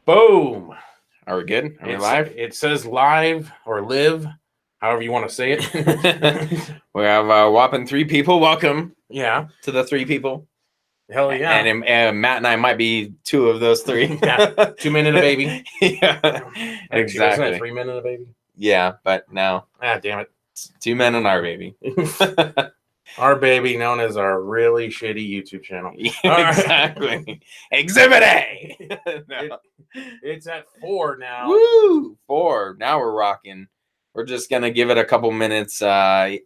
Boom. Are we good? Are we It's, live? It says live or live, however you want to say it. We have a whopping 3 people. Welcome Yeah. to the 3 people. Hell yeah. And Matt and I might be 2 of those 3. Yeah. 2 men and a baby. Yeah. Actually, Exactly. wasn't it 3 men and a baby? Yeah, but no. Ah, damn it. It's 2 men and our baby. Our baby, known as our really shitty YouTube channel. Yeah, exactly. Exhibit A. No. It's at 4 now. Woo! 4. Now we're rocking. We're just gonna give it a couple minutes. I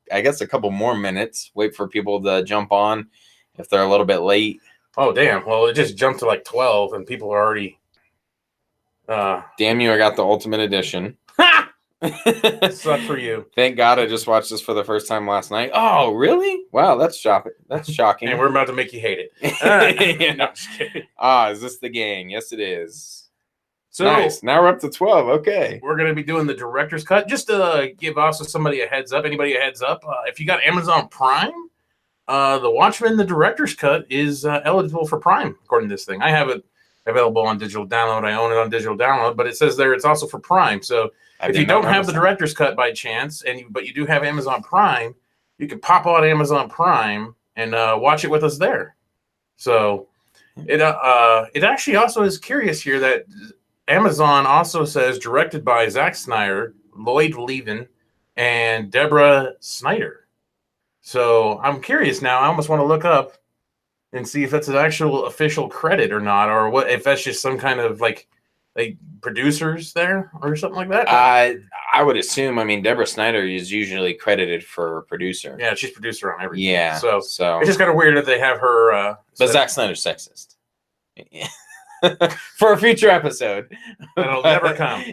guess a couple more minutes. Wait for people to jump on if they're a little bit late. Oh damn! Well, it just jumped to like 12, and people are already. Damn you! I got the Ultimate Edition. Suck for you. Thank God I just watched this for the first time last night. Oh, really? Wow, that's shocking. That's shocking. And we're about to make you hate it. Yeah. No, just kidding. Is this the gang? Yes, it is. So Nice. Now we're up to 12. Okay. we're going to be doing the director's cut. Just to give also somebody a heads up, anybody a heads up, if you got Amazon Prime, the Watchmen, the director's cut, is eligible for Prime, according to this thing. I have it available on digital download. I own it on digital download, but it says there it's also for Prime. So if you don't have the director's cut by chance, but you do have Amazon Prime, you can pop on Amazon Prime and watch it with us there. So it actually also is curious here that Amazon also says directed by Zack Snyder, Lloyd Levin, and Deborah Snyder. So I'm curious now. I almost want to look up and see if that's an actual official credit or not, or what if that's just some kind of like producers there or something like that. I would assume. I mean, Deborah Snyder is usually credited for producer. Yeah, she's producer on everything. Yeah. So it's just kind of weird that they have her. But Zack Snyder's sexist. For a future episode. That'll never come.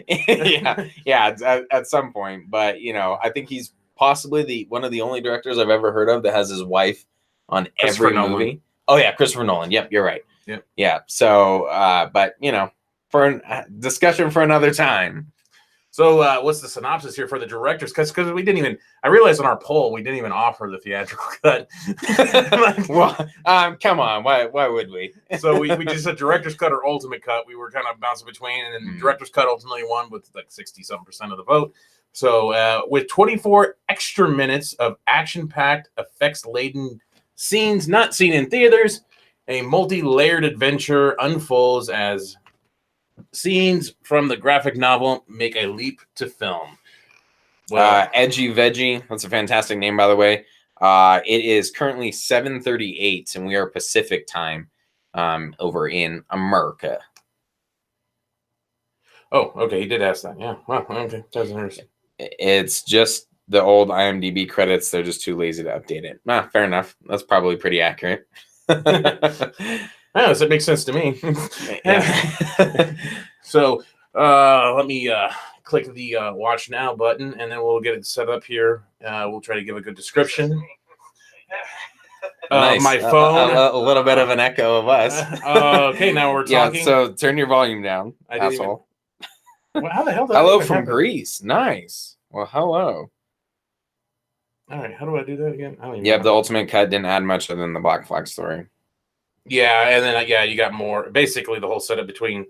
Yeah, at some point. But I think he's possibly one of the only directors I've ever heard of that has his wife on every movie. Oh yeah, Christopher Nolan. Yep, you're right. Yep. Yeah. So, but for a discussion for another time. So, what's the synopsis here for the directors? Because we didn't even. I realized on our poll we didn't even offer the theatrical cut. Well, come on. Why would we? So we just said director's cut or ultimate cut. We were kind of bouncing between, and then director's cut ultimately won with like 60-something% of the vote. So with 24 extra minutes of action-packed, effects-laden scenes not seen in theaters, a multi-layered adventure unfolds as scenes from the graphic novel make a leap to film. Well, Edgy Veggie, that's a fantastic name, by the way. It is currently 7:38, and we are Pacific time over in America. Oh, okay. He did ask that. Yeah. Well, okay. That's interesting. It's just the old IMDb credits. They're just too lazy to update it. Fair enough. That's probably pretty accurate. Yes, it makes sense to me. So let me click the watch now button, and then we'll get it set up here. We'll try to give a good description. Nice. My phone. A little bit of an echo of us. Okay, now we're talking. Yeah, so turn your volume down, asshole. Well, how the hell did hello from Greece. Nice. Well, hello. All right, how do I do that again? The ultimate cut didn't add much other than the Black Flag story. Yeah, and then you got more. Basically, the whole setup between.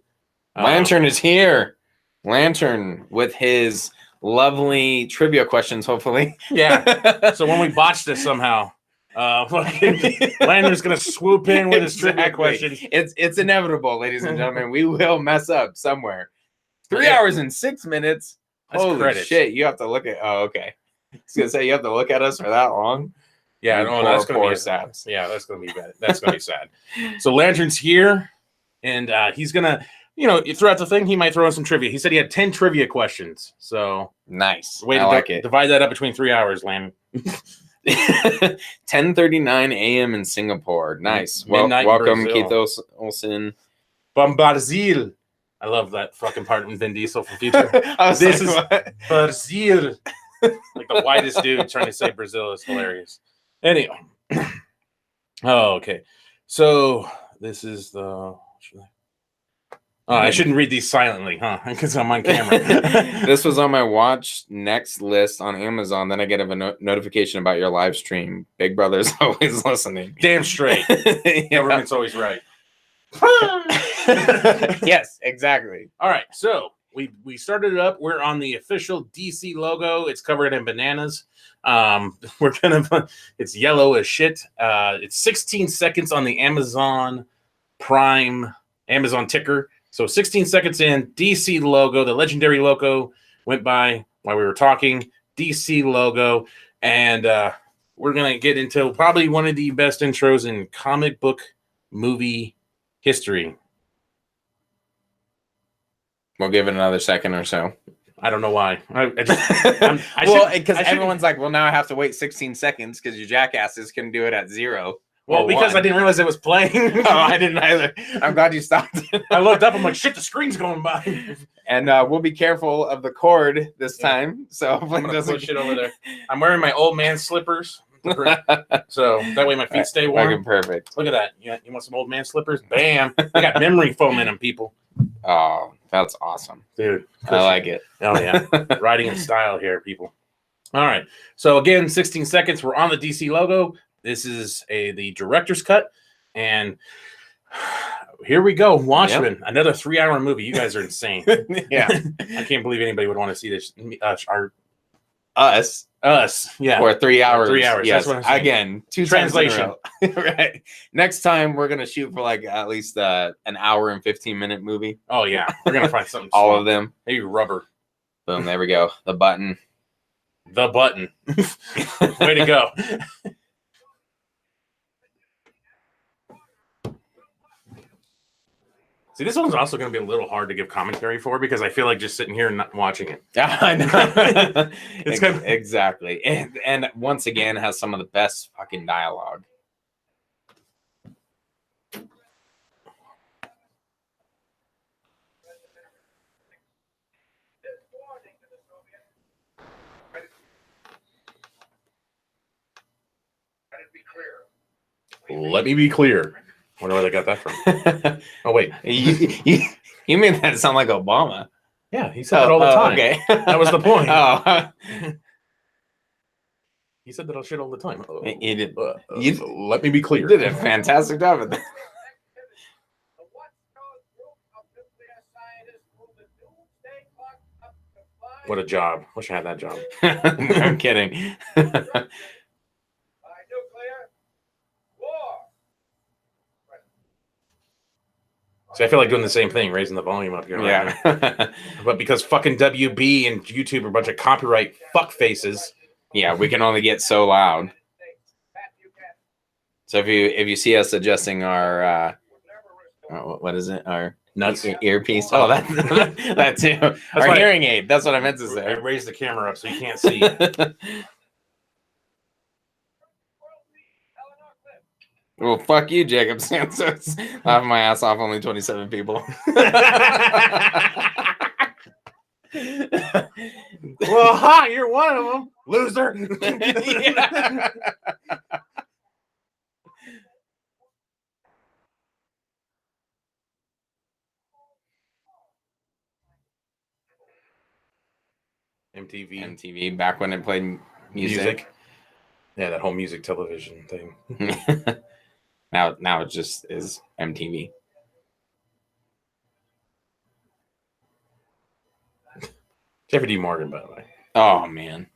Lantern is here. Lantern with his lovely trivia questions, hopefully. Yeah. So when we botch this somehow, Lantern's gonna swoop in with his trivia questions. It's inevitable, ladies and gentlemen. We will mess up somewhere. 3 hours and 6 minutes. That's Holy credits. shit! You have to look at. Oh, okay. I was gonna say you have to look at us for that long. Yeah, that's gonna be sad. Yeah, that's gonna be bad. That's gonna be sad. So Lantern's here, and he's gonna, throughout the thing, he might throw in some trivia. He said he had 10 trivia questions. So nice. Way to like it. Divide that up between 3 hours, Lantern. 10:39 a.m. in Singapore. Nice. Welcome, Keith Olsen. Bombardil. I love that fucking part in Vin Diesel from Future. This is Brazil. Like the whitest dude trying to say Brazil is hilarious. Anyway. Oh, okay. So this is the. I shouldn't read these silently, huh? Because I'm on camera. This was on my watch next list on Amazon. Then I get a notification about your live stream. Big Brother's always listening. Damn straight. Government's always right. Yes, exactly. All right, so we started it up. We're on the official DC logo. It's covered in bananas. It's yellow as shit. It's 16 seconds on the Amazon Prime Amazon ticker. So 16 seconds in, DC logo, the legendary logo went by while we were talking. DC logo, and we're gonna get into probably one of the best intros in comic book movie history. We'll give it another second or so. I don't know why. Because everyone's like, well, now I have to wait 16 seconds because your jackasses can do it at 0. Well, because 1. I didn't realize it was playing. Oh, I didn't either. I'm glad you stopped. I looked up. I'm like, shit, the screen's going by. And we'll be careful of the cord this time. So I'm gonna push it over there. I'm wearing my old man slippers, so that way my feet stay warm. Fucking perfect. Look at that. You want some old man slippers? Bam! They got memory foam in them, people. Oh, that's awesome, dude. I like it. Oh yeah, riding in style here, people. All right. So again, 16 seconds. We're on the DC logo. This is the director's cut, and here we go. Watchmen, another 3-hour movie. You guys are insane. Yeah, I can't believe anybody would want to see this. Us, yeah, for 3 hours. 3 hours. Yes, that's what I'm again, 2 translation. Right. Next time we're gonna shoot for like at least an hour and 15-minute movie. Oh yeah, we're gonna find something. All of them. Maybe rubber. Boom. There we go. The button. The button. Way to go. See, this one's also going to be a little hard to give commentary for because I feel like just sitting here and not watching it. I know. It's kind of... Exactly. And once again, has some of the best fucking dialogue. Let me be clear. I wonder where they got that from. Oh, wait. You made that sound like Obama. Yeah, he said that all the time. Okay. That was the point. Oh. He said that shit all the time. He did. Let me be clear. You did a fantastic job at that. What a job. Wish I had that job. I'm kidding. See, I feel like doing the same thing, raising the volume up here. Yeah. Right. But because fucking WB and YouTube are a bunch of copyright fuck faces. Yeah, we can only get so loud. So if you see us adjusting our what is it? Our nuts earpiece. Oh, that too. Our hearing aid. That's what I meant to say. I raised the camera up so you can't see. Well, fuck you, Jacob Santos. Laughing my ass off, only 27 people. Well, ha, you're one of them, loser. MTV, back when it played music. Yeah, that whole music television thing. Now it just is MTV. Jeffrey D. Morgan, by the way. Oh man.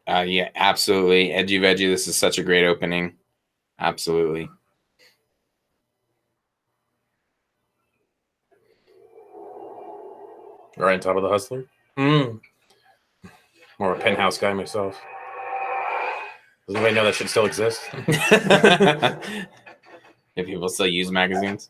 Yeah, absolutely. Edgy Veggie, this is such a great opening. Absolutely. Right on top of the Hustler. More of a Penthouse guy myself. Does anybody know that shit still exists? If people still use magazines.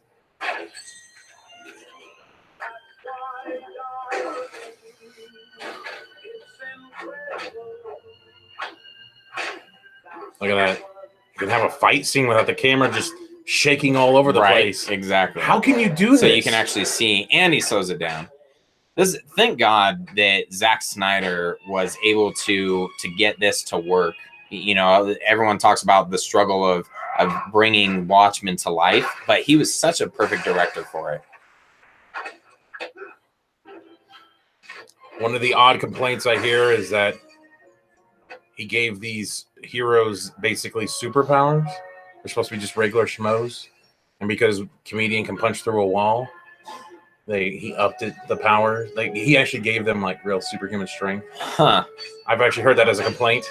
Look at that. You can have a fight scene without the camera just shaking all over the place. Exactly. How can you do this? So you can actually see, and he slows it down. Thank God that Zack Snyder was able to get this to work You know, everyone talks about the struggle of bringing Watchmen to life, but he was such a perfect director for it. One of the odd complaints I hear is that he gave these heroes basically superpowers. They're supposed to be just regular schmoes, and because comedian can punch through a wall, he upped the power. Like he actually gave them like real superhuman strength. Huh. I've actually heard that as a complaint.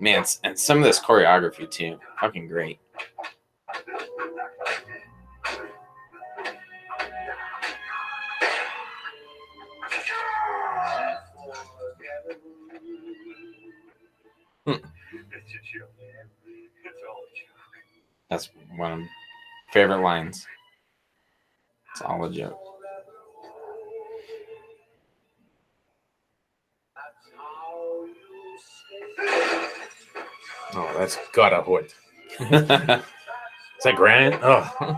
Man, and some of this choreography too, fucking great. That's one of my favorite lines. It's all a joke. Oh, that's gotta hood. Is that granite? Oh.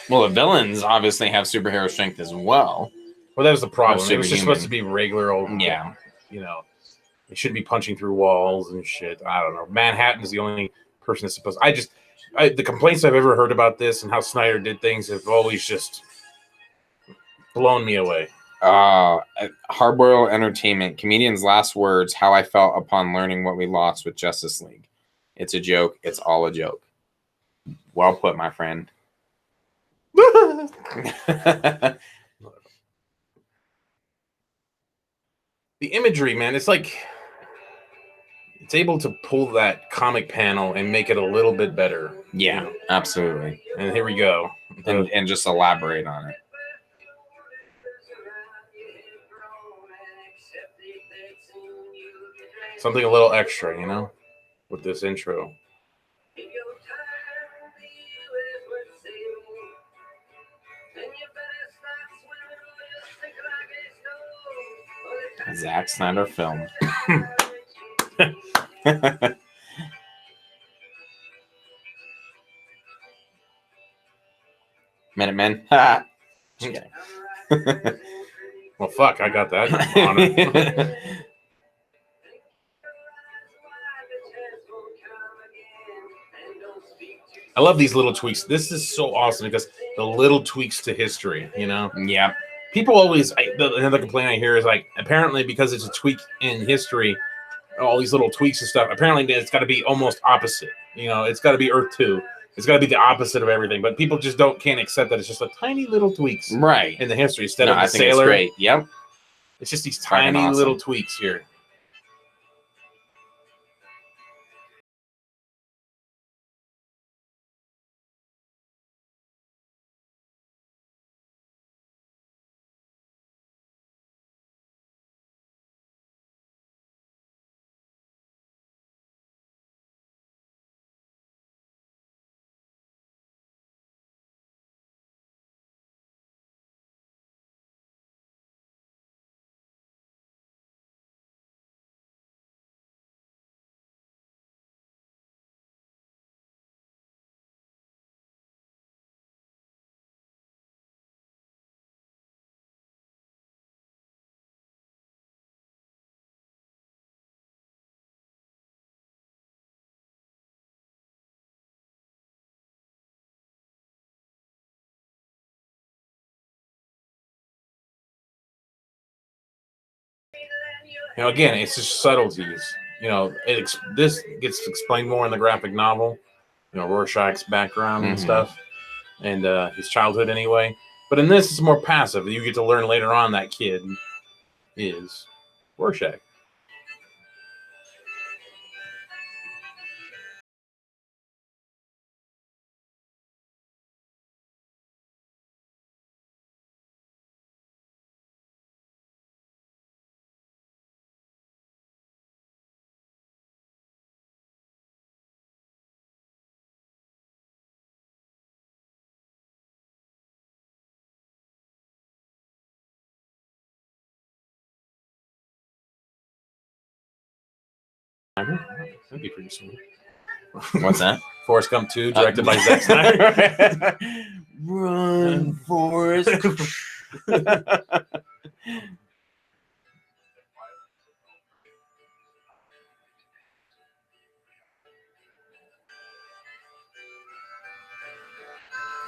Well, the villains obviously have superhero strength as well. Well, that was the problem. Or It was just superhuman. supposed to be regular old. Yeah. You know, they shouldn't be punching through walls and shit. I don't know. Manhattan's the only person that's supposed. The complaints I've ever heard about this and how Snyder did things have always just blown me away. Hardboiled Entertainment, comedian's last words, how I felt upon learning what we lost with Justice League. It's a joke. It's all a joke. Well put, my friend. The imagery, man, it's like it's able to pull that comic panel and make it a little bit better. Yeah, you know? absolutely. And here we go. And just elaborate on it. Something a little extra, you know, with this intro. A Zack Snyder film. Minutemen. Just kidding. Well, fuck, I got that. I love these little tweaks. This is so awesome because the little tweaks to history, you know? Yeah. People always, another complaint I hear is like, apparently because it's a tweak in history, all these little tweaks and stuff, apparently it's got to be almost opposite. You know, it's got to be Earth 2. It's got to be the opposite of everything. But people just can't accept that it's just a tiny little tweaks right in the history instead of the I think sailor. It's great. Yep. It's just these tiny little tweaks here. You know, again, it's just subtleties. You know, this gets explained more in the graphic novel. You know, Rorschach's background and stuff, and his childhood anyway. But in this, it's more passive. You get to learn later on that kid is Rorschach. That'd be pretty sweet. What's that? Forrest Gump 2, directed by Zack Snyder. Run, Forrest.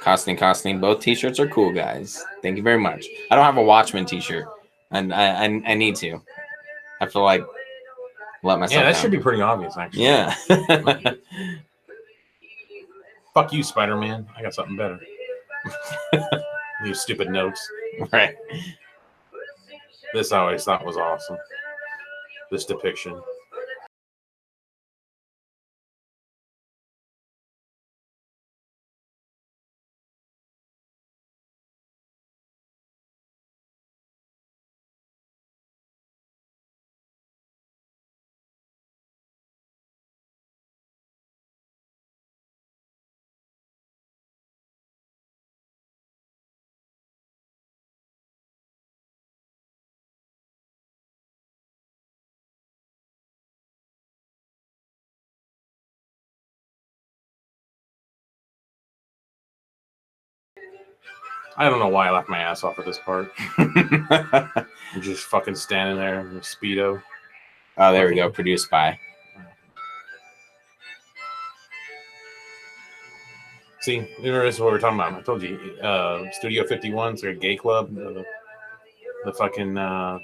Costing. Both t-shirts are cool, guys. Thank you very much. I don't have a Watchmen t-shirt, and I need to. I feel like let myself Yeah, that down. should be pretty obvious, actually. Yeah. Fuck you, Spider-Man. I got something better. You stupid notes. Right. This I always thought was awesome. This depiction. I don't know why I laughed my ass off at this part. I'm just fucking standing there in a Speedo. Oh, there we go. Produced by. See, this is what we're talking about. I told you, Studio 51's their gay club. The fucking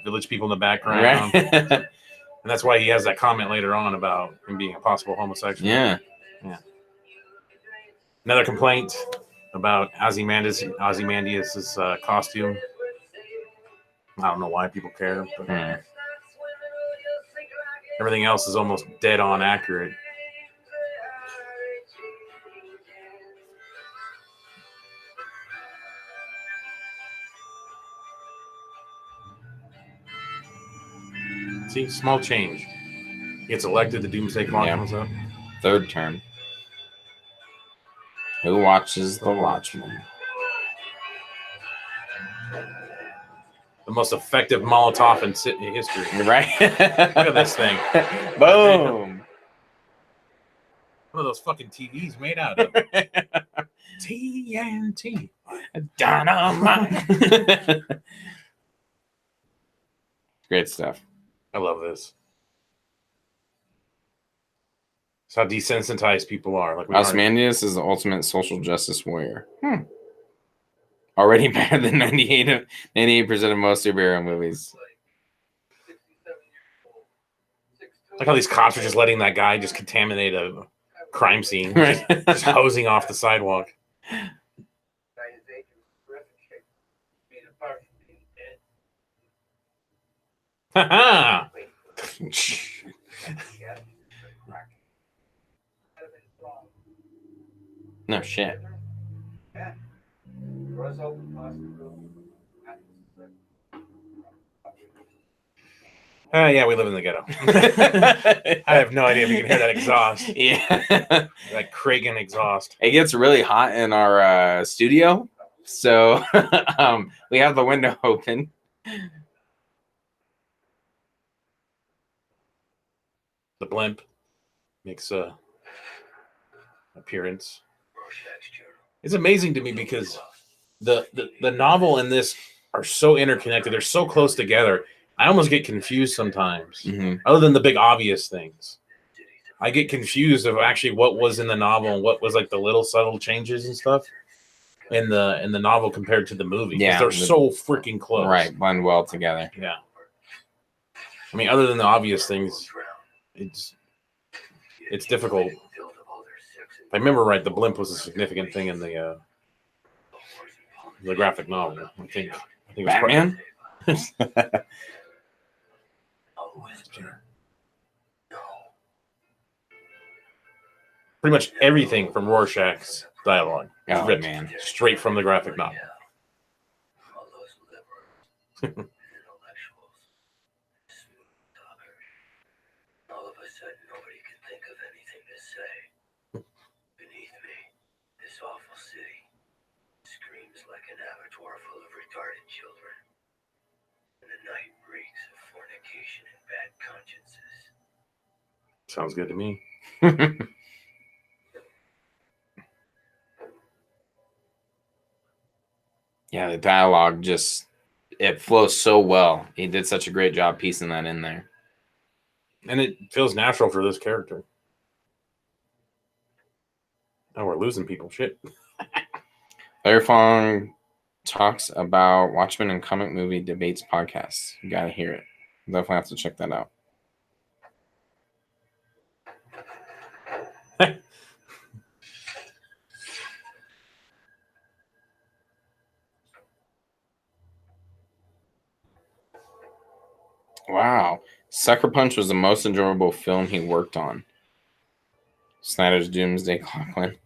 village people in the background. Right. And that's why he has that comment later on about him being a possible homosexual. Yeah. Another complaint about Ozymandias' costume. I don't know why people care, but everything else is almost dead on accurate. See, small change. He gets elected, the Doomsday Clock comes up. Third term. Who watches the Watchmen? The most effective Molotov in history. Right? Look at this thing. Boom. One of those fucking TVs made out of TNT. Dynamite. Great stuff. I love this. It's how desensitized people are. Like Ozymandias is the ultimate social justice warrior. Already better than 98% of most superhero movies. Like how these cops are just letting that guy just contaminate a crime scene, Right. just hosing off the sidewalk. Ha No shit. Yeah, we live in the ghetto. I have no idea if you can hear that exhaust. Yeah. That Kragan exhaust. It gets really hot in our studio, so we have the window open. The blimp makes a appearance. It's amazing to me because the novel and this are so interconnected. They're so close together. I almost get confused sometimes. Other than the big obvious things, I get confused of actually what was in the novel and what was like the little subtle changes and stuff in the novel compared to the movie. Yeah, they're so freaking close. Right, blend well together. Yeah. I mean, other than the obvious things, it's difficult. If I remember right, the blimp was a significant thing in the graphic novel. I think it was Batman. Pretty much everything from Rorschach's dialogue is ripped man, straight from the graphic novel. Sounds good to me. Yeah, the dialogue just it flows so well. He did such a great job piecing that in there. And it feels natural for this character. Oh, we're losing people. Shit. Larry Fong talks about Watchmen and comic movie debates podcast. You gotta hear it. Definitely have to check that out. Wow. Sucker Punch was the most enjoyable film he worked on. Snyder's Doomsday Clock win.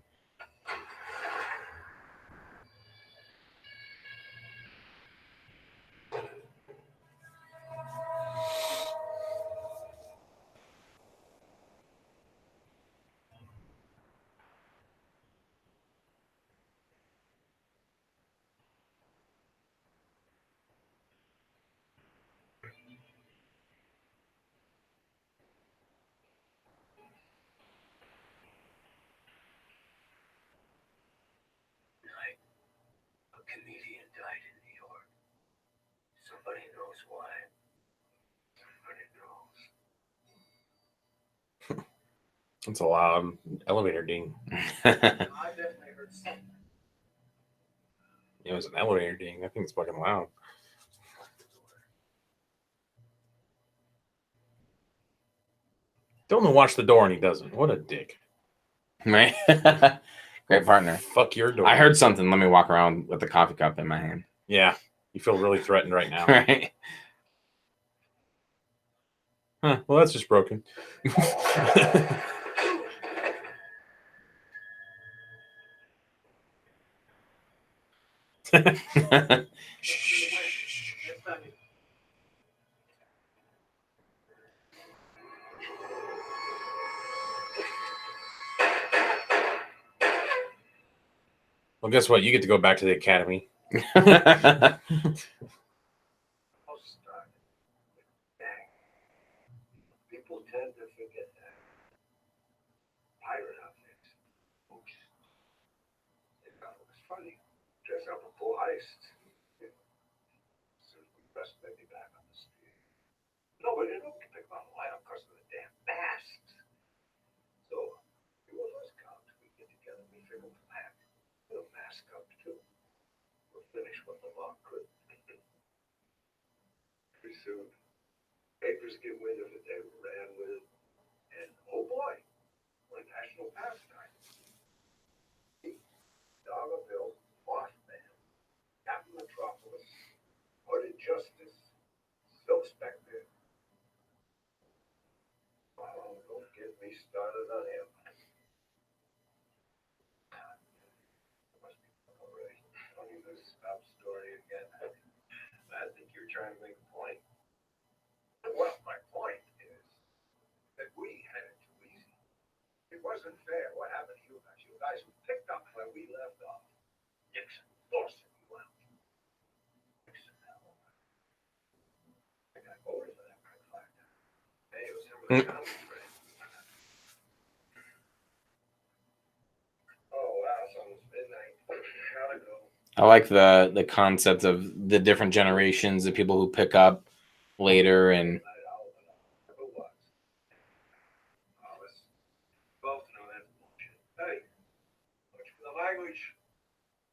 A comedian died in New York. Somebody knows why. Somebody knows. That's a loud elevator ding. I definitely heard something. It was an elevator ding. I think it's fucking loud. Don't watch the door and he doesn't. What a dick. Right? Great partner. Fuck your door. I heard something. Let me walk around with the coffee cup in my hand. Yeah. You feel really threatened right now. Right? Huh, well, that's just broken. Well, guess what? You get to go back to the academy. People tend to forget that. Pirate outfits. Oops. They thought it was funny. Dress up a full heist. Soon we press maybe back on the street. Nobody knew to pick on the line because of the damn masks. So, you of us cops, we get together, we figure the plan. We'll mask up too. We'll finish what the law could. Pretty soon, papers get wind of it, they ran with it, and oh boy, what a national pastime. Dollarville, Watchmen, Captain Metropolis, Hooded Justice, Silk Spectre. Oh, don't get me started on him. Must be already telling you this stop story again. I think you're trying to make a point. Well, my point is that we had it too easy. It wasn't fair what happened to you guys. You guys picked up where we left off. Nixon, Dawson, you out. Nixon, hell. I got voted for that motherfucker. Hey, it was him with the gun, right? Oh, wow, it's almost midnight. Gotta go. I like the concept of the different generations, the people who pick up later, and Both know that's bullshit. Hey, watch for the language.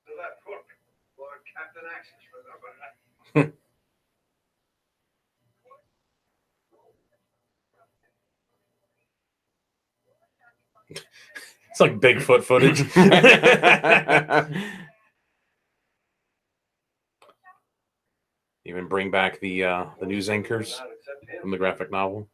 To that hook. Lord Captain Axis, remember that? It's like Bigfoot footage. Even bring back the news anchors from the graphic novel.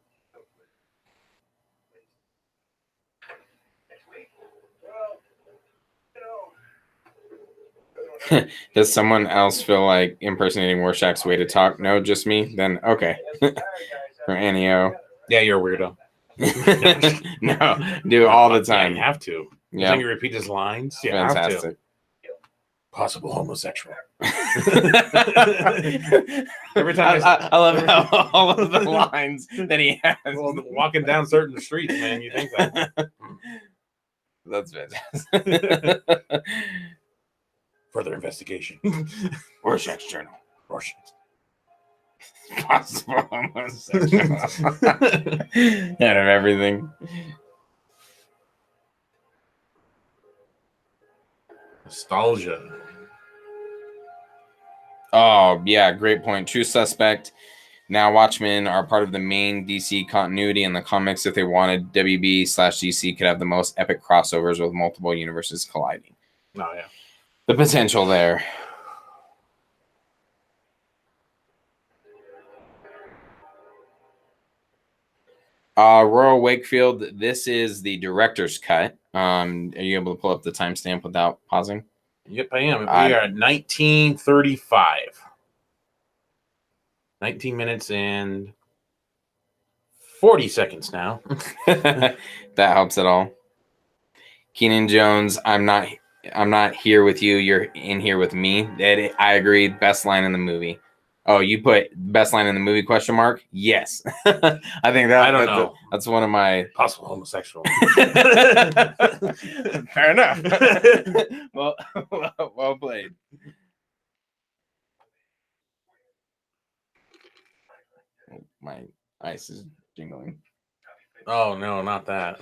Does someone else feel like impersonating Rorschach's way to talk? No, just me? Then okay. For Annio. Yeah, you're a weirdo. No, do all the time. Yeah, you have to. Yeah. You repeat his lines. You Fantastic. have to. Possible homosexual. Every time I love how all of the lines that he has. Well, walking down certain streets, man, you think that. That's fantastic. Further investigation. Rorschach's journal. Rorschach. Possible homosexual. Out of everything. Nostalgia. Oh, yeah, great point. True Suspect. Now Watchmen are part of the main DC continuity in the comics. If they wanted, WB/DC could have the most epic crossovers with multiple universes colliding. Oh, yeah. The potential there. Royal Wakefield, this is the director's cut. Are you able to pull up the timestamp without pausing? Yep, I am. We are at 1935. 19 minutes and 40 seconds now. That helps at all. Keenan Jones, I'm not here with you. You're in here with me. I agree. Best line in the movie. Oh, you put best line in the movie ? Yes. I think I don't know. That's one of my Possible homosexual. Fair enough. well played. My ice is jingling. Oh, no, not that.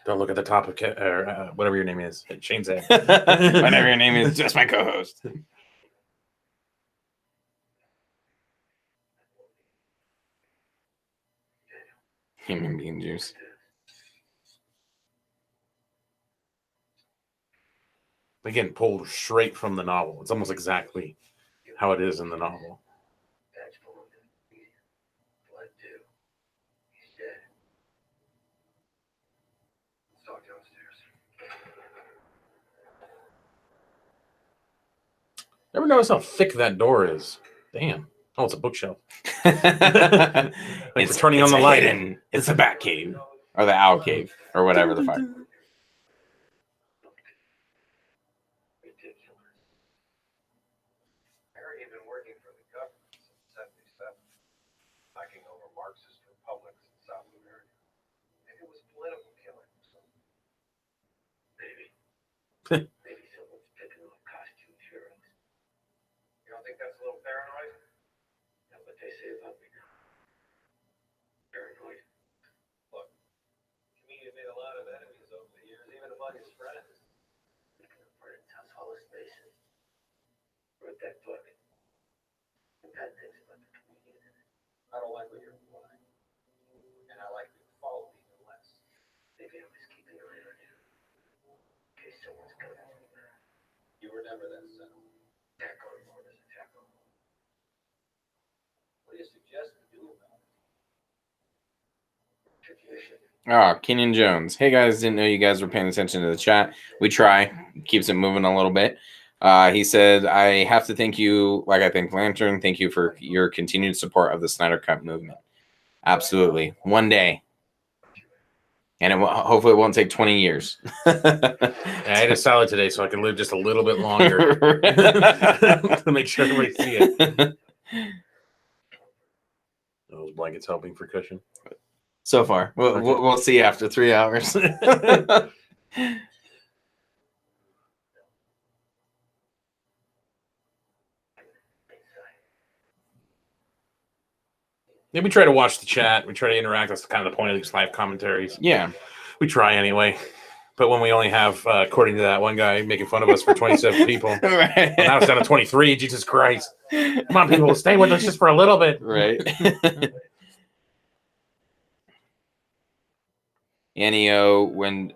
Don't look at the top of whatever your name is. Shane's head. Whatever your name is, just my co-host. Human bean juice. Again, pulled straight from the novel. It's almost exactly how it is in the novel. Never noticed how thick that door is. Damn. Oh, it's a bookshelf. It's turning on the light. Hidden. It's the Bat Cave. Or the Owl Cave. Or whatever the fuck. Harry had been working for the government since '77, knocking over Marxist republics in South America. Maybe it was political killing. So maybe someone's picking up costume heroes. You don't think that's a little paranoid? That's what they say about me now. Paranoid. Look, comedian made a lot of enemies over the years, even among his friends. Part of Tubbs Hollis Mason wrote that book. Bad things about the comedian. I don't like what you're implying. And I like being followed even less. Maybe I was keeping an eye on you. In case someone's coming for me. You were never that settled. Attack on orders, attack on. What do you suggest we do about it? Retribution. Keenan Jones. Hey guys, didn't know you guys were paying attention to the chat. We try. Keeps it moving a little bit. He said, I have to thank you, like I thank Lantern. Thank you for your continued support of the Snyder Cut movement. Absolutely. One day. And hopefully it won't take 20 years. I ate a salad today so I can live just a little bit longer. To make sure everybody see it. Those blankets helping for cushion. So far. We'll see after 3 hours. Yeah, we try to watch the chat. We try to interact. That's kind of the point of these live commentaries. Yeah. We try anyway. But when we only have, according to that one guy, making fun of us for 27 people. Right. Well, now it's down to 23. Jesus Christ. Come on, people. Stay with us just for a little bit. Right. Anio, when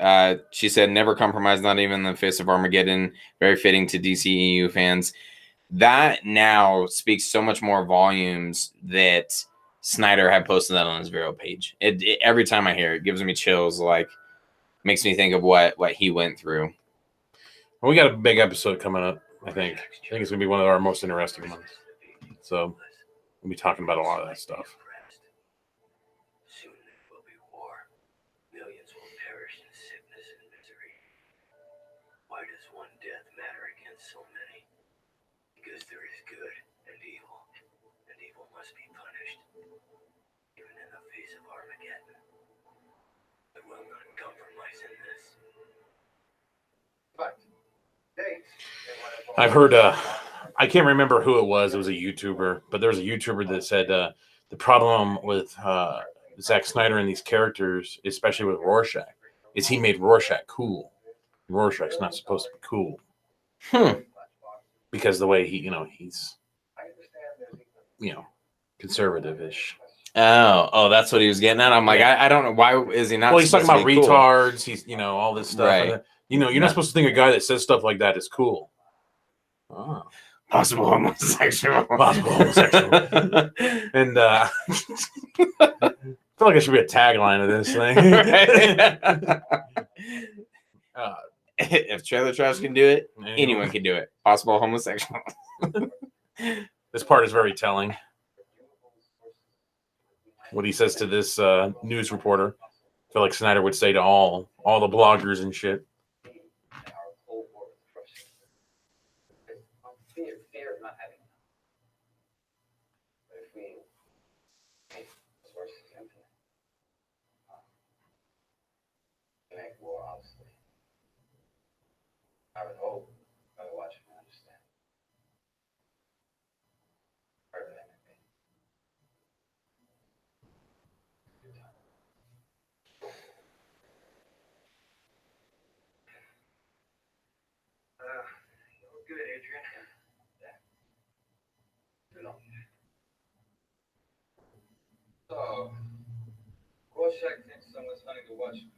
she said, never compromise, not even in the face of Armageddon. Very fitting to DCEU fans. That now speaks so much more volumes that Snyder had posted that on his Vero page. Every time I hear it, gives me chills. Like, makes me think of what he went through. Well, we got a big episode coming up, I think. I think it's going to be one of our most interesting ones. So we'll be talking about a lot of that stuff. Soon there will be war. Millions will perish in sickness and misery. Why does one death matter against so many? Because there is good and evil must be punished. Even in the face of Armageddon. I will not compromise in this. I've heard. I can't remember who it was. It was a YouTuber, but there was a YouTuber that said the problem with Zack Snyder and these characters, especially with Rorschach, is he made Rorschach cool. Rorschach's not supposed to be cool. Because the way he's, conservative-ish. Oh, that's what he was getting at. I'm like, I don't know why is he not. Well, he's talking about supposed to be cool? retards. He's all this stuff. Right. And, you're not supposed to think a guy that says stuff like that is cool. Oh. Possible homosexual. Possible homosexual. And I feel like it should be a tagline of this thing. If Trailer Trash can do it, anyone can do it. Possible homosexual. This part is very telling. What he says to this news reporter, I feel like Snyder would say to all the bloggers and shit. Fear of not having enough. But if we make sources infinite, make war obsolete. I would hope by watching and understand. Wherever that may be. You look good, Adrian. So, Rorschach thinks someone's hunting the Watchmen.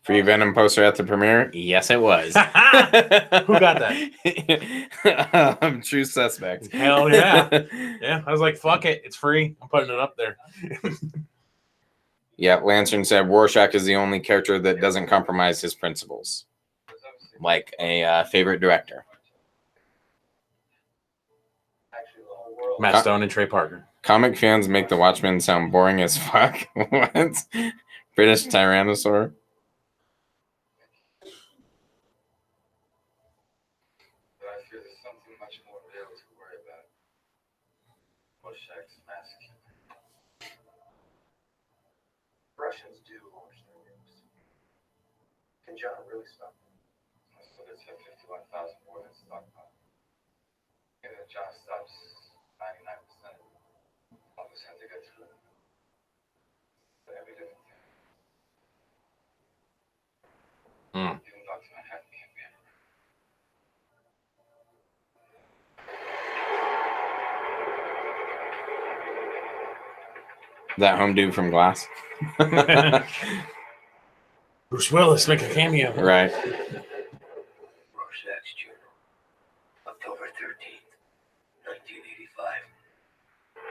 Free Venom poster at the premiere? Yes, it was. Who got that? True suspect. Hell yeah. Yeah, I was like, fuck it. It's free. I'm putting it up there. Yeah, Lantern said Rorschach is the only character that doesn't compromise his principles. Like a favorite director. Matt Stone and Trey Parker. Comic fans make the Watchmen sound boring as fuck. What? British Tyrannosaur? But I fear there's something much more real to worry about. Rorschach's massacre. Russians do launch their nukes. Can John really stop them? My soldiers have 51,000 more than stockpile. Even if John stops 99%, all of us have to go through it. But every different thing. Even Dr. Manhattan can't be everywhere. That home dude from Glass? Bruce Willis make a cameo. Right. Rorschach's Journal, October 13th, 1985,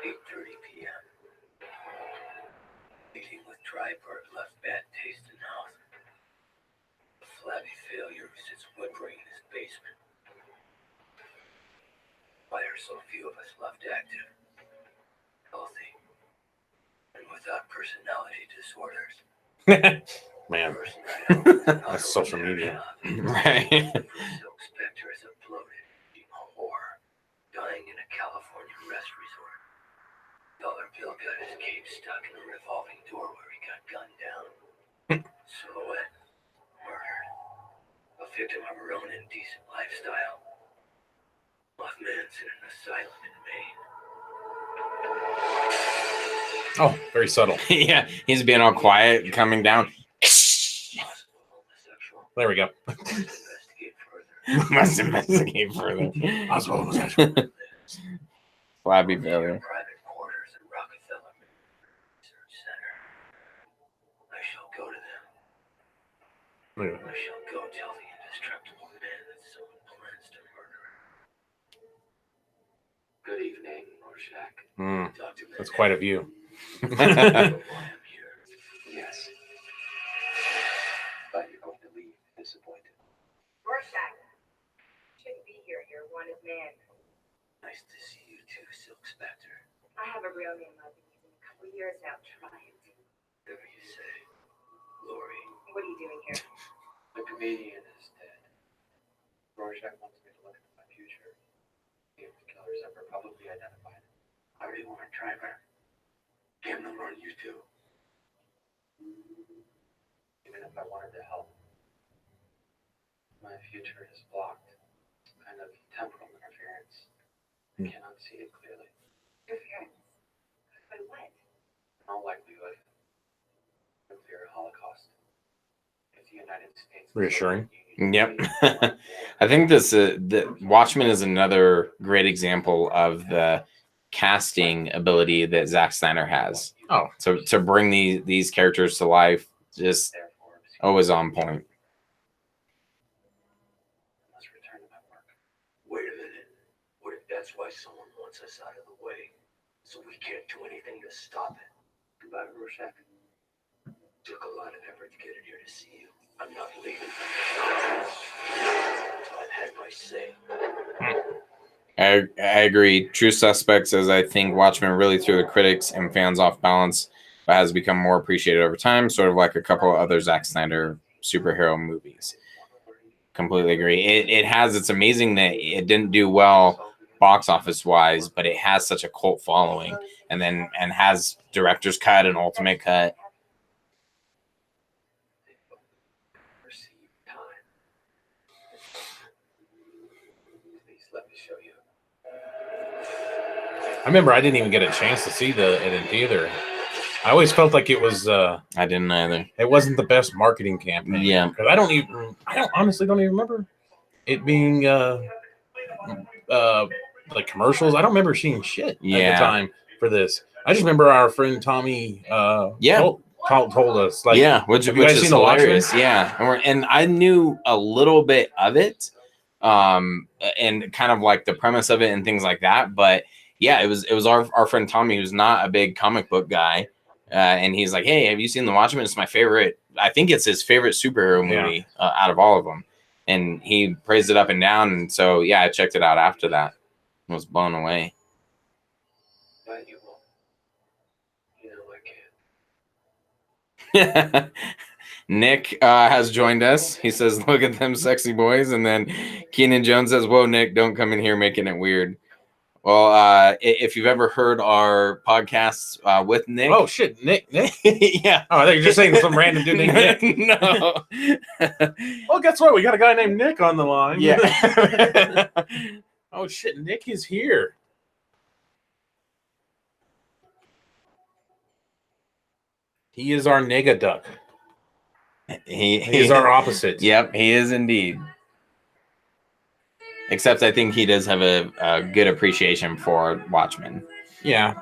8:30 p.m. Meeting with Dryberg left bad taste in mouth. A flabby failure sits whimpering in his basement. Why are so few of us left active, healthy, and without personality disorders? Man, that's social media. Right. Silk Spectre is a bloated, a whore, dying in a California rest resort. Dollar Bill got his cape stuck in a revolving door where he got gunned down. Silhouette, murdered. A victim of her own indecent lifestyle. Mothman's in an asylum in Maine. Oh, very subtle. Yeah, he's being all quiet, coming down. Possible homosexual. There we go. Investigate further. Must investigate further. Possible homosexual. Flabby failure. Private quarters at Rockefeller Research Center. I shall go to them. I shall go tell the indestructible man that someone plans to murder him. Good evening, Rorschach. Dr. That's quite a view. I am here. Yes. But you're going to leave disappointed. Rorschach. Shouldn't be here. You're a wanted man. Nice to see you too, Silk Spectre. I have a real name I've been using a couple years now. Try it. Whatever you say. Lori. What are you doing here? The comedian is dead. Rorschach wants me to look into my future. See if the killer's ever publicly identified. I already warned Driver. Damn them on you too. Even if I wanted to help, my future is blocked. of temporal interference. I cannot see it clearly. Interference. But what? In all likelihood, nuclear holocaust. If the United States. Reassuring. Yep. I think the Watchmen is another great example of the casting ability that Zack Snyder has. Oh, To bring these characters to life, just always on point. Let's return to my work. Wait a minute. What if that's why someone wants us out of the way? So we can't do anything to stop it. Goodbye, Rorschach. Took a lot of effort to get it here to see you. I'm not leaving. I've had my say. I agree. True Suspects, as I think Watchmen really threw the critics and fans off balance, but has become more appreciated over time, sort of like a couple of other Zack Snyder superhero movies. Completely agree. It's amazing that it didn't do well box office wise, but it has such a cult following, and has director's cut and ultimate cut. Please let me show you. I remember I didn't even get a chance to see it in theater. I always felt like it was. I didn't either. It wasn't the best marketing campaign. Yeah. Because I honestly don't even remember it being like commercials. I don't remember seeing shit at the time for this. I just remember our friend Tommy. Told us like, which have you guys is seen the Watchmen? hilarious. Yeah, and I knew a little bit of it, and kind of like the premise of it and things like that. But yeah, it was our friend Tommy, who's not a big comic book guy, and he's like, "Hey, have you seen the Watchmen? It's my favorite. I think it's his favorite superhero movie out of all of them." And he praised it up and down. And so yeah, I checked it out after that. I was blown away. But you won't. You know I can't. Nick has joined us. He says, "Look at them sexy boys." And then Keenan Jones says, "Whoa, Nick, don't come in here making it weird." Well, if you've ever heard our podcasts with Nick. Oh, shit. Nick. Yeah. Oh, I thought you were just saying some random dude named Nick. No. Well, guess what? We got a guy named Nick on the line. Yeah. Oh, shit. Nick is here. He is our nega duck. He is our opposite. Yep, he is indeed. Except I think he does have a good appreciation for Watchmen. Yeah.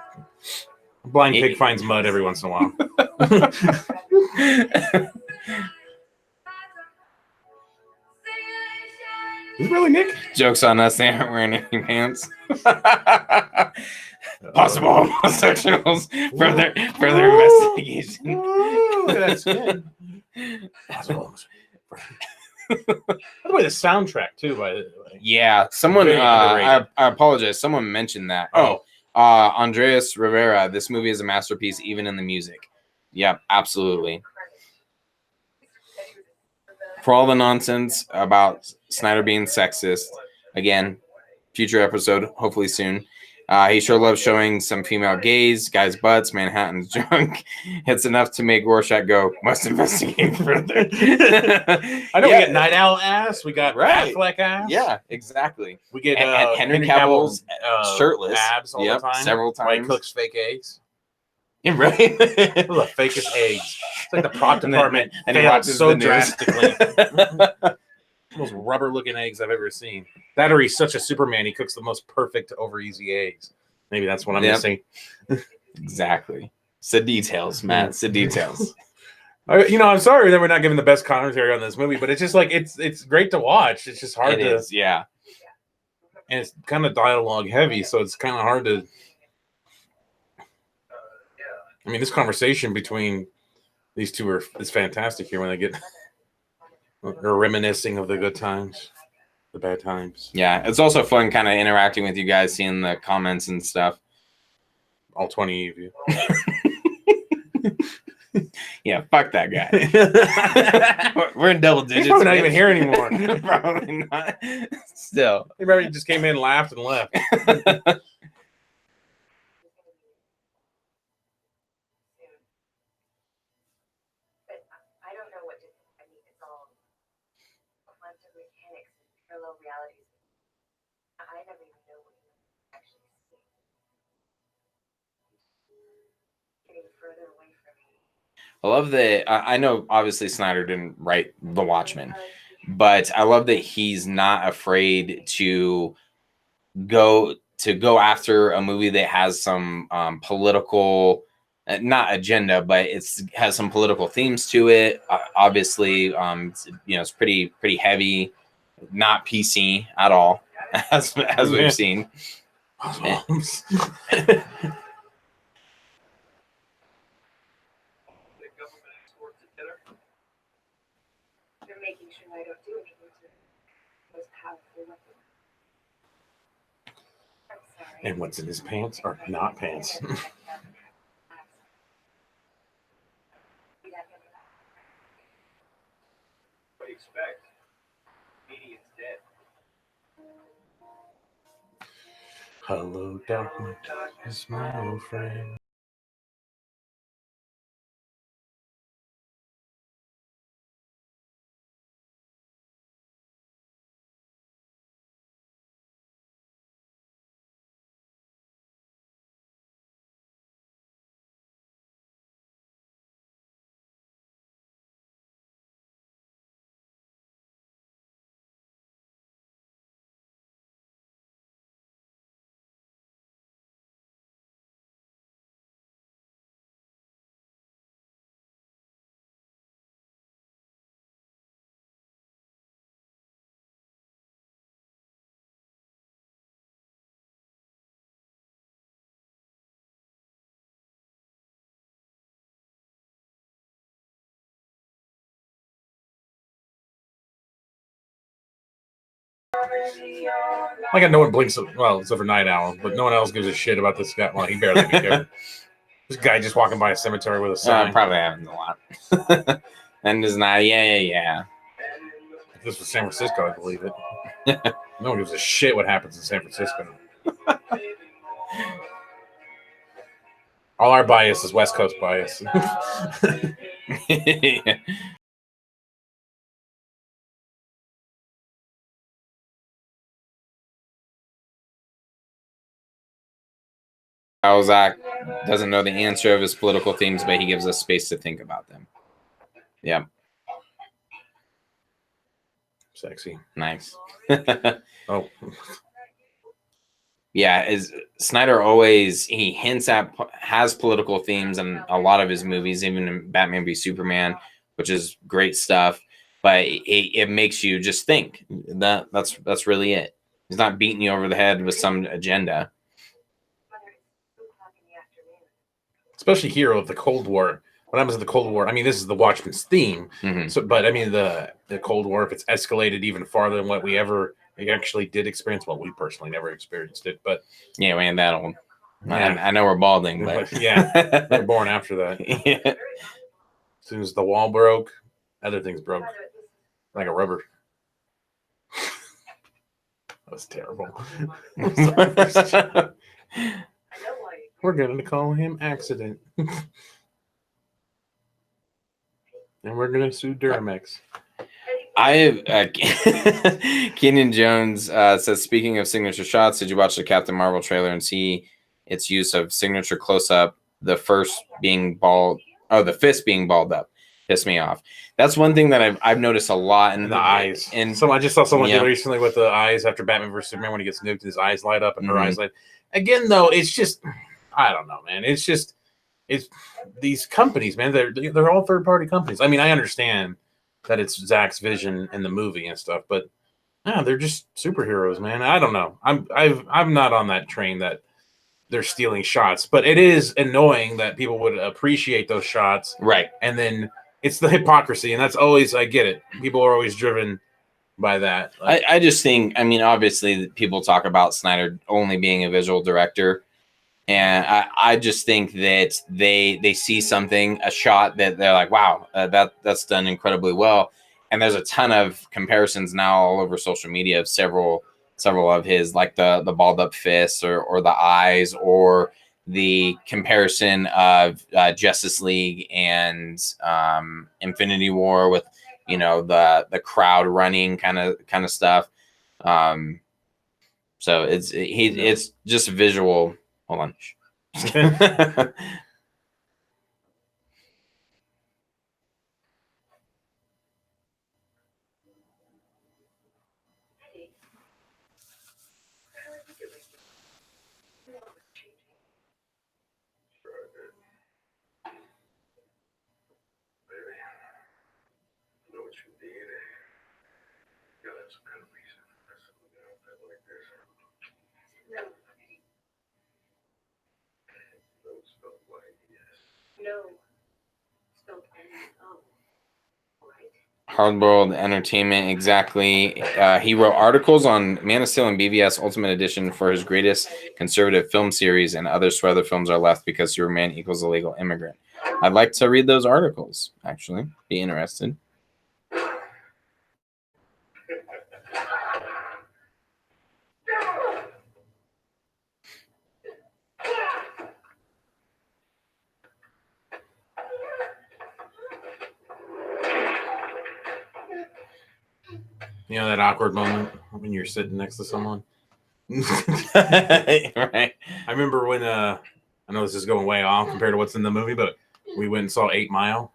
Blind pig finds mud every once in a while. Is it really Nick? Joke's on us, they aren't wearing any pants. Possible homosexuals for their investigation. Look at that skin. By the way, the soundtrack too. By the way, yeah. Someone, I apologize. Someone mentioned that. Andreas Rivera. This movie is a masterpiece, even in the music. Yep, absolutely. For all the nonsense about Snyder being sexist, again, future episode, hopefully soon. He sure loves showing some female gays, guys' butts, Manhattan's junk. It's enough to make Rorschach go, must investigate further. I know we get Night Owl ass. We got Affleck ass. Yeah, exactly. We get Henry Cavill's shirtless abs all the time. Several times. White cooks fake eggs. Yeah, right. The fakest eggs. It's like the prop department and he failed watches so the news. drastically. Most rubber-looking eggs I've ever seen. That or he's such a Superman, he cooks the most perfect over-easy eggs. Maybe that's what I'm missing. Exactly. It's the details, Matt. It's the details. I'm sorry that we're not giving the best commentary on this movie, but it's just like it's great to watch. It's just hard to. Yeah. And it's kind of dialogue heavy, so it's kind of hard to. I mean, this conversation between these two is fantastic here when they get. They're reminiscing of the good times, the bad times. Yeah, it's also fun kind of interacting with you guys, seeing the comments and stuff. All 20 of you. Yeah, fuck that guy. We're in double digits. He's probably not even here anymore. Probably not. Still. He probably just came in, laughed, and left. Realities. I never even know what you actually see. Getting further away from me. I love that. I know obviously Snyder didn't write The Watchmen, but I love that he's not afraid to go after a movie that has some political, not agenda, but it's has some political themes to it. Obviously, it's pretty heavy, not PC at all, as we've seen. The government exports a dinner. They're making sure I don't do anything to those powerful weapons. I'm sorry. And what's in his pants are not pants. What do you expect? Median's dead. Hello, darkness, my old friend. Like no one blinks. Well, except for Night Owl, but no one else gives a shit about this guy. Well, he barely even cares. This guy just walking by a cemetery with a sign. Probably happens a lot. And is not. Yeah. If this was San Francisco, I believe it. No one gives a shit what happens in San Francisco. All our bias is West Coast bias. How Zack doesn't know the answer of his political themes, but he gives us space to think about them. Yeah. Sexy. Nice. Oh. Yeah, is Snyder always he hints at has political themes in a lot of his movies, even in Batman v Superman, which is great stuff. But it makes you just think. That's really it. He's not beating you over the head with some agenda. Especially hero of the Cold War. What happens in the Cold War? I mean, this is the Watchmen's theme. Mhm. So, but I mean, the Cold War, if it's escalated even farther than what we ever actually did experience, well, we personally never experienced it, but Yeah, we ain't that old. Yeah. I know we're balding, but Yeah. we were born after that. Yeah. As soon as the wall broke, other things broke like a rubber. That was terrible. We're going to call him Accident. And we're going to sue Duramax. Keenan Jones says, speaking of signature shots, did you watch the Captain Marvel trailer and see its use of signature close-up, the fist being balled up? Pissed me off. That's one thing that I've noticed a lot in the eyes. And so I just saw someone do recently with the eyes after Batman vs. Superman when he gets nuked and his eyes light up and her eyes light. Again, though, it's just, I don't know, man. It's these companies, man. They're all third-party companies. I mean, I understand that it's Zack's vision in the movie and stuff, but yeah, they're just superheroes, man. I don't know. I'm not on that train that they're stealing shots, but it is annoying that people would appreciate those shots, right? And then it's the hypocrisy, and that's always, I get it. People are always driven by that. Like, I just think, I mean, obviously people talk about Snyder only being a visual director. And I just think that they see something, a shot that they're like, wow, that's done incredibly well. And there's a ton of comparisons now all over social media of several of his, like the balled up fists or the eyes, or the comparison of Justice League and Infinity War with, the crowd running kind of stuff. So it's just visual. Hold on. Hey, how are you doing? You're always changing. Baby, I know what you need. You gotta have some kind of reason for something like this. No, No, spelled Y-E-S. no. Spelled N-O. Right? Hardboiled Entertainment, exactly. He wrote articles on Man of Steel and BVS Ultimate Edition for his greatest conservative film series, and other Sweather films are left because Superman equals a legal immigrant. I'd like to read those articles, actually. Be interested. You know that awkward moment when you're sitting next to someone. Right. I remember when I know this is going way off compared to what's in the movie, but we went and saw 8 Mile,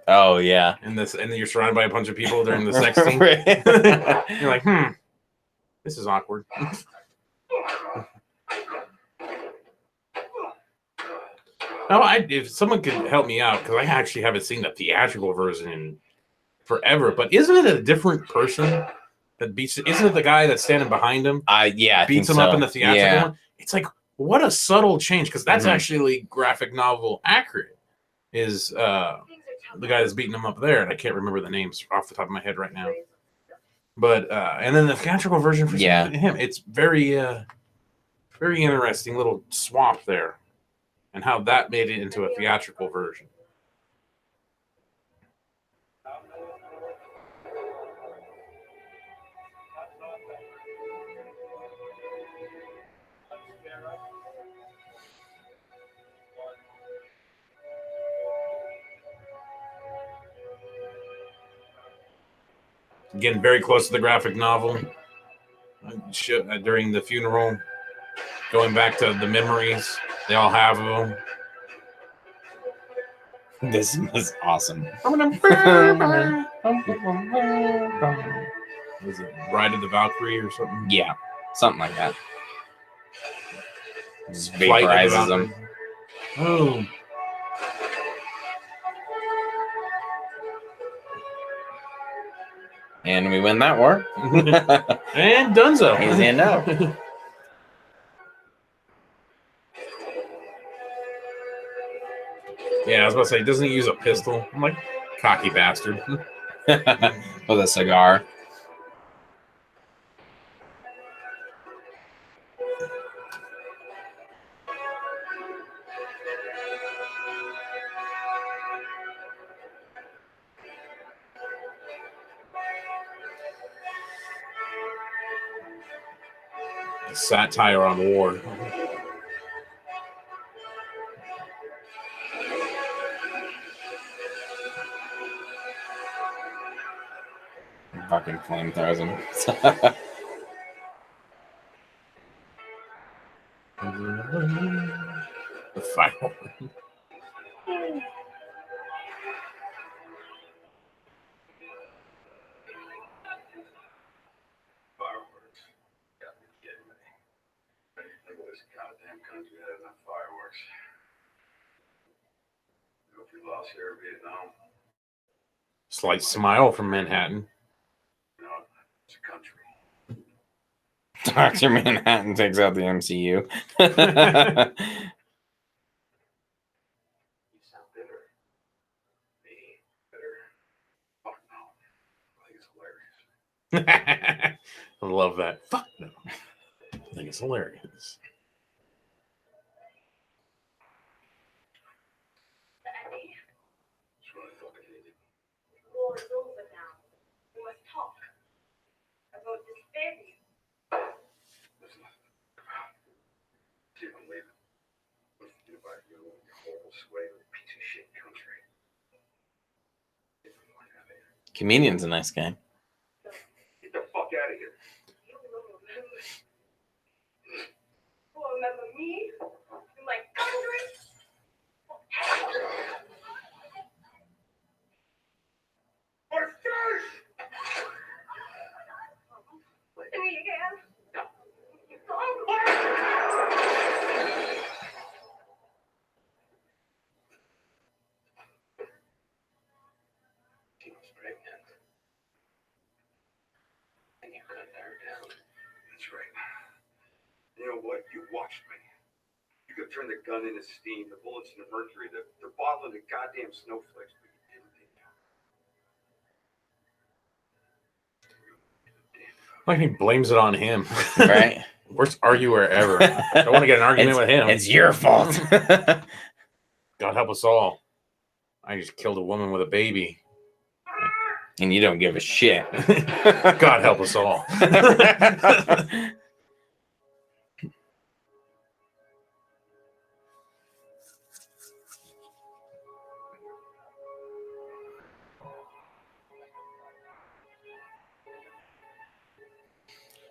Oh, yeah. and then you're surrounded by a bunch of people during the sex scene. Right. You're like, this is awkward. No, if someone could help me out, because I actually haven't seen the theatrical version in forever. But isn't it a different person that beats? Isn't it the guy that's standing behind him? Yeah, I beats think him up so. in the theatrical Yeah. one. It's like, what a subtle change, because that's Mhm. actually graphic novel accurate. Is Things are the guy that's beating him up there, and I can't remember the names off the top of my head right now. But and then the theatrical version for him, it's very very interesting little swap there, and how that made it into a theatrical version. Again, very close to the graphic novel. During the funeral, going back to the memories they all have of them. This is awesome. Was it Bride of the Valkyrie or something? Yeah, something like that. Just Flight of the vaporizes them. Valkyrie. Oh. And we win that war. And Dunzo. He's in now. Yeah, I was about to say, doesn't he use a pistol? I'm like, cocky bastard. With a cigar. Satire on war. Fucking flamethrowers him. The final. Fireworks. Got me kidding me. Look at this goddamn country that has enough fireworks. You know, if we lost here in Vietnam, Slight smile from Manhattan. you know, it's a country. Dr. Manhattan takes out the MCU. You sound bitter. Me? Bitter? Fuck no. I think it's hilarious. I love that. Fuck no. I think it's hilarious. It's really fucking easy. War is over now. We must talk about this baby. Listen. See if I'm leaving. What if you do about you and your horrible sway with a piece of shit country? Get the fuck out of here. Comedian's a nice guy. Get the fuck out of here. You will lose. remember me and my country. Listen me again. She was pregnant. And you cut her down. That's right. You know what? You watched me. You could turn the gun into steam, the bullets into mercury, the bottle into goddamn snowflakes, but you didn't, did you? Like he blames it on him. Right? Worst arguer ever. Don't want to get an argument with him. It's your fault. God help us all. I just killed a woman with a baby. And you don't give a shit. God help us all.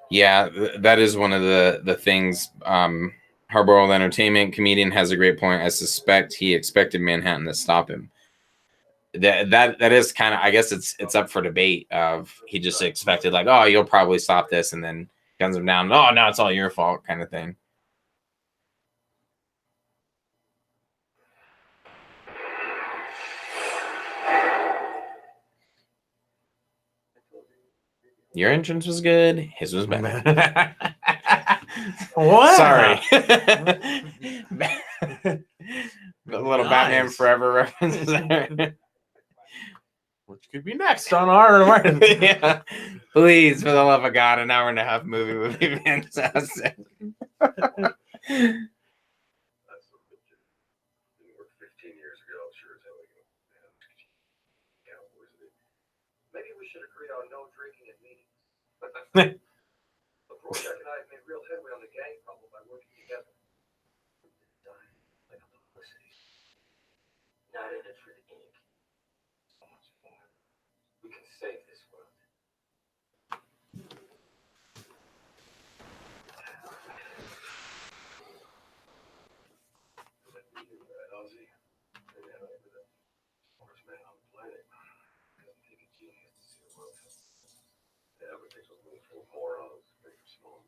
Yeah, that is one of the things. Harbor World Entertainment comedian has a great point. I suspect he expected Manhattan to stop him. That is kind of, I guess it's up for debate. Of he just expected like, oh, you'll probably stop this, and then guns him down. Oh, no, it's all your fault, kind of thing. Your entrance was good. His was bad. What? Sorry. The little Nice. Batman Forever reference there. Which could be next on our Yeah. Please, for the love of God, an hour and a half movie would be fantastic. That's the picture. Didn't work 15 years ago. Sure as hell ago. Cowboys. Maybe we should agree on no drinking at meetings. Look, Rorschach and I have made real headway on the gang problem by working together. Like a publicity. Not in it for the ink. So much more. We can save this world. Let me do that, Ozzy. Maybe I don't the smartest man on the planet. Doesn't take a genius to see the world. Yeah, but takes a room full of morons, big or small.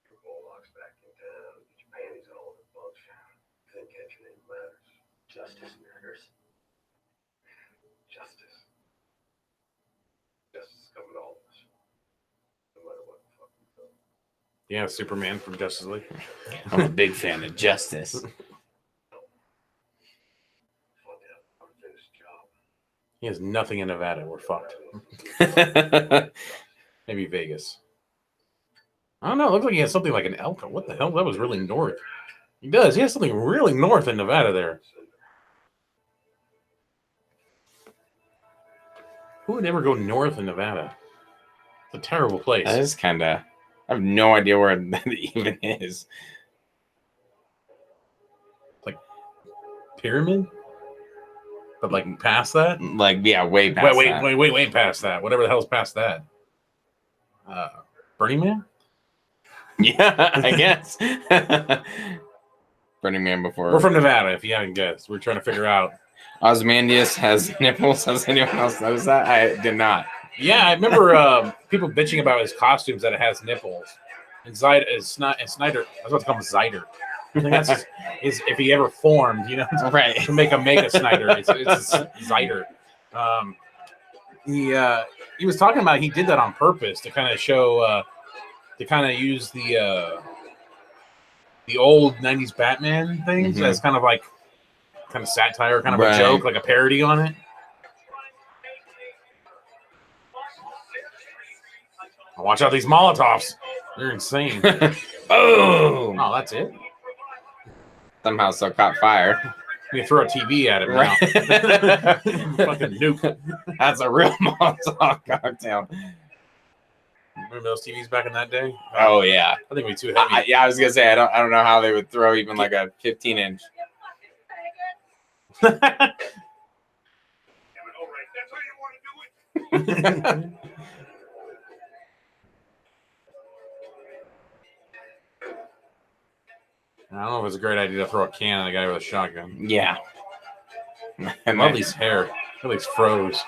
Your Warlock's back in town. Get your panties all in a bunch. Think catching it matters. Justice matters. Justice. Justice is coming to all of us. No matter what the fuck we do. Yeah, Superman from Justice League. I'm a big fan of Justice. Fuck that unfinished job. He has nothing in Nevada. We're fucked. Maybe Vegas. I don't know. It looks like he has something like an Elko. What the hell? That was really north. He does. He has something really north in Nevada there. Who would ever go north in Nevada? It's a terrible place. That is kind of. I have no idea where that even is. Pyramid? But like past that? Like, yeah, way past that. Wait past that. Whatever the hell's past that. Burning Man? Yeah, I guess. Burning Man before. We're from Nevada, if you haven't guessed. We're trying to figure out. Ozymandias has nipples. Has anyone else noticed that? I did not. Yeah, I remember people bitching about his costumes that it has nipples. And Snyder, I was about to call him Zyder. I think that's is if he ever formed, Right. to make a Snyder. It's Zyder. He was talking about he did that on purpose to kind of show, to kind of use the old 90s Batman things as kind of like satire, kind of a joke, like a parody on it. Watch out, these Molotovs. They're insane. Boom! Oh, that's it? Somehow still caught fire. You throw a TV at him now. Fucking nuke. That's a real Molotov cocktail. Remember those TVs back in that day? Oh yeah. I think we'd be too heavy. I was gonna say I don't know how they would throw even like a 15-inch. Damn it, all right, that's how you want to do it. I don't know if it's a great idea to throw a can at a guy with a shotgun. Yeah. I love his hair. I feel like he's froze.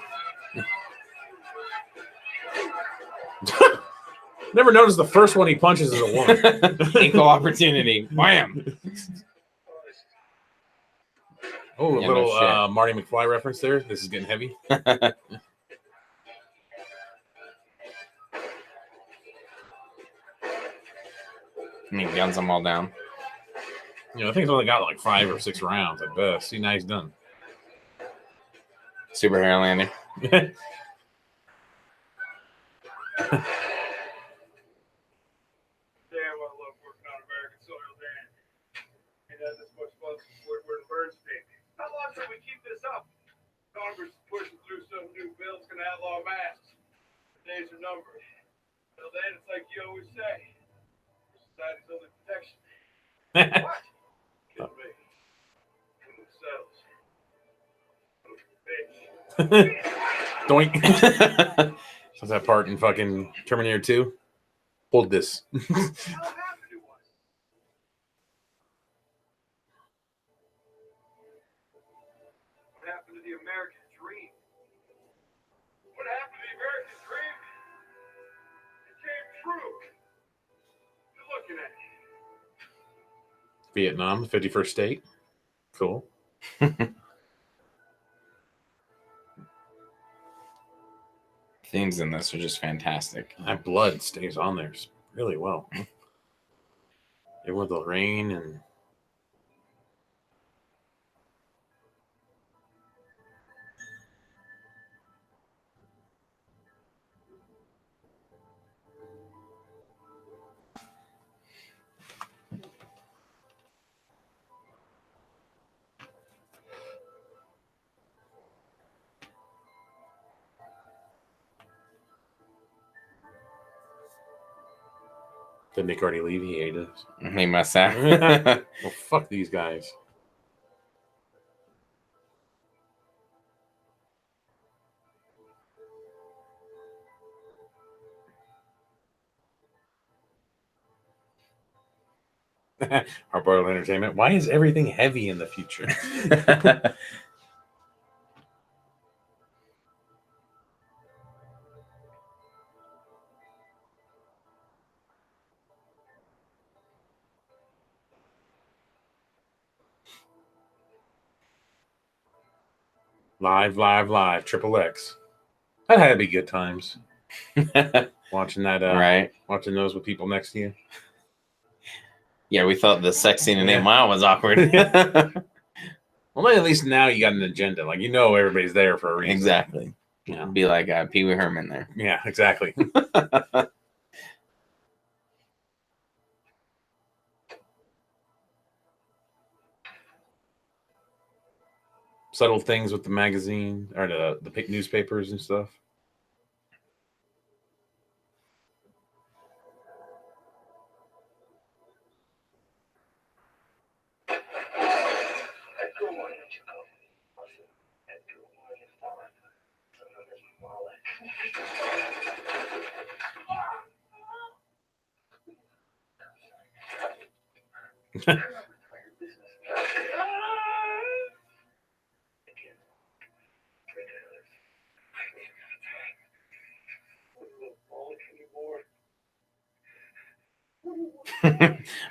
Never noticed the first one he punches is a woman. Equal opportunity. Wham! Oh, a Yeah, little no shit. Marty McFly reference there. This is getting heavy. I mean, guns them all down. You know, I think it's only got like 5 or 6 rounds at best. See, now he's done. Super hair landing. Damn, I love working on American soil, Dan. Ain't had this much fun since Woodward and Bernstein. How long till we keep this up? Congress is pushing through some new bills gonna outlaw masks. The days are numbered. Till then, it's like you always say. Society's only protection. What? Kidding me. Who sells? Bitch. Doink. What's that part in fucking Terminator 2? Hold this. What happened to us? What happened to the American dream? What happened to the American dream? It came true. You're looking at it. Vietnam, 51st state. Cool. Themes in this are just fantastic. That blood stays on there really well. Even with the rain and did Nick already leave? He ate us. He must have. Well, fuck these guys. Hard-boiled entertainment. Why is everything heavy in the future? Live. Triple X. That had to be good times. Watching that, Right. Watching those with people next to you. Yeah, we thought the sex scene in 8 Mile was awkward. Well, at least now you got an agenda. Like, you know, everybody's there for a reason. Exactly. Yeah. Be like Pee Wee Herman there. Yeah, exactly. Subtle things with the magazine or the pink newspapers and stuff.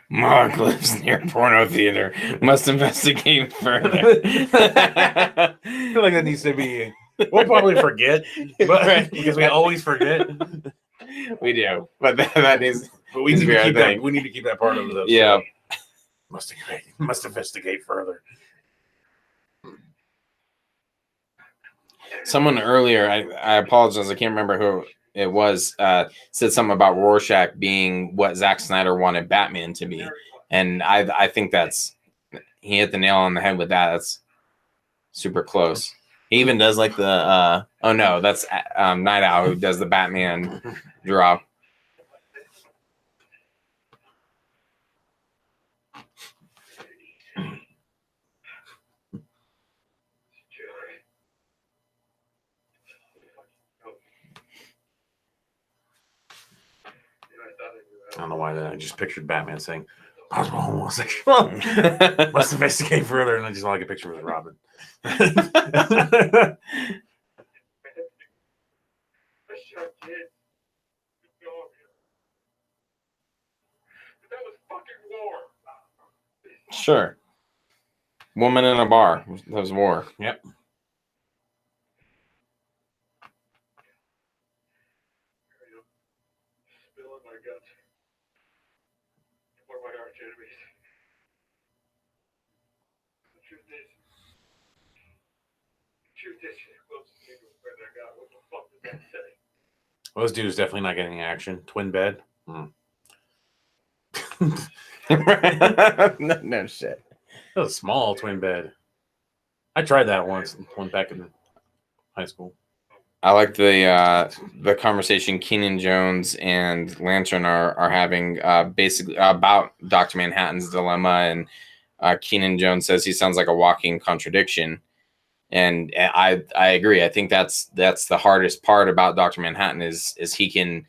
Mark lives near porno theater. Must investigate further. I feel like that needs to be. We'll probably forget, but Right. because we always forget. We do, but that is. But we It's need to very keep that. thing. We need to keep that part of the. Yeah. Must investigate further. Someone earlier, I apologize, I can't remember who it was, said something about Rorschach being what Zack Snyder wanted Batman to be, and I think he hit the nail on the head with that. That's super close. He even does like the oh no, that's Night Owl who does the Batman drop. I don't know why that. I just pictured Batman saying, Possible homosexual. Must investigate further, and I just like a picture with Robin. I shot kids. But that was fucking war. Sure. Woman in a bar. That was war. Yep. Spilling my guts for my arch enemies. The truth is, closest thing to where they got. What the fuck does that say? Well, this dude is definitely not getting action. Twin bed. No shit. That was a small twin bed. I tried that once back in high school. I like the conversation Keenan Jones and Lantern are having basically about Dr. Manhattan's dilemma, and Keenan Jones says he sounds like a walking contradiction, and I agree. I think that's the hardest part about Dr. Manhattan is he can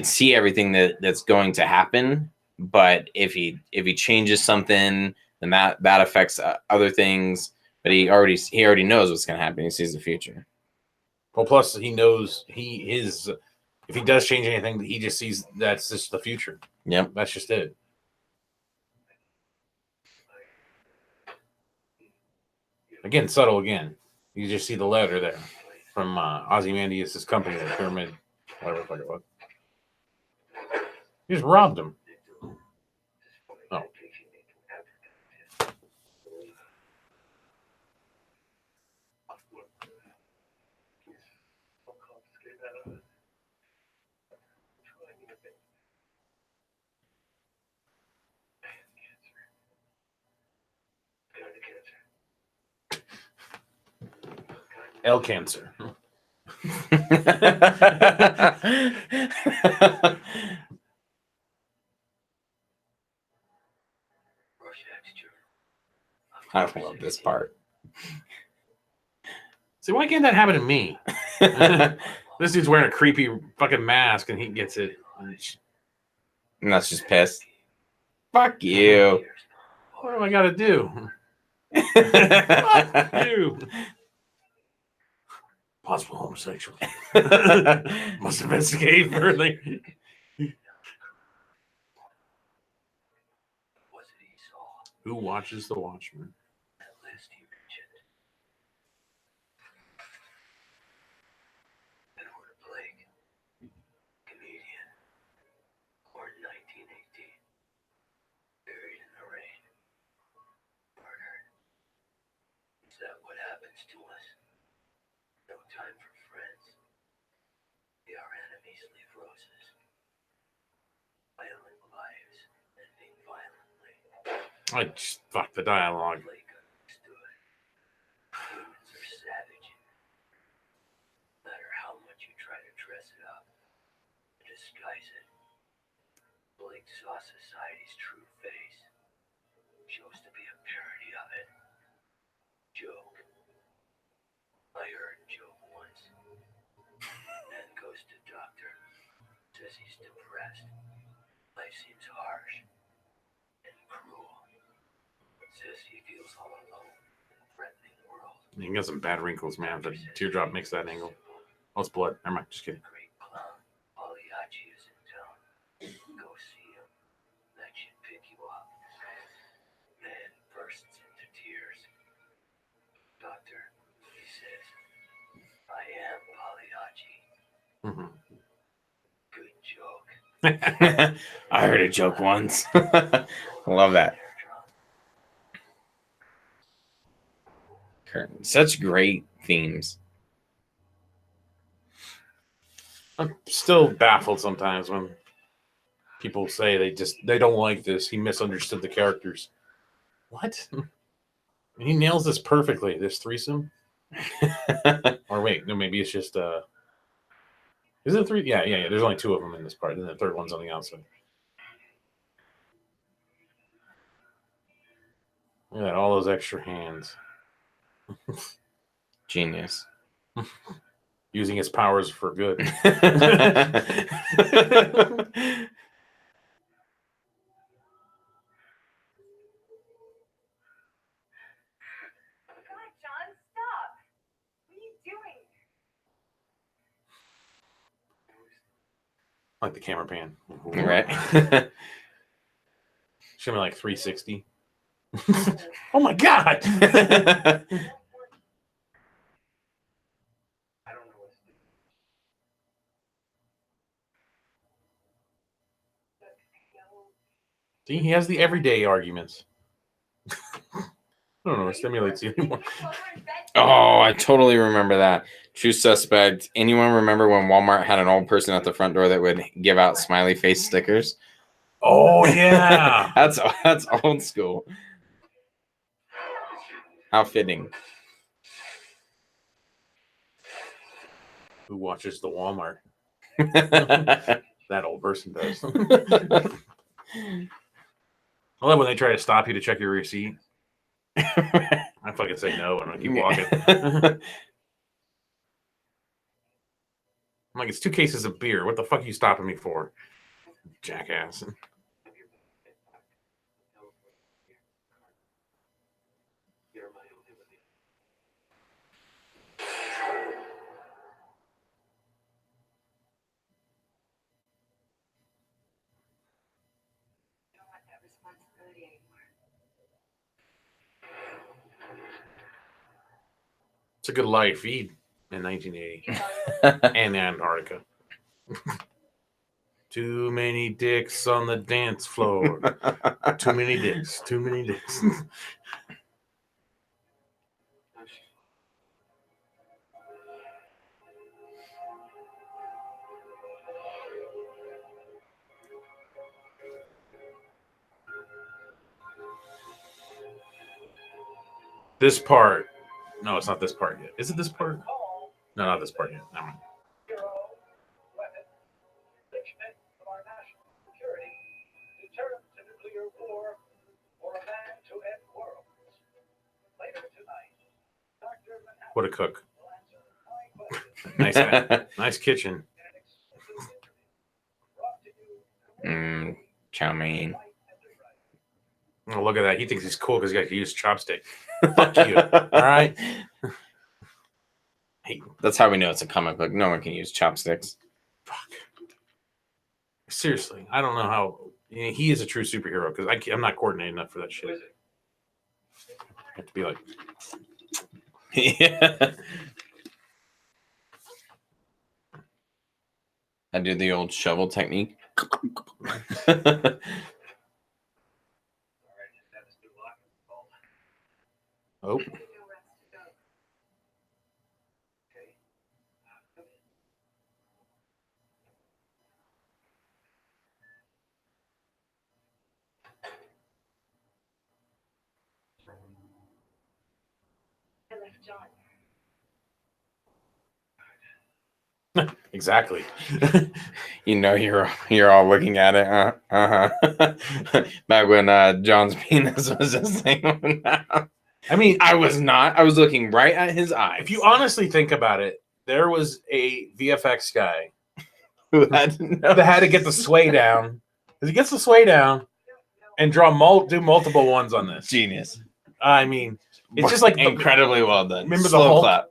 see everything that's going to happen, but if he changes something, then that affects other things. But he already knows what's going to happen. He sees the future. Well, plus he knows if he does change anything, he just sees that's just the future. Yep, that's just it. Again, subtle. Again, you just see the letter there from Ozymandias' company, the pyramid, whatever the fuck it was. He just robbed him. Oh. L cancer. I love this part. See, why can't that happen to me? This dude's wearing a creepy fucking mask and he gets it. And that's just pissed. Fuck you. What do I gotta do? Fuck you. Possible homosexual. Must investigate further. Who watches the Watchmen? To us. No time for friends. Our enemies leave roses. Violent lives ending violently. I just fuck the dialogue. Blake understood. Humans are savage. No matter how much you try to dress it up, disguise it. Blake saw society's true face. Chose to be a parody of it. Joke. I heard joke once. Then goes to doctor. Says he's depressed. Life seems harsh and cruel. Says he feels all alone in a threatening world. You got some bad wrinkles, man. The teardrop makes that angle. Oh, it's blood. Never mind. Just kidding. Great clown. Pagliacci is in town. Go see him. That should pick you up. Man bursts into tears. Doctor, he says, I am Pagliacci. Mm-hmm. Good joke. I heard a joke once. Love that. Such great themes. I'm still baffled sometimes when people say they don't like this. He misunderstood the characters. What? He nails this perfectly. This threesome. Or wait, no, maybe it's just is it three? Yeah. There's only two of them in this part, and the third one's on the outside. Look at that, all those extra hands. Genius. Using his powers for good. Like the camera pan. Right. Should be like 360. Oh my god! I don't know what to do. See, he has the everyday arguments. I don't know what stimulates you anymore. Oh, I totally remember that. True Suspect. Anyone remember when Walmart had an old person at the front door that would give out smiley face stickers? Oh yeah. That's old school. How fitting. Who watches the Walmart? That old person does. I love when they try to stop you to check your receipt. I fucking say no and I keep walking. I'm like, it's 2 cases of beer. What the fuck are you stopping me for? Jackass. You're my only one. I don't want that responsibility anymore. It's a good life feed in 1980 and Antarctica. Too many dicks on the dance floor. Too many dicks. Too many dicks. This part. No, it's not this part yet. Is it this part? No, not this part yet. Never mind. Hero, weapon, linchpin of our national security, deterrent to nuclear war, or a man to end worlds. Later tonight, Dr. Manhattan What a cook. will answer 9 questions Nice kitchen. in an exclusive interview brought to you Chow mein. right and right. Oh, look at that. He thinks he's cool because he got to use chopstick. Fuck you. All right. Hey, That's how we know it's a comic book. No one can use chopsticks. fuck. Seriously, I don't know how. He is a true superhero because I'm not coordinated enough for that Who shit. is it? I have to be like, Yeah. I do the old shovel technique. All right, that is new lock installed. oh, I know where else to go. Okay. Come in. I left John. exactly. You know, you're all looking at it. Back when John's penis was just hanging out. I mean, I was not. I was looking right at his eyes. if you honestly think about it, there was a VFX guy Who had to know? that had to get the sway down. Because he gets the sway down and do multiple ones on this. Genius. I mean, it's just like incredibly well done. Remember the Slow Hulk? clap.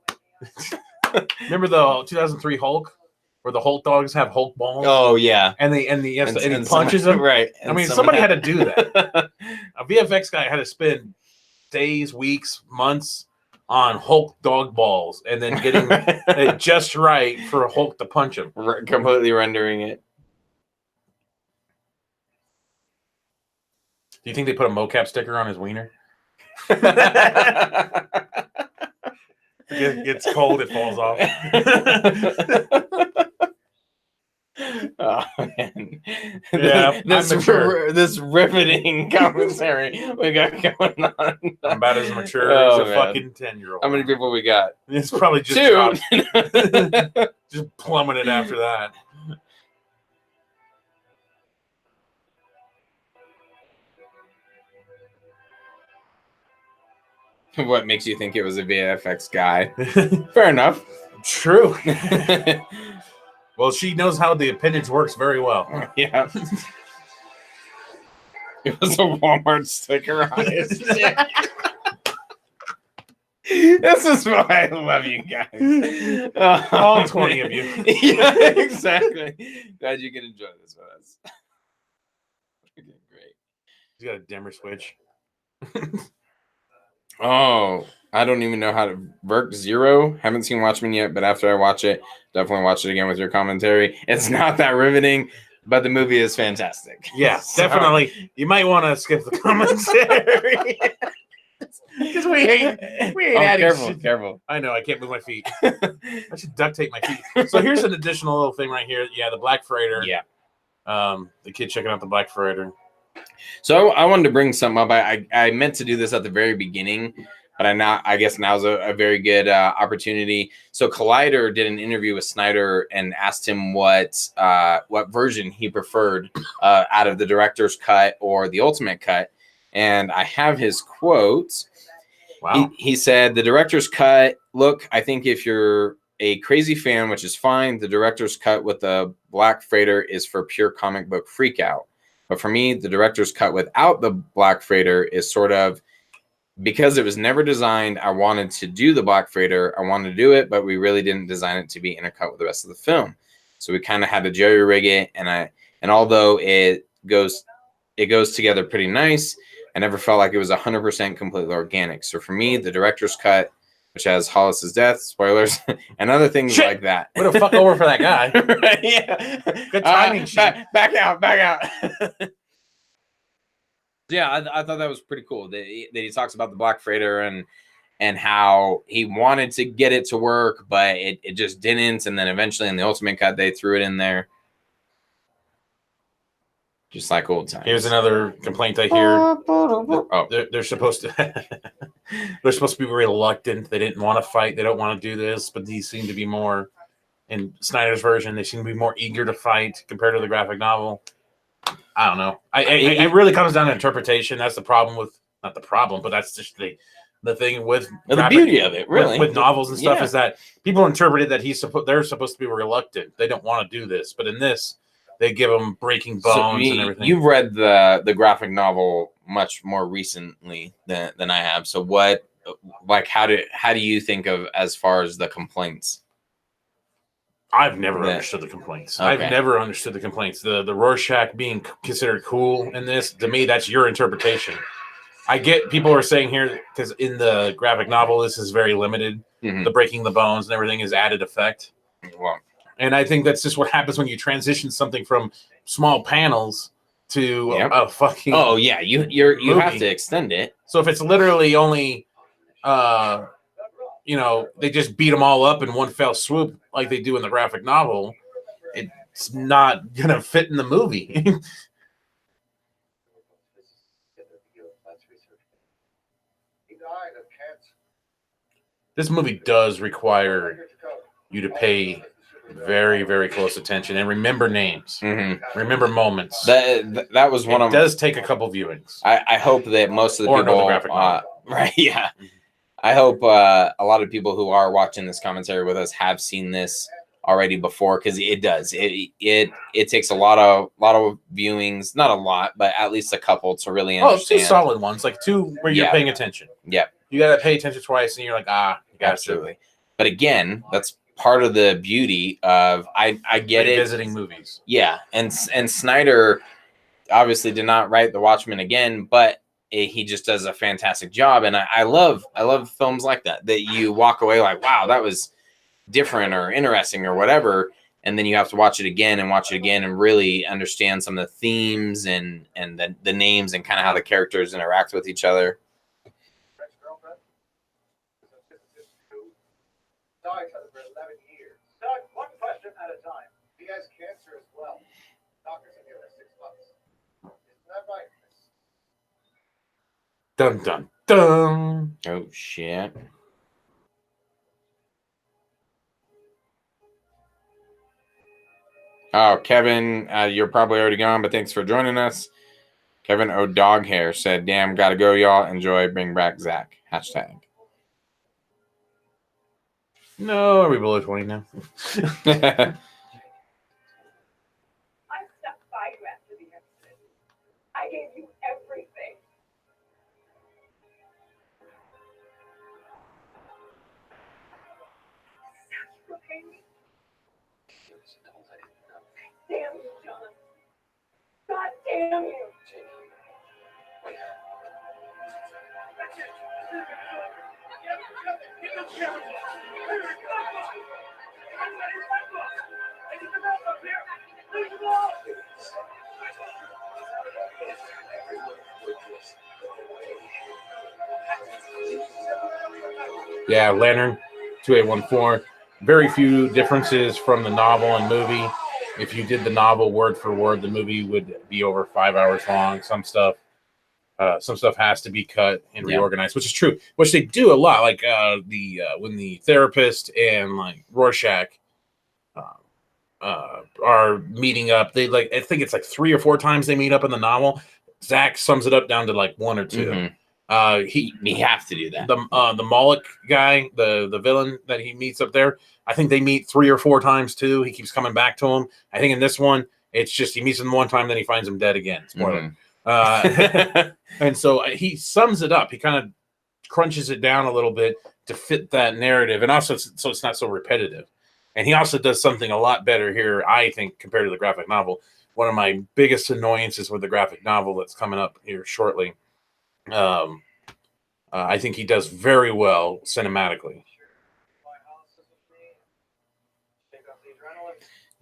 Remember the 2003 Hulk, where the Hulk dogs have Hulk balls, Oh yeah. and he punches them. Right. I mean, somebody had to do that. A VFX guy had to spend days, weeks, months on Hulk dog balls, and then getting it just right for Hulk to punch him. Completely rendering it. Do you think they put a mocap sticker on his wiener? It gets cold, it falls off. Oh man. Yeah, this I'm mature. this riveting commentary we got going on. I'm about as mature Oh, as a man. fucking 10-year-old. How many people we got? It's probably just 2. dropped. Just plummeted after that. What makes you think it was a VFX guy? Fair enough. True. Well, she knows how the appendage works very well. Yeah. It was a Walmart sticker on his dick. This is why I love you guys. All 20 of you. Yeah, exactly. Glad you can enjoy this with us. Okay, great. He's got a dimmer switch. Oh, I don't even know how to work Zero. Haven't seen Watchmen yet, but after I watch it, definitely watch it again with your commentary. It's not that riveting, but the movie is fantastic. Yeah, So- definitely. You might want to skip the commentary. Because we ain't adding careful, shit. careful. I know, I can't move my feet. I should duct tape my feet. So here's an additional little thing right here. Yeah, the Black Freighter. Yeah. The kid checking out the Black Freighter. So I wanted to bring something up. I meant to do this at the very beginning, but I guess now's a very good opportunity. So Collider did an interview with Snyder and asked him what version he preferred out of the director's cut or the ultimate cut. And I have his quote. Wow. He said, the director's cut, look, I think if you're a crazy fan, which is fine, the director's cut with the Black Freighter is for pure comic book freakout. But for me, the director's cut without the Black Freighter is sort of, because it was never designed, I wanted to do the Black Freighter. I wanted to do it, but we really didn't design it to be intercut with the rest of the film. So we kind of had to jerry rig it. And although it goes together pretty nice, I never felt like it was 100% completely organic. So for me, the director's cut, which has Hollis's death, spoilers, and other things like that. What a fuck over for that guy. Right, yeah. Good timing, back out. Yeah, I thought that was pretty cool that he talks about the Black Freighter and how he wanted to get it to work, but it just didn't. And then eventually in the ultimate cut, they threw it in there. Just like old times. Here's another complaint I hear. Oh, they're supposed to they're supposed to be reluctant. They didn't want to fight. They don't want to do this, but these seem to be more in Snyder's version. They seem to be more eager to fight compared to the graphic novel. I don't know. It really comes down to interpretation. That's the problem with not the problem, but that's just the thing with the beauty of it, really, with novels and stuff yeah. is that people interpret it that they're supposed to be reluctant. They don't want to do this, but in this. They give them breaking bones and everything. You've read the graphic novel much more recently than I have. So what, like, how do you think of as far as the complaints? I've never understood the complaints. Okay. I've never understood the complaints. The Rorschach being considered cool in this, to me, that's your interpretation. I get people are saying here, because in the graphic novel, this is very limited. Mm-hmm. The breaking the bones and everything is added effect. Well, and I think that's just what happens when you transition something from small panels to a fucking you have to extend it. So if it's literally only they just beat them all up in one fell swoop like they do in the graphic novel, it's not gonna fit in the movie. This movie does require you to pay very, very close attention and remember names. Mm-hmm. Remember moments. That was one of them. It does take a couple viewings. I hope that most of the people, right? Yeah. I hope a lot of people who are watching this commentary with us have seen this already before, because it does. It takes a lot of viewings, not a lot, but at least a couple to really understand. Two solid ones, like two where you're paying attention. Yeah. You got to pay attention twice, and you're like, you got absolutely. But again, that's part of the beauty of I get it. Visiting movies. Yeah, and Snyder obviously did not write The Watchmen again, but he just does a fantastic job, and I love films like that you walk away like, wow, that was different or interesting or whatever, and then you have to watch it again and really understand some of the themes and the names and kind of how the characters interact with each other. For 11 years. Doug, one question at a time. He has cancer as well. Doctors have given us 6 months. Isn't that right? Dun dun dun. Oh shit. Oh, Kevin, you're probably already gone, but thanks for joining us. Kevin O'Doghair said, "Damn, gotta go, y'all. Enjoy. Bring back Zack." #. No, are we below 20 now? I stuck by you after the accident. I gave you everything. Damn you. Yeah, Lantern 2814. Very few differences from the novel and movie. If you did the novel word for word, the movie would be over 5 hours long. Some stuff has to be cut and reorganized, which is true. Which they do a lot. Like when the therapist and like Rorschach are meeting up. They I think it's like 3 or 4 times they meet up in the novel. Zack sums it up down to like 1 or 2. Mm-hmm. He have to do that. The Moloch guy, the villain that he meets up there, I think they meet 3 or 4 times too. He keeps coming back to him. I think in this one, it's just he meets him one time, then he finds him dead again. Spoiler. And so he sums it up. He kind of crunches it down a little bit to fit that narrative, and also so it's not so repetitive. And he also does something a lot better here, I think, compared to the graphic novel. One of my biggest annoyances with the graphic novel that's coming up here shortly. I think he does very well cinematically.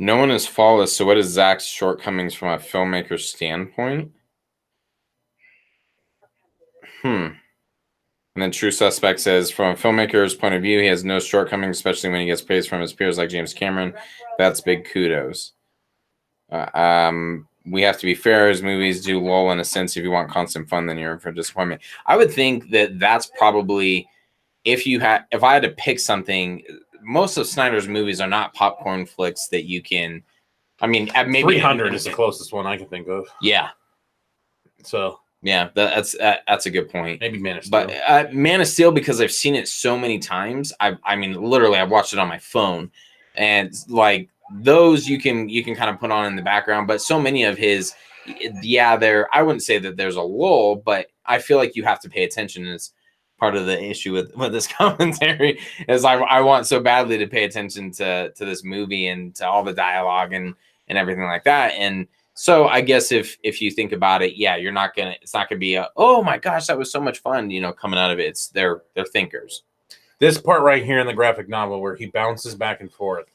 No one is flawless. So, what is Zack's shortcomings from a filmmaker's standpoint? And then True Suspect says, from a filmmaker's point of view, he has no shortcomings, especially when he gets praise from his peers like James Cameron. That's big kudos. We have to be fair. His movies do lull in a sense. If you want constant fun, then you're in for disappointment. I would think that that's probably, if I had to pick something, most of Snyder's movies are not popcorn flicks that you can, I mean, maybe 300 is the closest one I can think of. Yeah. So yeah, that's a good point. Maybe Man of Steel. But Man of Steel, because I've seen it so many times. I mean, literally, I've watched it on my phone, and like those you can kind of put on in the background. But so many of his, I wouldn't say that there's a lull, but I feel like you have to pay attention. It's part of the issue with this commentary is I want so badly to pay attention to this movie and to all the dialogue and everything like that. And so I guess if you think about it, yeah, it's not gonna be oh my gosh, that was so much fun, coming out of it. It's they're thinkers. This part right here in the graphic novel where he bounces back and forth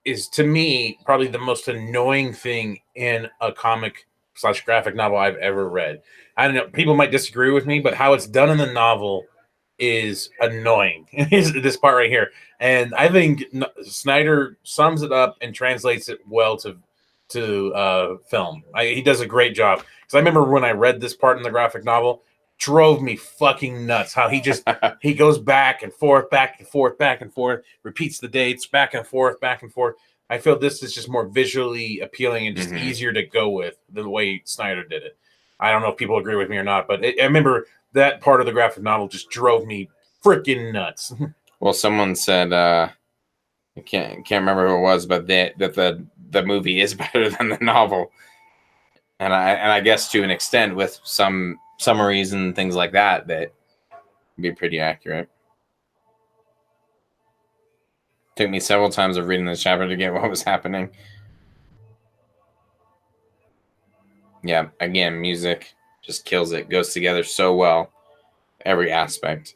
is, to me, probably the most annoying thing in a comic/graphic novel I've ever read. I don't know, people might disagree with me, but how it's done in the novel is annoying. This part right here. And I think Snyder sums it up and translates it well to film. He does a great job. Because I remember when I read this part in the graphic novel, drove me fucking nuts. How he goes back and forth, repeats the dates, back and forth. I feel this is just more visually appealing and just easier to go with than the way Snyder did it. I don't know if people agree with me or not, but I remember that part of the graphic novel just drove me freaking nuts. Well, someone said, I can't remember who it was, but that the movie is better than the novel, and I guess to an extent with some summaries and things like that would be pretty accurate. Took me several times of reading the chapter to get what was happening. Yeah, again, music just kills it. Goes together so well, every aspect.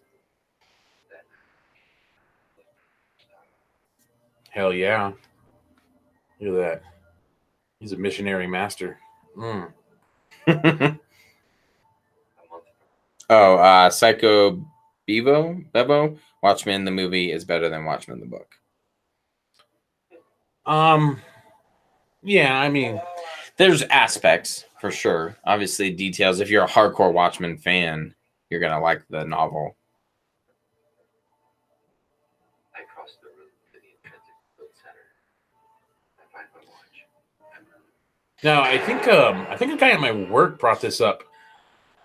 Hell yeah. Look at that. He's a missionary master. Psycho Bebo, Watchmen the movie is better than Watchmen the book. Yeah, I mean, there's aspects for sure. Obviously, details. If you're a hardcore Watchmen fan, you're gonna like the novel. I crossed the room to the intrinsic field center. I find my watch. Now I think a guy at my work brought this up.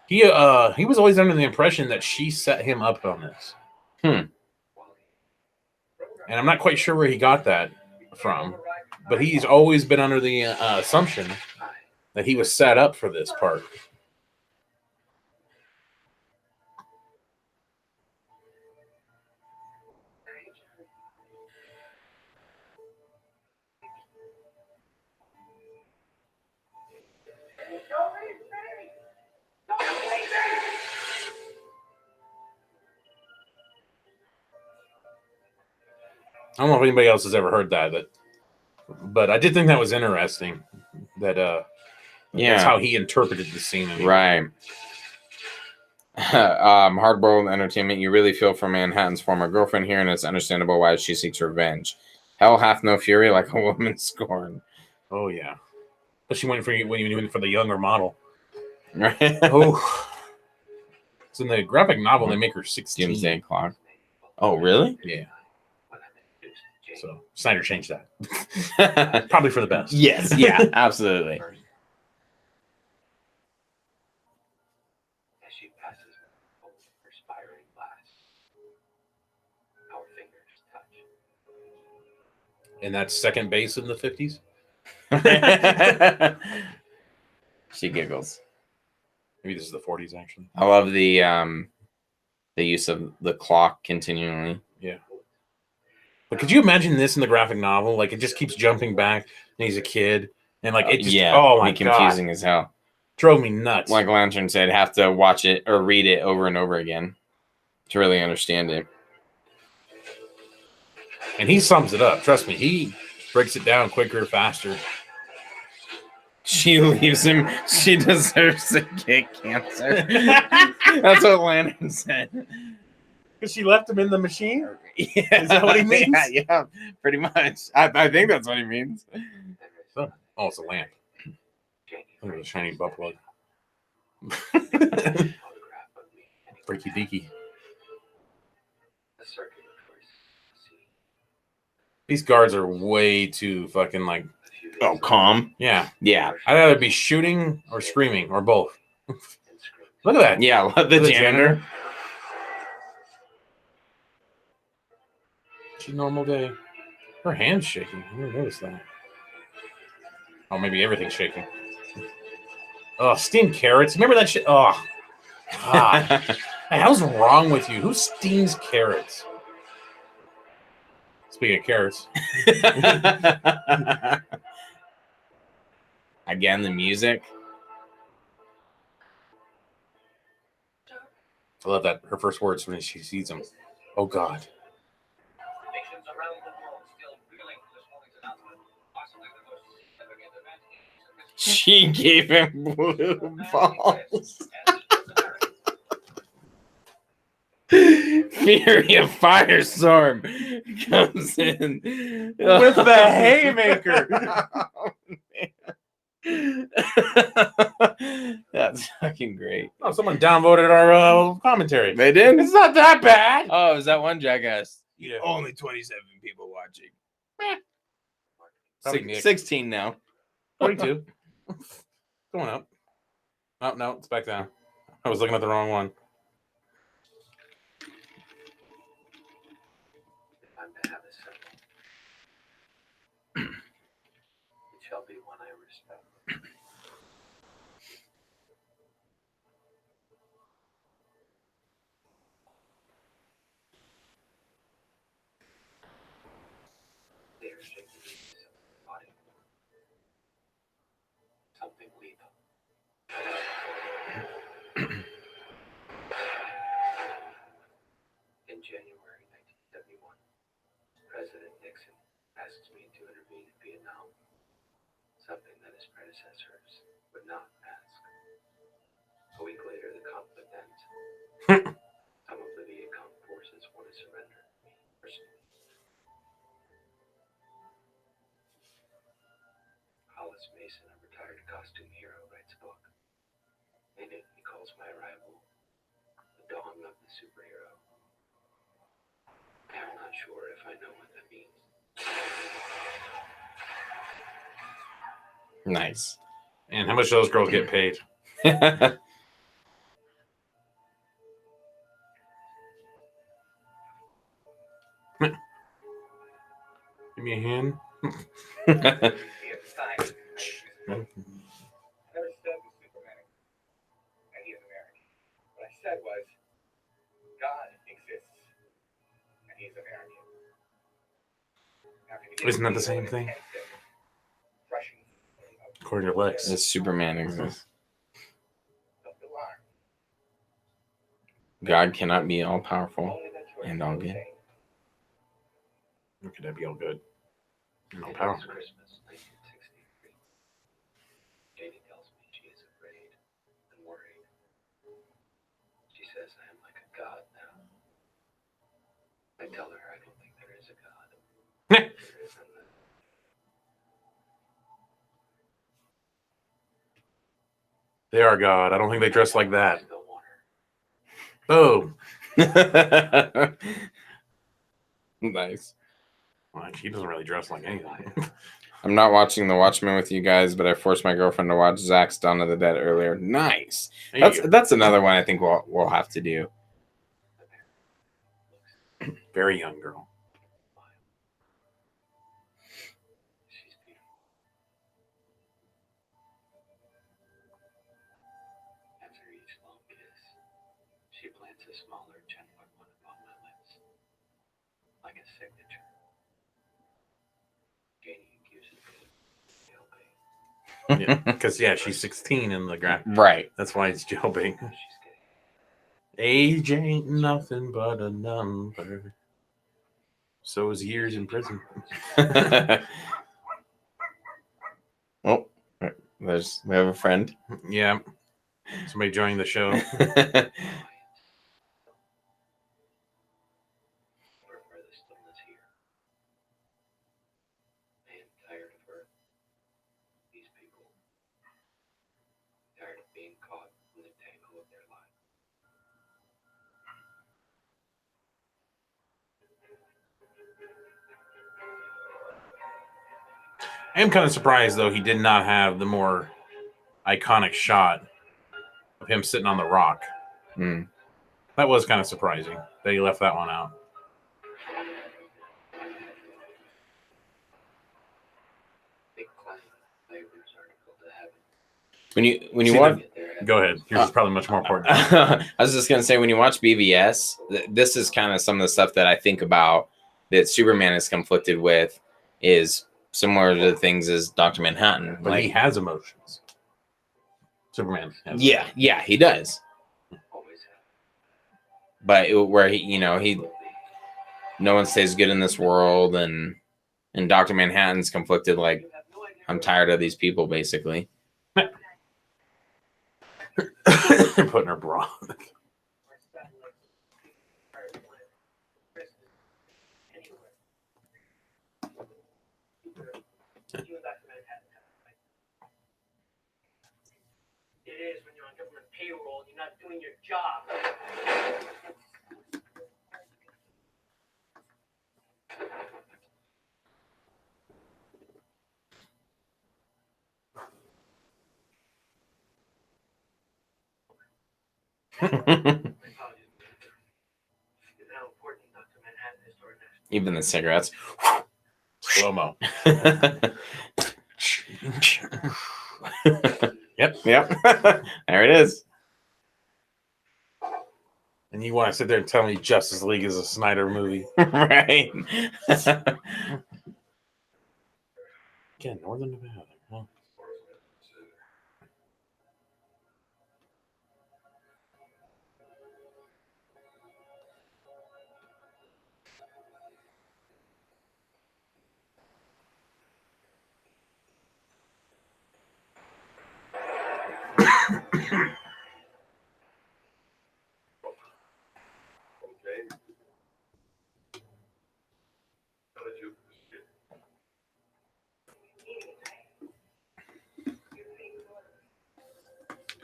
He was always under the impression that she set him up on this. And I'm not quite sure where he got that from, but he's always been under the assumption that he was set up for this part. Nobody's safe. Nobody's safe. I don't know if anybody else has ever heard that, but I did think that was interesting. That that's how he interpreted the scene. Anyway. Right. Hardboiled entertainment. You really feel for Manhattan's former girlfriend here, and it's understandable why she seeks revenge. Hell hath no fury like a woman scorned. Oh yeah, but she went for when you went for the younger model. Right. Oh, so in the graphic novel they make her 16. Doomsday Clock. Oh really? Yeah. So Snyder changed that. Probably for the best. Yes. Yeah. Absolutely. As she passes over perspiring glass, our fingers touch. And that's second base in the 50s. She giggles. Maybe this is the 40s actually. I love the use of the clock continually. Yeah. But could you imagine this in the graphic novel? Like it just keeps jumping back, and he's a kid, and like it just oh my confusing god, as hell. Drove me nuts. Like Lantern said, have to watch it or read it over and over again to really understand it. And he sums it up. Trust me, he breaks it down quicker, faster. She leaves him. She deserves to get cancer. That's what Lantern said. Because she left him in the machine? Yeah. Is that what he means? Yeah, pretty much. I think that's what he means. Oh, it's a lamp. Look at the shiny butt plug. Freaky deaky. These guards are way too fucking like. Oh, calm. Yeah. Yeah. I'd either be shooting or screaming or both. Look at that. Yeah, the janitor. It's a normal day. Her hand's shaking. I didn't notice that. Oh, maybe everything's shaking. Oh, steamed carrots. Remember that shit? Oh, God. What the hell's wrong with you? Who steams carrots? Speaking of carrots. Again, the music. I love that. Her first words when she sees him. Oh, God. Nations around the world still reeling from this morning's announcement, possibly the most significant event in She gave him blue balls. Fury of Firestorm comes in With the haymaker. Oh, man. That's fucking great. Oh, someone downvoted our commentary. They did? It's not that bad. Oh, is that one jackass? Yeah. Only 27 people watching. Probably Nick. 16 now. 42. Going up. Oh, no, it's back down. I was looking at the wrong one. I'm to have a son. It shall be one I respect. They are shaking the body. Something lethal. In January 1971, President Nixon asked me to intervene in Vietnam, something that his predecessors would not ask. A week later, the conflict ends. Some of the Viet Cong forces want to surrender. Hollis Mason, a retired costume hero, writes a book. In it, he calls my arrival the dawn of the superhero. I'm not sure if I know what that means. Nice. And how much do those girls get paid? Give me a hand. I never said the Superman, and he is American. What I said was, God exists, and he's American. Isn't that the same thing? According to Lex. Does Superman exist? Of the line. God cannot be all powerful Only that choice and all will good. change. How could that be all good? No It power. is Christmas 1963. Katie tells me she is afraid and worried. She says I am like a god now. I tell her I don't think there is a god. There isn't. They are God. I don't think they dress like that. I still want her. Oh. Nice. Well, she doesn't really dress like anything. I'm not watching The Watchmen with you guys, but I forced my girlfriend to watch Zack's Dawn of the Dead earlier. Nice. There you go. That's another one I think we'll have to do. Very young girl. She's beautiful. After each long kiss, she plants a smaller, gentler one upon my lips, like a signature. Janie accuses me of guilty. Yeah, because she's 16 in the graph. Right. That's why it's jailbait. Now she's getting Age ain't nothing but a number. So is years in prison. Oh, we have a friend. Yeah. Somebody joining the show. prefer the stillness here. I am tired of her. These people. Tired of being caught in the tangle of their lives. I am kind of surprised, though, he did not have the more iconic shot of him sitting on the rock. Mm. That was kind of surprising that he left that one out. Big climb labor's article to heaven. When you See, watch, Go ahead. Yours is probably much more important. I was just gonna say when you watch BVS, this is kind of some of the stuff that I think about that Superman is conflicted with is similar to the things as Dr. Manhattan. But he has emotions. Superman has yeah, he does. Always have. But where he no one stays good in this world, and Dr. Manhattan's conflicted. Like, You have no idea. I'm tired of these people, basically. putting her bra. It is when you're on government payroll and you're not doing your job. My apologies. Is how important Dr. Manhattan is to our national. Even the cigarettes. Slow mo. Yep. There it is. And you want to sit there and tell me Justice League is a Snyder movie? Right. Again, Northern Nevada. Huh? Okay. How did you?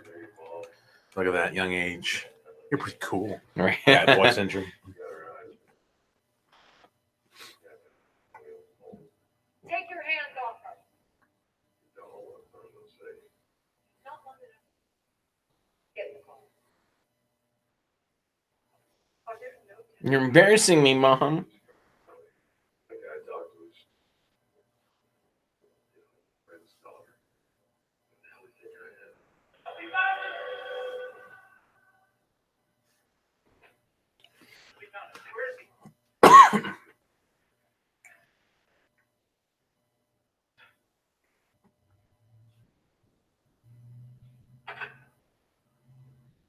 Very involved. Look at that young age. You're pretty cool. Right. Bad boy syndrome. Take your hands off her. No, I'm gonna say. Not long enough. Get in the car. Oh, there's no time. You're embarrassing me, Mom. The guy talked to his friend's daughter. Now we think I have. We found it. Where is he?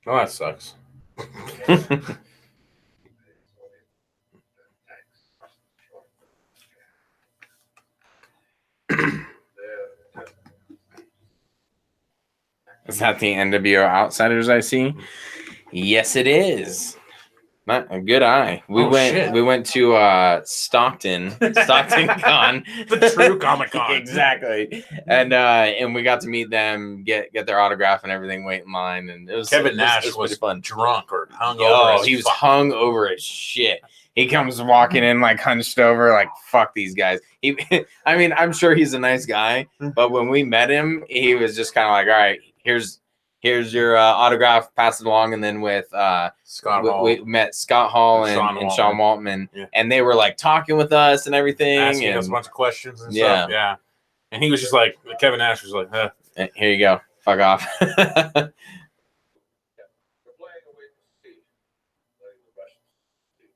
Oh, that sucks. Is that the NWO Outsiders I see? Yes, it is. Not a good eye. We went to Stockton Con. The true Comic-Con. Exactly. And we got to meet them, get their autograph and everything, wait in line, and it was Kevin Nash was was pretty fun. drunk or hung over. Oh, he was hung over as shit. He comes walking in like hunched over, like fuck these guys. I mean, I'm sure he's a nice guy, but when we met him, he was just kind of like, all right, here's your autograph, pass it along. And then with Scott Hall. we met Scott Hall and Sean Waltman, yeah. and they were like talking with us and everything, asking and us a bunch of questions and Yeah. stuff. Yeah, and he was just like, Kevin Nash was like, here you go, fuck off. We're playing a wait and see. Letting the Russians see.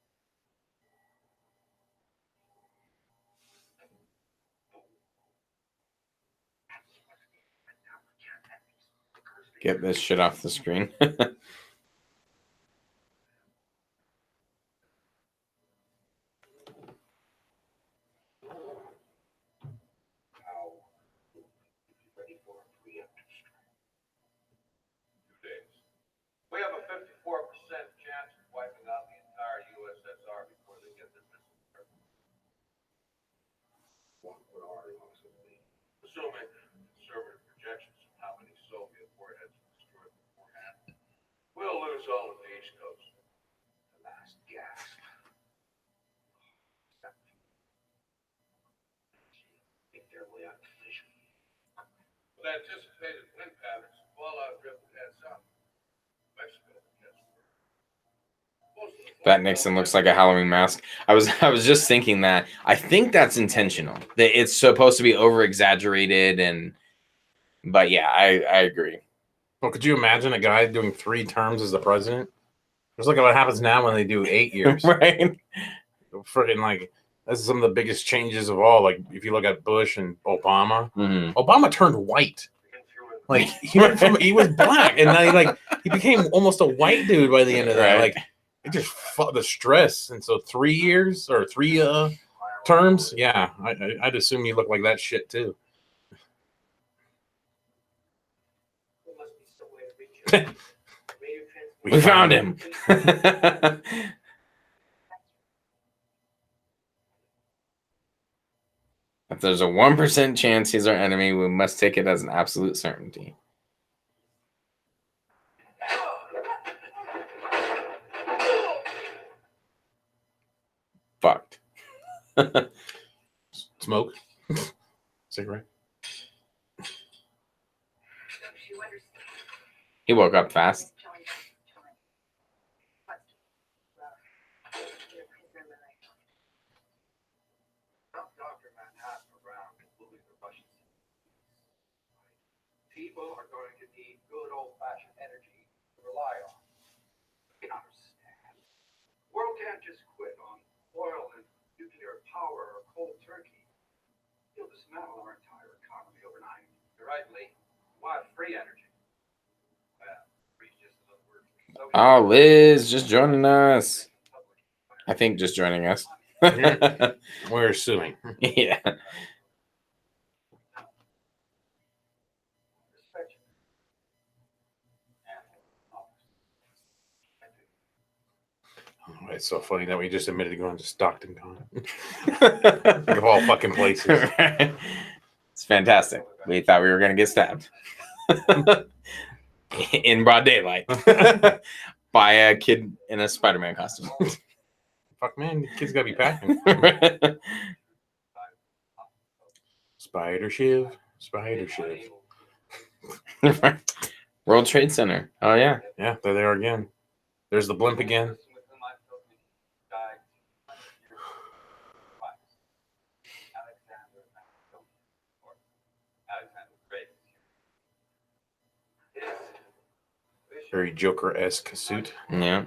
Get this shit off the screen. Ready for a preemptive strike. 2 days. We have a 54% chance of wiping out the entire USSR before they get their missile turret. What would our losses be? Assuming conservative projections of how many Soviet warheads were destroyed beforehand, we'll lose all of the East Coast. The last gasp. Make their way out of vision. With anticipated wind patterns, fallout drifted head south. Mexico gets That Nixon looks like a Halloween mask. I was just thinking that. I think that's intentional. That it's supposed to be over exaggerated, but yeah, I agree. well, could you imagine a guy doing 3 terms as the president? Just look at what happens now when they do 8 years. Right? Freaking like, that's some of the biggest changes of all. Like, if you look at Bush and Obama, Mm-hmm. Obama turned white. Like, he went from, he was black, and now he became almost a white dude by the end of that. Right. Like, it just fought the stress. And so 3 years or 3 terms, yeah, I'd assume you look like that shit too. There must be some way to reach him. Radio transmission. We found him. If there's a 1% chance he's our enemy, we must take it as an absolute certainty. Fucked. Smoke. Cigarette. He woke up fast. Dr. Manhattan around, including the Russians. People are going to need good old-fashioned energy to rely on. You understand? The world can't just quit on oil and nuclear power or cold turkey. You'll dismantle our entire economy overnight. You're right, Lee. We want free energy. Well, free is just another word for Oh, Liz, just joining us. I think just joining us. We're assuming. Yeah. Oh, it's so funny that we just admitted to going to Stockton Con. Think of all fucking places. It's fantastic. We thought we were going to get stabbed in broad daylight by a kid in a Spider-Man costume. Fuck, man, the kids gotta be packing. Spider Shiv. World Trade Center. Oh, yeah. Yeah, there they are again. There's the blimp again. Very Joker-esque suit. Yeah.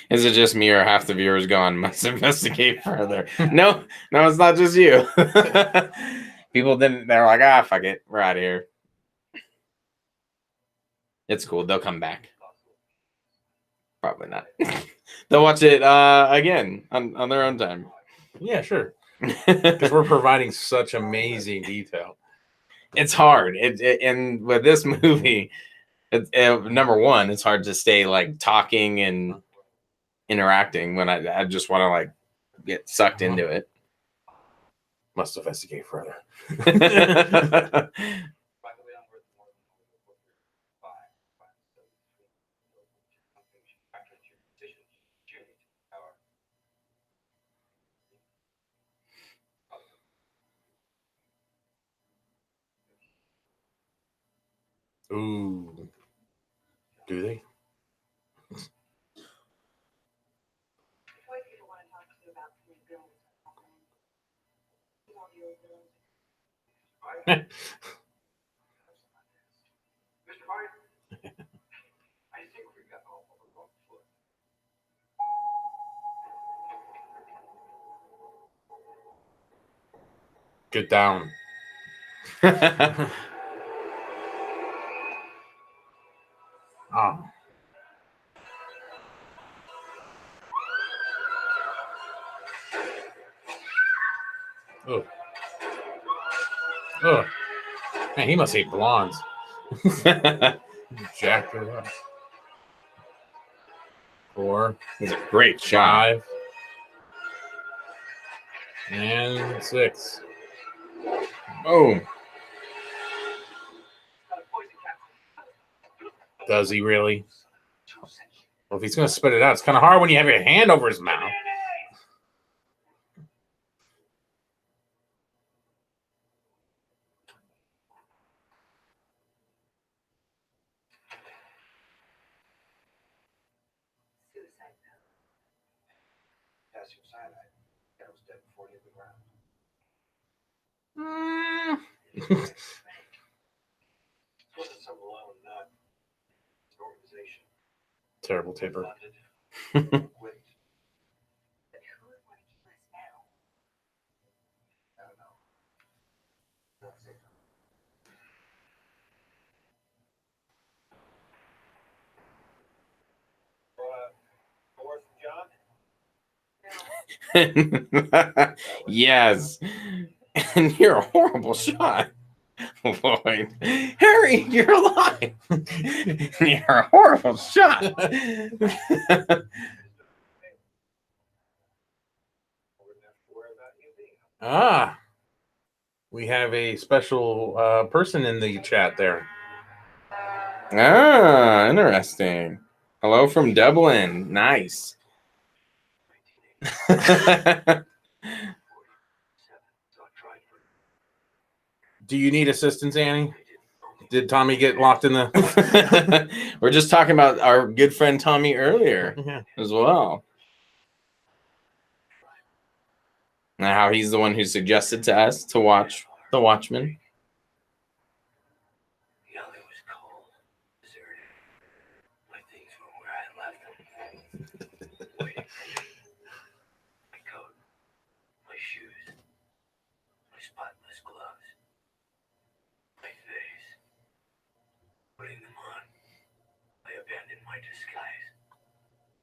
Is it just me or half the viewers gone? Must investigate further. No, it's not just you. People didn't. They're like, ah, fuck it, we're out of here. It's cool. They'll come back. Probably not. They'll watch it again on their own time. Yeah, sure. Because we're providing such amazing detail. It's hard. And with this movie, number one, it's hard to stay like talking and interacting when I just want to like get sucked into it. Must investigate further. Ooh. Do they? White people want to talk to you about free bills. You want your bills. Mr. Biden, I think we got off on the wrong foot. Get down. Oh. Oh. Oh. Man, he must hate blondes. Jack it up. 4, It's a great shot. 5, and 6. Oh, Does he really? Well, if he's going to spit it out, it's kind of hard when you have your hand over his mouth. Suicide note. Potassium cyanide. That was dead before he hit the ground. This wasn't some lone nut. It's an organization. Terrible taper. Funded with, But who would want to kill us now? I don't know. Not safe. Fourth John? yes. And you're a horrible shot. Lloyd. Harry, you're alive. You're a horrible shot. I wouldn't have to worry about you being Ah. We have a special person in the chat there. Ah, interesting. Hello from Dublin. Nice. Do you need assistance, Annie? Did Tommy get locked in the... We're just talking about our good friend Tommy earlier Yeah. as well. And how he's the one who suggested to us to watch The Watchmen. The alley was cold, deserted. My things were where I left them. Waiting for me. My coat, my shoes, my spotless gloves, my face. Putting them on, I abandoned my disguise.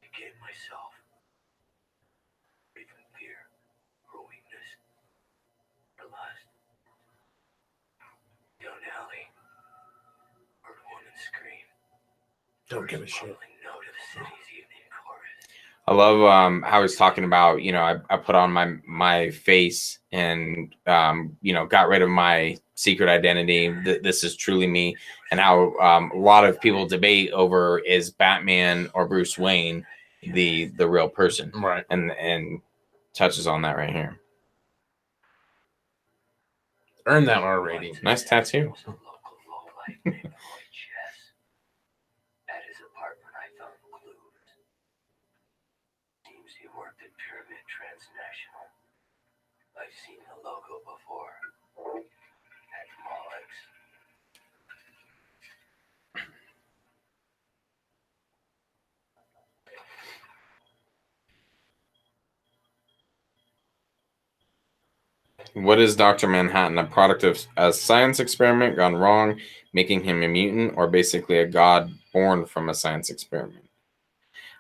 Became myself. Free from fear, or weakness, or lust. Down alley, heard a woman scream. Don't give a shit. Mumbling no to the city's evening chorus. I love how he's talking about, you know, I put on my face and, you know, got rid of my secret identity. This is truly me. And how a lot of people debate over, is Batman or Bruce Wayne the real person? Right. And touches on that right here. Earn that R rating. Nice tattoo. Was a local lowlife named Roy Chess. At his apartment, I found clues. Seems he worked at Pyramid Transnational. I've seen the logo before. At Mollix. What is Dr. Manhattan? A product of a science experiment gone wrong, making him a mutant, or basically a god born from a science experiment?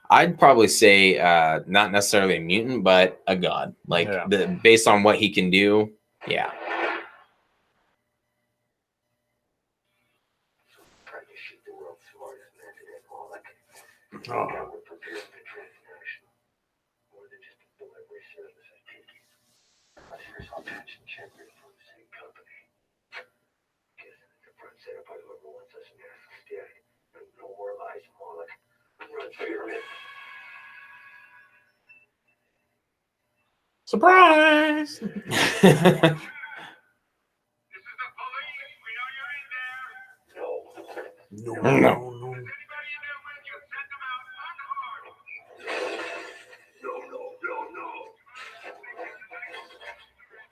I'd probably say not necessarily a mutant, but a god. Like based on what he can do. Yeah. Trying to shoot the world's smartest man to death, Wallach. Oh. Now we're prepared for transaction. More than just a delivery service, I take it. A serious attention champion from the same company. Guessing it's a front setup by whoever wants us in Nixon's dead. No more lies, Wallach. Run pyramid. Surprise! This is the police. We know you're in there. No. No. Anybody in there with you? Send them out unharmed. No.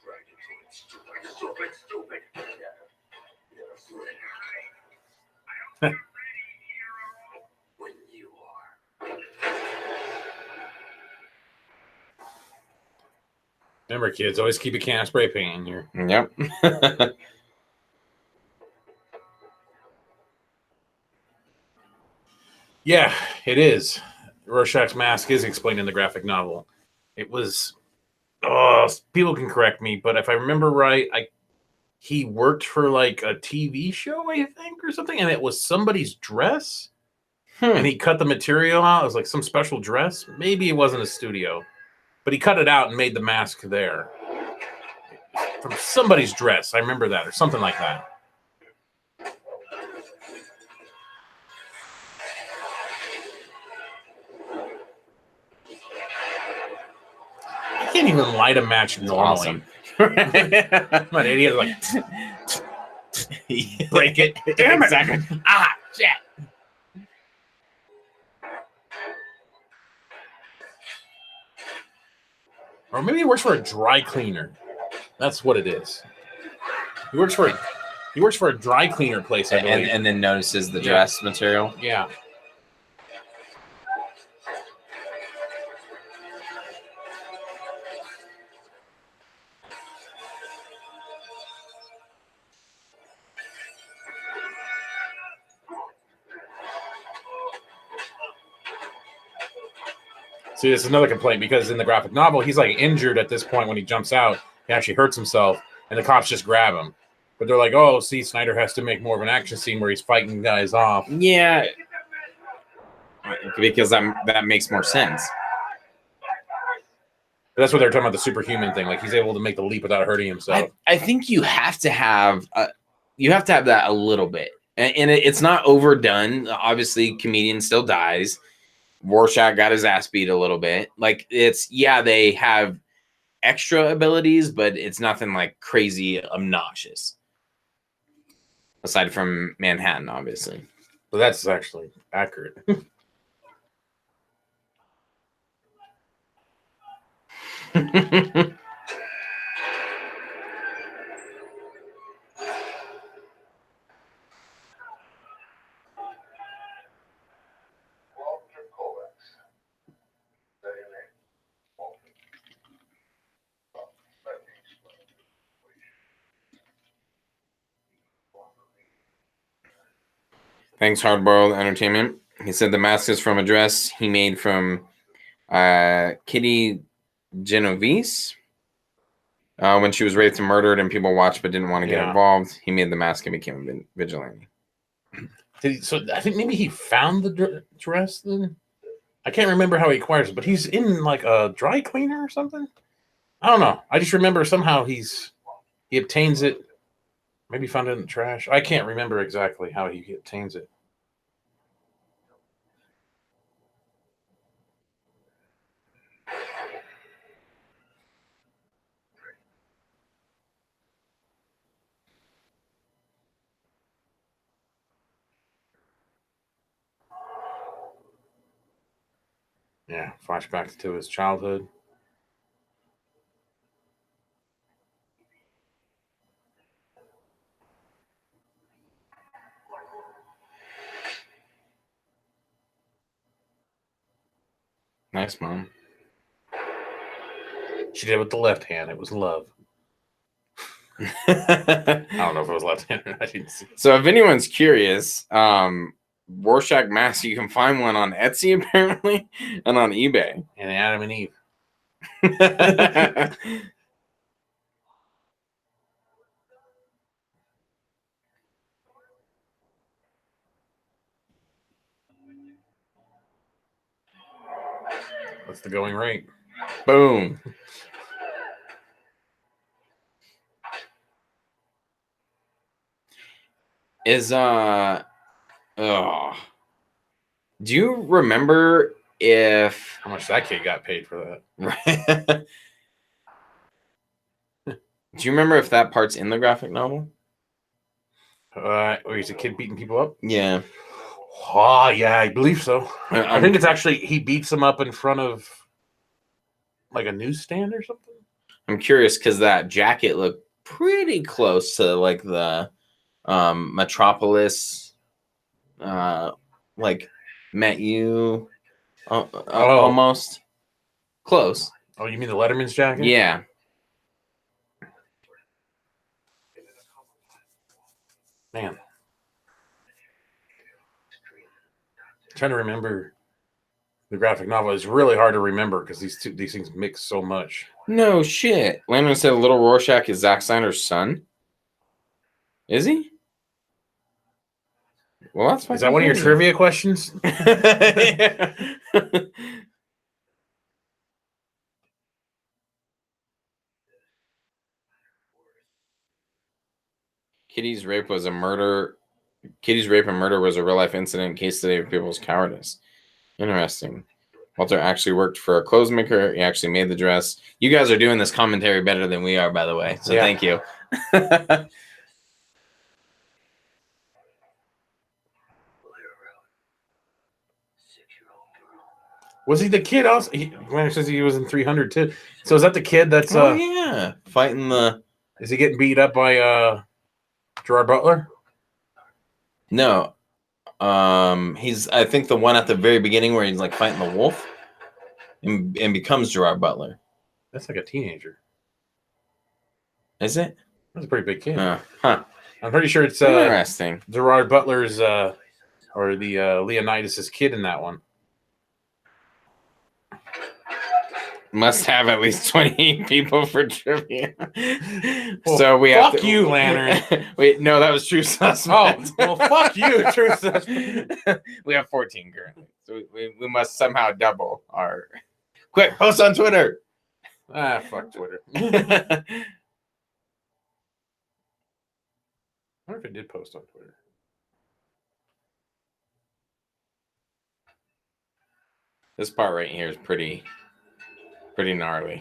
Right into it. Stupid. Yeah. When you are. Remember, kids, always keep a can of spray paint in here. Yep. Yeah, it is. Rorschach's mask is explained in the graphic novel. It was. Oh, people can correct me, but if I remember right, he worked for like a TV show, I think, or something, and it was somebody's dress, and he cut the material out. It was like some special dress. Maybe it wasn't a studio, but he cut it out and made the mask there from somebody's dress. I remember that, or something like that. I can't even light a match normally. Awesome. I'm an idiot. Like, break it. Damn it. Exactly. Ah, shit. Or maybe he works for a dry cleaner. That's what it is. He works for a dry cleaner place, I believe. And then notices the dress material. Yeah. See, this is another complaint because in the graphic novel, he's like injured at this point when he jumps out. He actually hurts himself, and the cops just grab him. But they're like, "Oh, see, Snyder has to make more of an action scene where he's fighting guys off." Yeah, because that makes more sense. But that's what they're talking about, the superhuman thing. Like he's able to make the leap without hurting himself. I think you have to have that a little bit, and it's not overdone. Obviously, comedian still dies. Rorschach got his ass beat a little bit. Like they have extra abilities, but it's nothing like crazy obnoxious. Aside from Manhattan, obviously. So that's actually accurate. Walter Kovacs. Is that your name? Walter. Well, let me explain. Thanks, Hardboiled Entertainment. He said the mask is from a dress he made from Kitty Genovese. When she was raped and murdered and people watched but didn't want to get involved, he made the mask and became a vigilante. So I think maybe he found the dress then? I can't remember how he acquires it, but he's in like a dry cleaner or something? I don't know. I just remember somehow he obtains it. Maybe found it in the trash. I can't remember exactly how he obtains it. Yeah, flashbacks to his childhood. Nice, Mom. She did it with the left hand. It was love. I don't know if it was left-handed. I didn't see. So if anyone's curious, Rorschach mask, you can find one on Etsy apparently and on eBay. And Adam and Eve. What's the going rate? Boom. Is do you remember if How much that kid got paid for that? do you remember if that part's in the graphic novel? Or he's a kid beating people up? Yeah. Oh, yeah, I believe so. I I'm- think it's actually he beats them up in front of like a newsstand or something. I'm curious because that jacket looked pretty close to like the Metropolis like met you almost close. Oh, you mean the Letterman's jacket? Yeah. Man. Trying to remember the graphic novel is really hard to remember because these things mix so much. No shit. Landon said Little Rorschach is Zack Snyder's son. Is he? Well, that's Is that one of your trivia questions? Kitty's rape was a murder. Kitty's rape and murder was a real life incident. Case study of people's cowardice. Interesting. Walter actually worked for a clothes maker. He actually made the dress. You guys are doing this commentary better than we are, by the way. So thank you. Was he the kid also? When it says he was in 300 too. So is that the kid that's Oh yeah, fighting the. Is he getting beat up by Gerard Butler? No, he's I think the one at the very beginning where he's like fighting the wolf, and becomes Gerard Butler. That's like a teenager. Is it? That's a pretty big kid. Huh. I'm pretty sure it's Interesting. Gerard Butler's or the Leonidas's kid in that one. Must have at least 28 people for trivia. Well, so we have fuck you, Lantern. Wait, no, that was True Suspect. Oh, well, fuck you, True Suspect. We have 14 currently, so we must somehow double our. Quick, post on Twitter. Fuck Twitter. I wonder if it did post on Twitter. This part right here is pretty gnarly.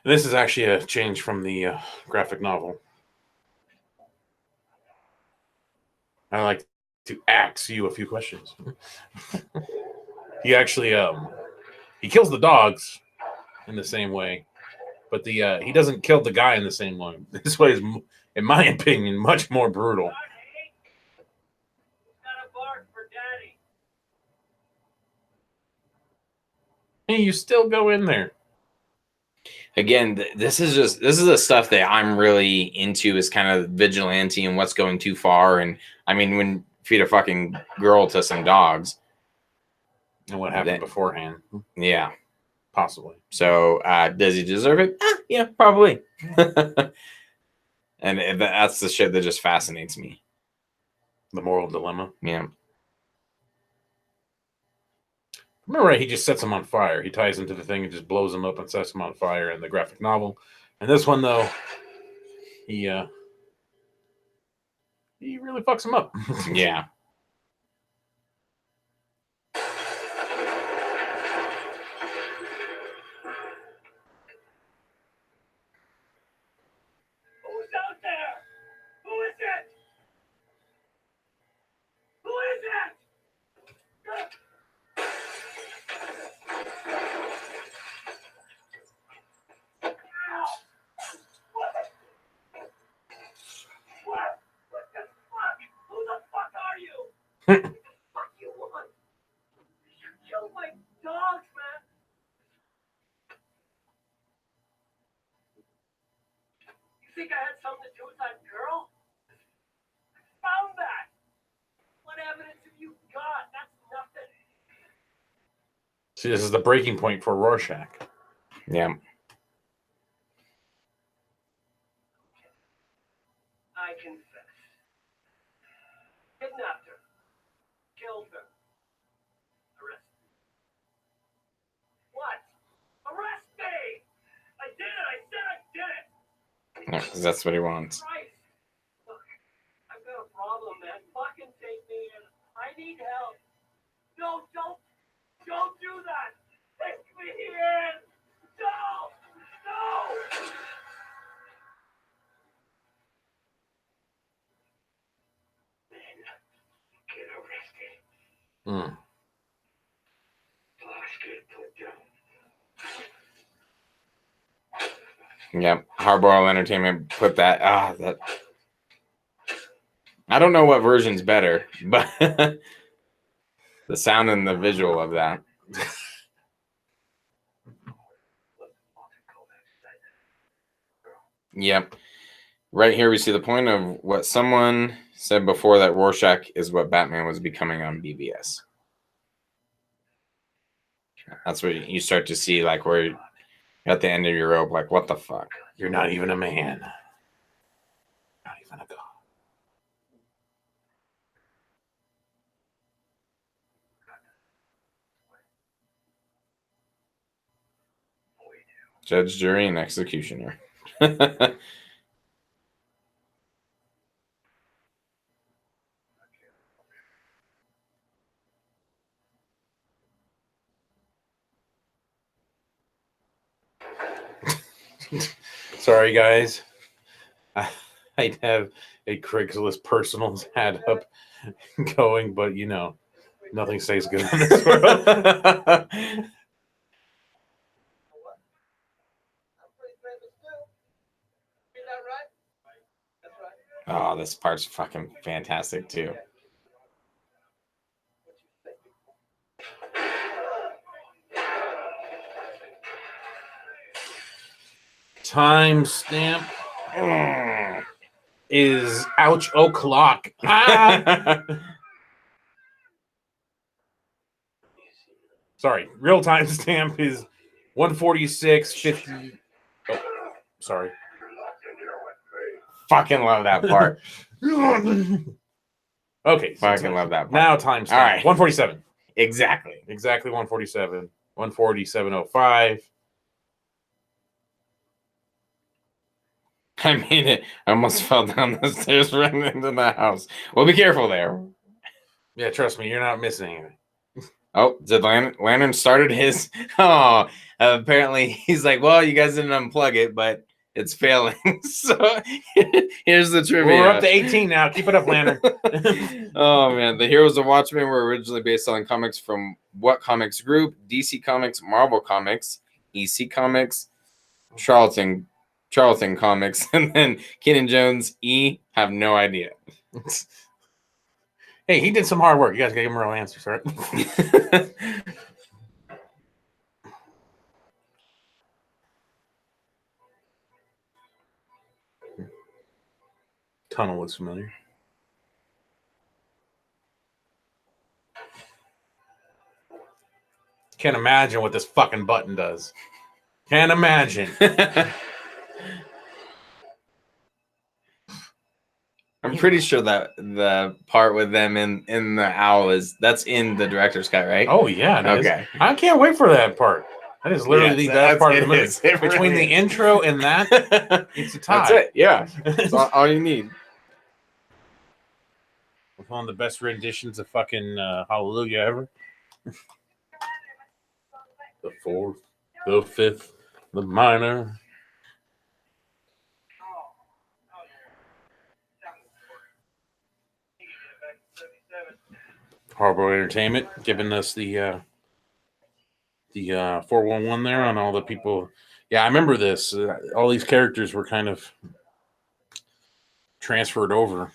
This is actually a change from the graphic novel. I'd like to ask you a few questions. He actually he kills the dogs in the same way, but he doesn't kill the guy in the same way. This way is, in my opinion, much more brutal. Hey, you still go in there. Again, this is the stuff that I'm really into is kind of vigilante and what's going too far. And I mean, when feed a fucking girl to some dogs. And what happened beforehand. Yeah. Possibly. So does he deserve it? Yeah, probably. And that's the shit that just fascinates me. The moral dilemma. Yeah. Remember, right, he just sets him on fire. He ties him to the thing and just blows him up and sets him on fire in the graphic novel. And this one, though, he really fucks him up. Yeah. Who's out there? Who is it? Who is it? What the fuck? Who the fuck are you? Fuck you want? You killed my dogs, man. You think I had something to do with that girl? I found that. What evidence have you got? That's nothing. See, this is the breaking point for Rorschach. Yeah. I confess. Kidnapped her. Killed her. Arrested. What? Arrest me! I did it! I said I did it! Yeah, 'cause that's what he wants. Christ! Look, I've got a problem, man. Fucking take me in. I need help. No, don't do that! Take me in! No! No! Men get arrested. Mm. Boss get put down. Yep. Hardboiled Entertainment put that. That. I don't know what version's better, but the sound and the visual of that. Yep. Right here, we see the point of what someone said before, that Rorschach is what Batman was becoming on BVS. That's what you start to see, like, where you're at the end of your rope, like, what the fuck? You're not even a man. Not even a god. Judge, jury, and executioner. Sorry, guys. I'd have a Craigslist personals ad up going, but you know, nothing stays good in this world. I'm pretty famous too. Is that right? That's right. Oh, this part's fucking fantastic too. Timestamp is ouch o'clock. Ah! Sorry, real timestamp is 146:50. Oh, sorry. Fucking love that part. Okay, Fucking love that part. Now timestamp. All right. 147. Exactly. Exactly 147. 147:05. I made it. I almost fell down the stairs right into the house. Well, be careful there. Yeah, trust me, you're not missing anything. Oh, did Lantern started his? Oh, apparently he's like, well, you guys didn't unplug it, but it's failing. So here's the trivia. We're up to 18 now. Keep it up, Lantern. Oh man, the heroes of Watchmen were originally based on comics from what comics group? DC Comics, Marvel Comics, EC Comics, Charlton Comics, and then Kenan Jones. Have no idea. Hey, he did some hard work. You guys gotta give him real answers, right? Tunnel looks familiar. Can't imagine what this fucking button does. Can't imagine. I'm pretty sure that the part with them in the owl that's in the director's cut, right? Oh yeah, it is. Okay. I can't wait for that part. That is literally the best part of the movie. It Between really the is. intro and that, it's a tie. That's it. Yeah, that's all you need. With one of the best renditions of fucking Hallelujah ever. The fourth, the fifth, the minor. Harbor Entertainment giving us the 411 there on all the people. Yeah, I remember this. All these characters were kind of transferred over.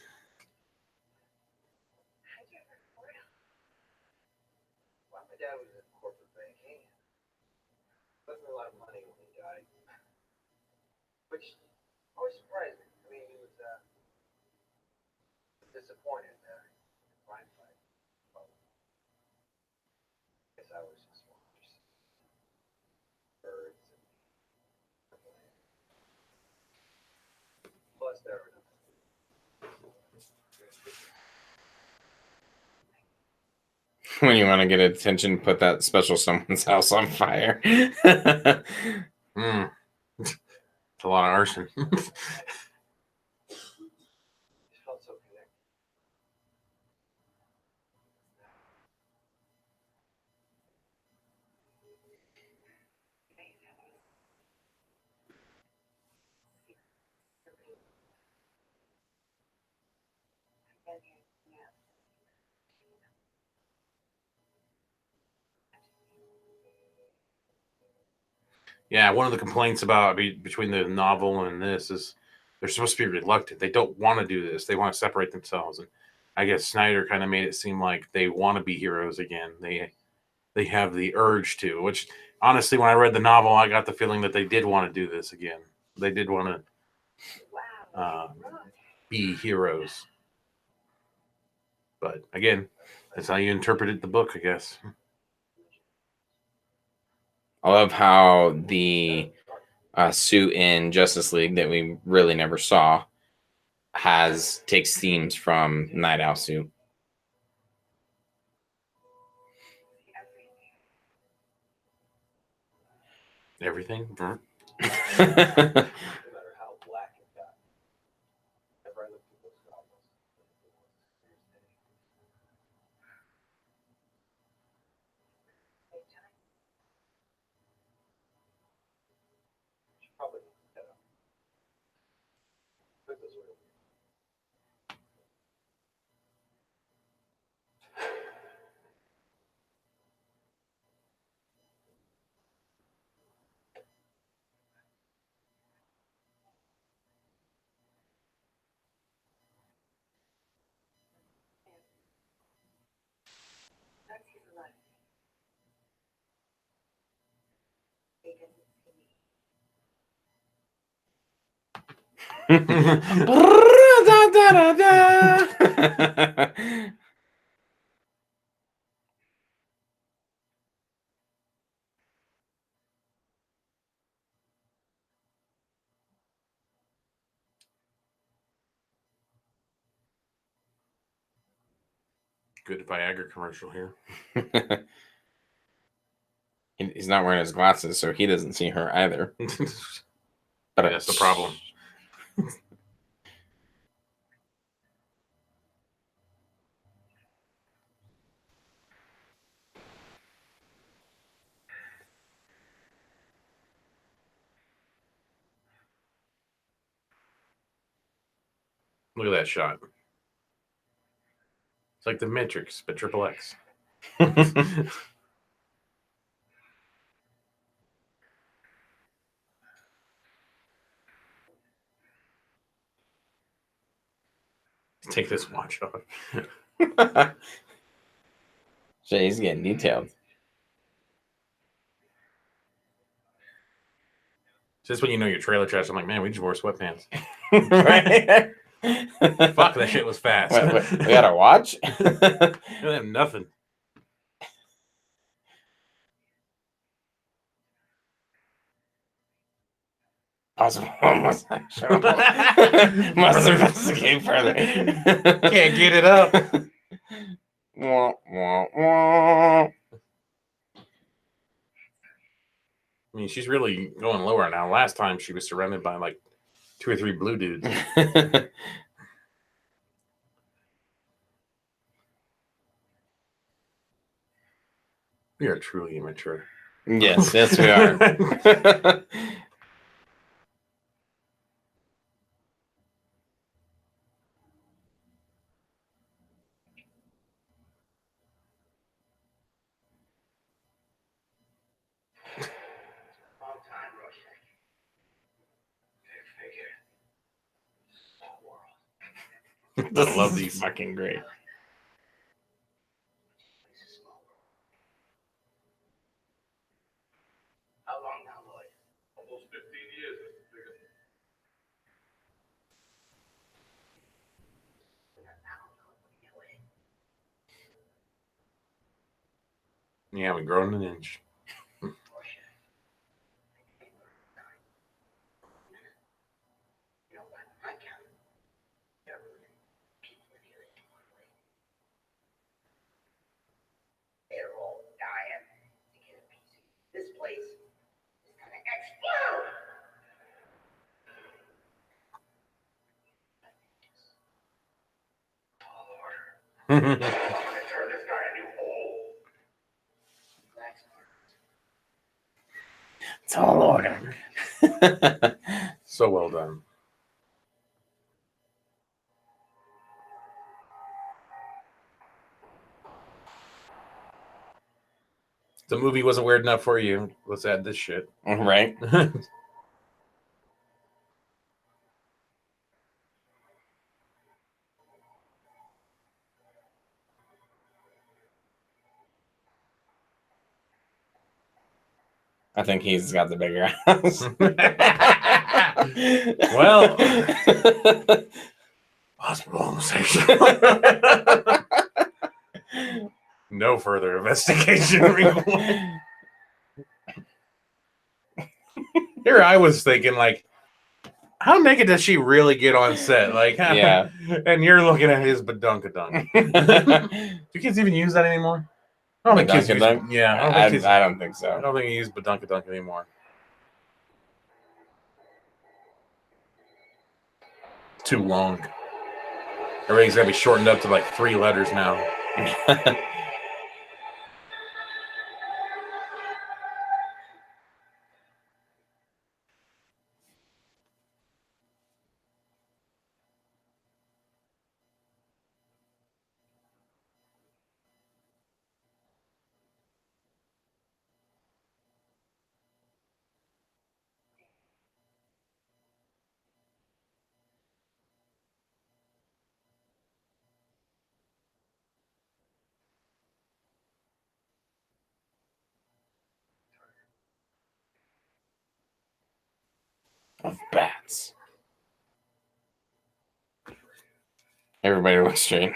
Well, my dad was in corporate banking. Wasn't a lot of money when he died. Which always Right. I mean, he was disappointed in hindsight. Well, I guess I was just watching birds and plus there were When you want to get attention, put that special someone's house on fire. It's a lot of arson. just felt so connected. Yeah, one of the complaints about between the novel and this is they're supposed to be reluctant. They don't want to do this. They want to separate themselves. And I guess Snyder kind of made it seem like they want to be heroes again. They have the urge to, which honestly, when I read the novel, I got the feeling that they did want to do this again. They did want to be heroes. But again, that's how you interpreted the book, I guess. I love how the suit in Justice League that we really never saw takes themes from Night Owl suit. Everything. No matter how black it got. Whenever I looked at those goggles, should probably look that up. But those were Good Viagra commercial here. He's not wearing his glasses, so he doesn't see her either. But That's the problem. Look at that shot. It's like the Matrix, but triple X. Take this watch off. So he's getting detailed. Just when you know your trailer trash, I'm like, man, we just wore sweatpants. Right? Fuck, that shit was fast. We got a watch? I have nothing. Homosexual. Must investigate further. Can't get it up. Wah, wah, wah. I mean, she's really going lower now. Last time she was surrounded by like 2 or 3 blue dudes. We are truly immature. Yes, yes, we are. Long time, Rorschach. Big figure. Small world. This I love is these. fucking great. It's a small world. How long now, Lloyd? almost 15 years, Mr. Bigger. You haven't grown an inch. They're all dying to get a piece of you. This place is gonna explode. I'm gonna turn this guy into a hole. It's all order. So well done. The movie wasn't weird enough for you. Let's add this shit. Right? I think he's got the bigger house. Well, possible homosexual. No further investigation required. Here I was thinking, like, how naked does she really get on set? Like, Yeah. And you're looking at his badunkadunk. Do kids even use that anymore? I don't think kids use. Badunkadunk? Yeah, I don't think I so. don't think you use badunkadunk anymore. Too long. Everything's gotta be shortened up to like 3 letters now. Of bats. Everybody looks straight.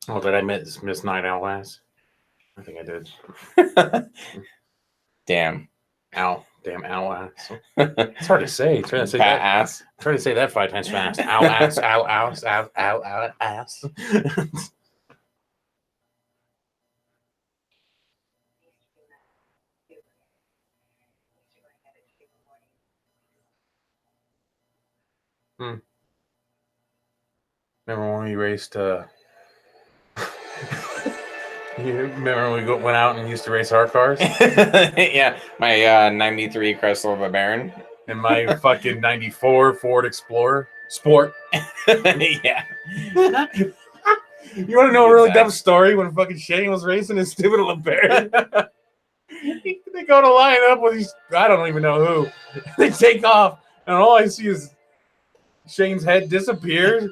Oh, did I miss Night Owl ass? I think I did. Damn. Ow. Damn owl ass. It's hard to say. Try to say Bat that. ass. Try to say that 5 times fast. Ow ass, ow, ow, ow, ow, ow, ass. Remember when we raced you remember when we went out and used to race our cars? Yeah, my 93 Chrysler LeBaron. And my fucking 94 Ford Explorer Sport. Yeah. You want to know a really dumb story? When fucking Shane was racing his stupid LeBaron, they go to line up with these, I don't even know who. They take off, and all I see is Shane's head disappears,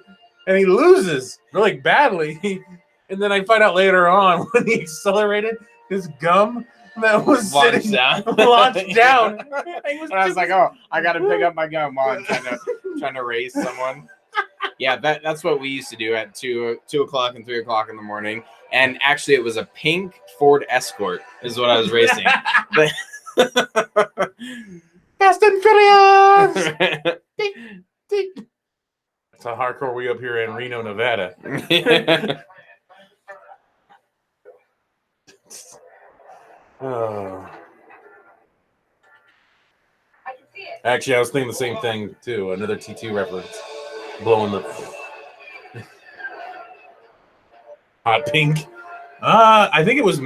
and he loses really badly. And then I find out later on when he accelerated, his gum that was Launched sitting down. launched down. And I was like, oh, I got to pick up my gun while I'm trying to race someone. Yeah, that's what we used to do at 2 o'clock and 3 o'clock in the morning. And actually, it was a pink Ford Escort is what I was racing. Fast and Furious! That's how hardcore we up here in Reno, Nevada. Oh. I can see it. Actually, I was thinking the same thing too. Another T2 reference. Blowing the hot pink. I think it was.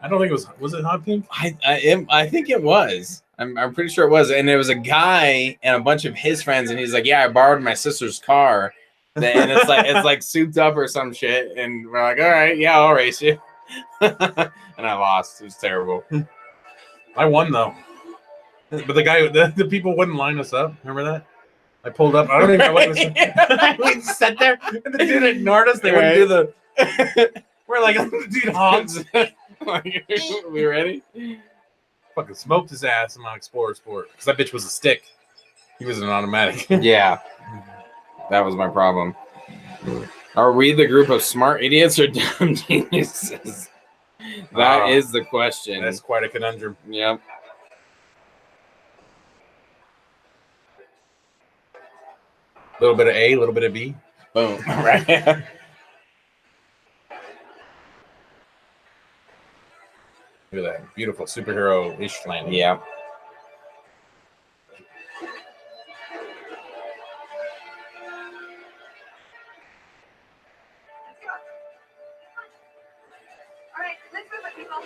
I don't think it was. Was it hot pink? I think it was. I'm pretty sure it was. And there was a guy and a bunch of his friends, and he's like, "Yeah, I borrowed my sister's car." And it's like souped up or some shit. And we're like, "All right, yeah, I'll race you." And I lost. It was terrible. I won though. But the people wouldn't line us up. Remember that? I pulled up. I don't even know what was. We sat there, and the dude ignored us. They wouldn't do the. We're like, dude, hogs. We ready? Fucking smoked his ass in my Explorer Sport because that bitch was a stick. He was an automatic. Yeah, that was my problem. Are we the group of smart idiots or dumb geniuses? That is the question. That's quite a conundrum. Yep. A little bit of A, a little bit of B. Boom. Right. Look at that beautiful superhero-ish landing. Yeah. All right, let's move it, people.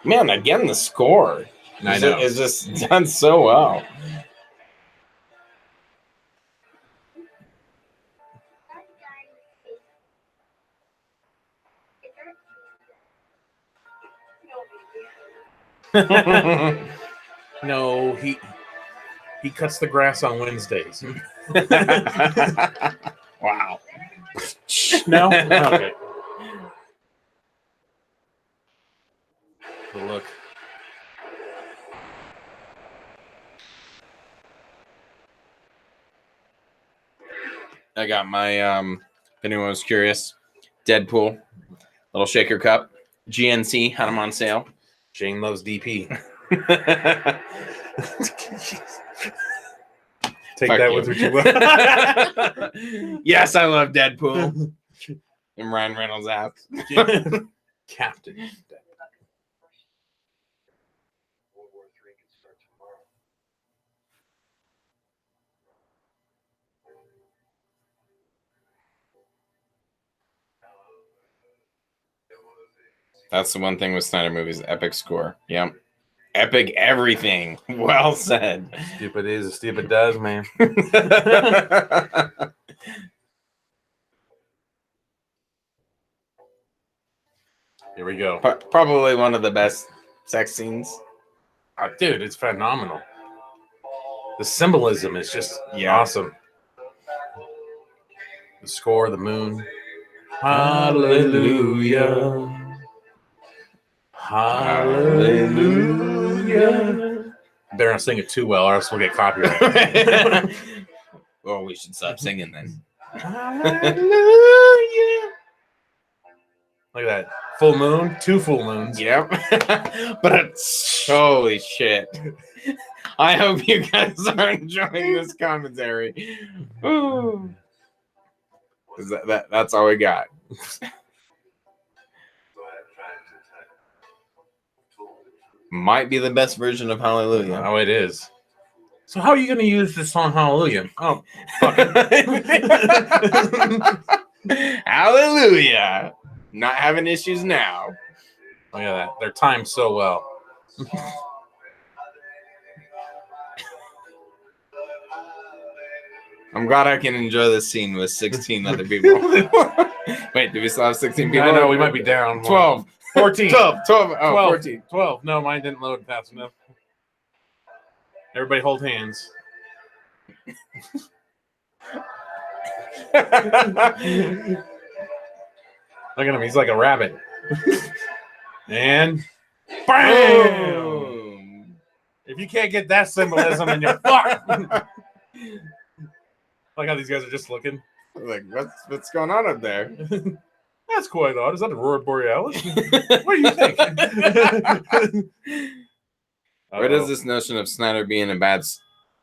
Man, again, the score I know. is just done so well. No, he cuts the grass on Wednesdays. Wow. No? Okay. But look. I got my if anyone was curious, Deadpool little shaker cup, GNC had them on sale. Shane loves DP. Take Fuck that you. with what you will. Yes, I love Deadpool. And Ryan Reynolds app. Captain. World War III could start tomorrow. That's the one thing with Snyder movies, epic score. Yep. Epic everything. Well said. Stupid is, stupid does, man. Here we go. Probably one of the best sex scenes. Dude, it's phenomenal. The symbolism is just Yeah. awesome. The score, the moon. Hallelujah. Hallelujah. Better not sing it too well, or else we'll get copyright. Well, we should stop singing then. Hallelujah. Look at that. Full moon, 2 full moons. Yep. But it's holy shit. I hope you guys are enjoying this commentary. Ooh. That's all we got. Might be the best version of Hallelujah. Oh, it is. So how are you going to use this song, Hallelujah? Oh, fuck it. Hallelujah. Not having issues now. Look at that. They're timed so well. I'm glad I can enjoy this scene with 16 other people. Wait, do we still have 16 people? I know, we might be down. 12. 14. 12. Oh, 12. 14. 12. No, mine didn't load fast enough. Everybody hold hands. Look at him. He's like a rabbit. And bam! Boom. If you can't get that symbolism, then you're fucked. Like how these guys are just looking. Like, what's going on up there? That's quite odd. Is that a Aurora Borealis? What do you think? Where does this notion of Snyder being bad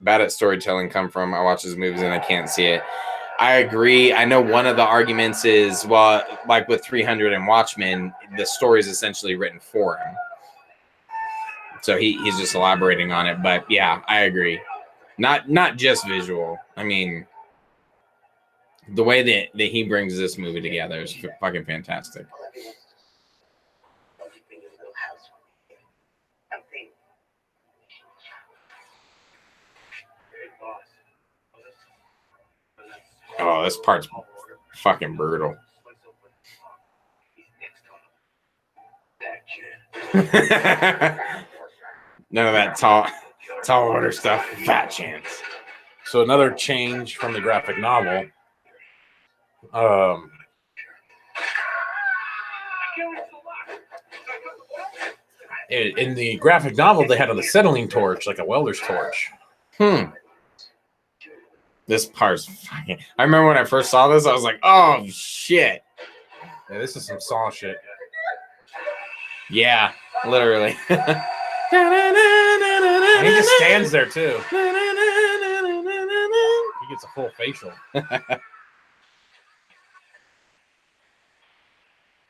at storytelling come from? I watch his movies and I can't see it. I agree. I know one of the arguments is, well, like with 300 and Watchmen, the story is essentially written for him. So he's just elaborating on it. But yeah, I agree. Not just visual. I mean, the way that he brings this movie together is fucking fantastic. Oh, this part's fucking brutal. None of that tall order stuff. Fat chance. So another change from the graphic novel. In the graphic novel, they had an acetylene torch, like a welder's torch. This part's fucking. I remember when I first saw this, I was like, "Oh shit!" Yeah, this is some Saw shit. Yeah, literally. And he just stands there too. He gets a full facial. But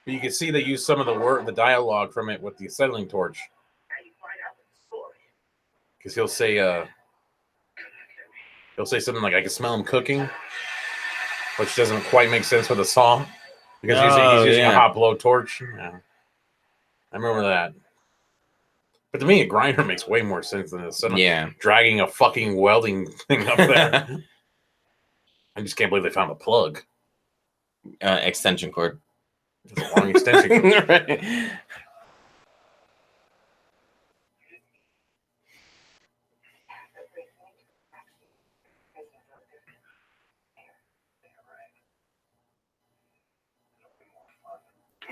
you can see they use some of the dialogue from it with the acetylene torch. Because he'll say something like, "I can smell him cooking," which doesn't quite make sense with a saw. Because he's using a hot blow torch. Yeah. I remember that. But to me, a grinder makes way more sense than dragging a fucking welding thing up there. I just can't believe they found a plug. Extension cord. It's a long extension cord. Right.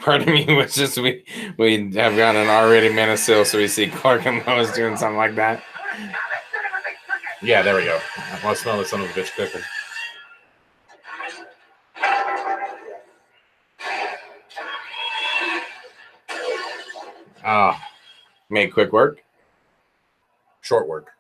Part of me was just we have got an R-rated Man of Steel, so we see Clark and Lois doing something like that. Yeah, there we go. I want to smell the son of a bitch cooking. Made quick work. Short work.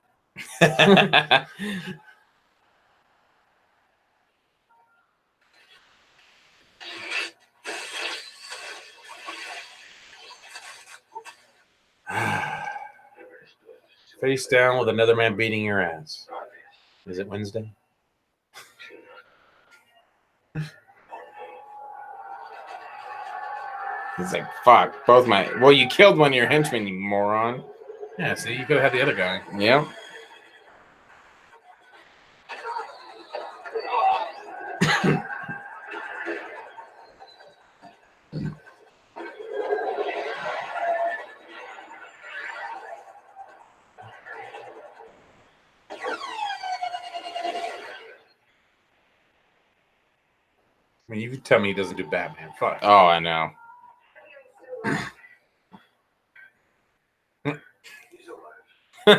Face down with another man beating your ass. Is it Wednesday? He's like, "Fuck, both my." Well, you killed one of your henchmen, you moron. Yeah, see, you could have had the other guy. Yep. I mean, you can tell me he doesn't do Batman. Fuck. Oh, I know. The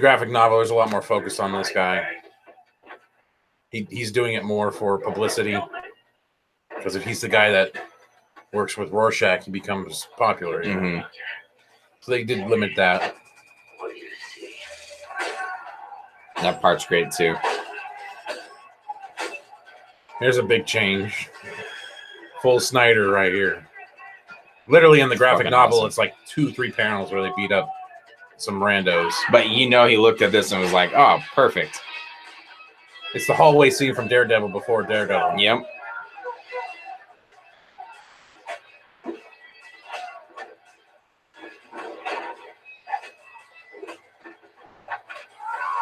graphic novel, there's a lot more focus on this guy. He's doing it more for publicity. Because if he's the guy that works with Rorschach, he becomes popular. You know? Mm-hmm. So they did limit that. That part's great too. Here's a big change. Full Snyder right here. Literally in the graphic novel, awesome. It's like 2-3 panels where they beat up some randos. But he looked at this and was like, "Oh, perfect." It's the hallway scene from Daredevil before Daredevil. Yep.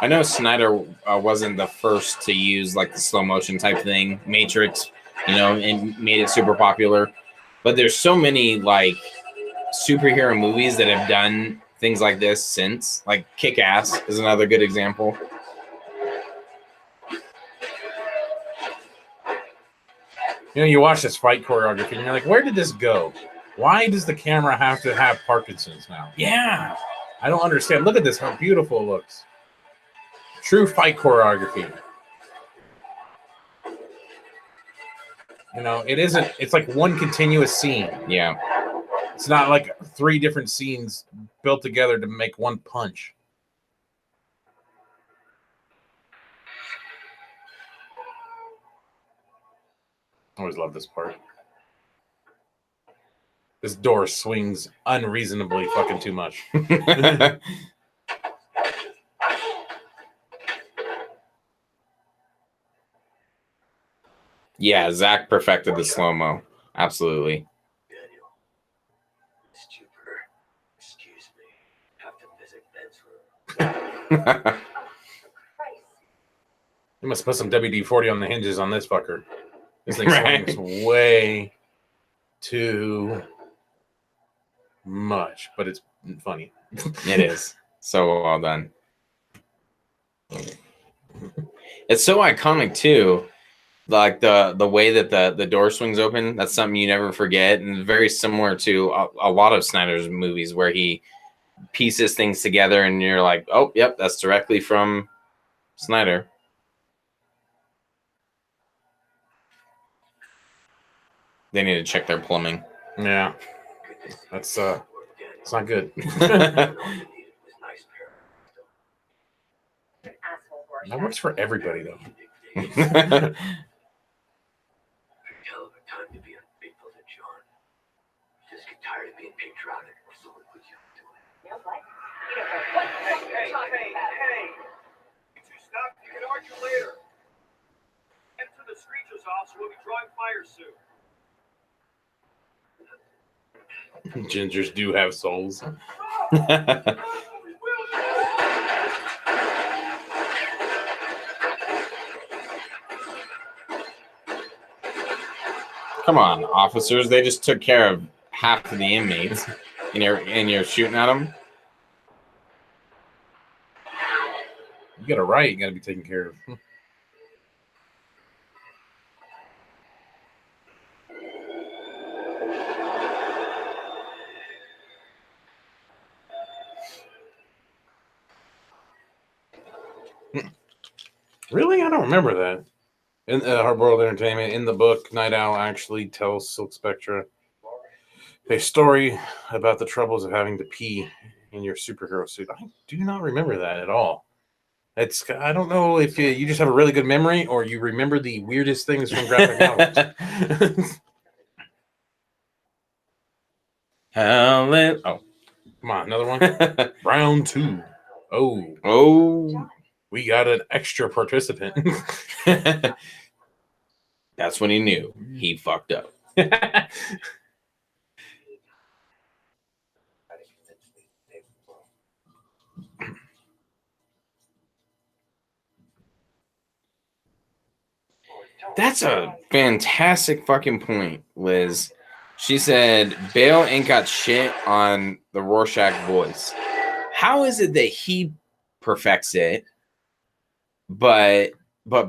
I know Snyder wasn't the first to use like the slow motion type thing, Matrix, and made it super popular. But there's so many like superhero movies that have done things like this since. Like Kick-Ass is another good example. You watch this fight choreography and you're like, where did this go? Why does the camera have to have Parkinson's now? Yeah. I don't understand. Look at this, how beautiful it looks. True fight choreography. It isn't, it's like one continuous scene. Yeah. It's not like 3 different scenes built together to make one punch. I always love this part. This door swings unreasonably fucking too much. Yeah, Zack perfected the slow-mo. Absolutely. Daniel, Miss Jupiter, excuse me, have to visit Ben's room. You must put some WD-40 on the hinges on this fucker. This thing Right. swings way too much, but it's funny. It is. So well done. It's so iconic, too, like the way that the door swings open. That's something you never forget, and very similar to a lot of Snyder's movies where he pieces things together, and you're like, oh, yep, that's directly from Snyder. They need to check their plumbing. Yeah, that's it's not good. That That works for everybody though. hell of a time to be unfaithful to John. Just get tired of being patriotic, so it puts you into it. Hey! You two stop. You can argue later. Head to the screecher's office. We'll be drawing fire soon. Gingers do have souls. Come on, officers! They just took care of half of the inmates, and you're shooting at them. You got a right. You got to be taken care of. Really? I don't remember that. In Hard Boiled Entertainment, in the book, Night Owl actually tells Silk Spectre a story about the troubles of having to pee in your superhero suit. I do not remember that at all. I don't know if you just have a really good memory or you remember the weirdest things from graphic novels. Oh, Come on, another one. Round 2. oh. We got an extra participant. That's when he knew he fucked up. That's a fantastic fucking point, Liz. She said Bale ain't got shit on the Rorschach voice. How is it that he perfects it, but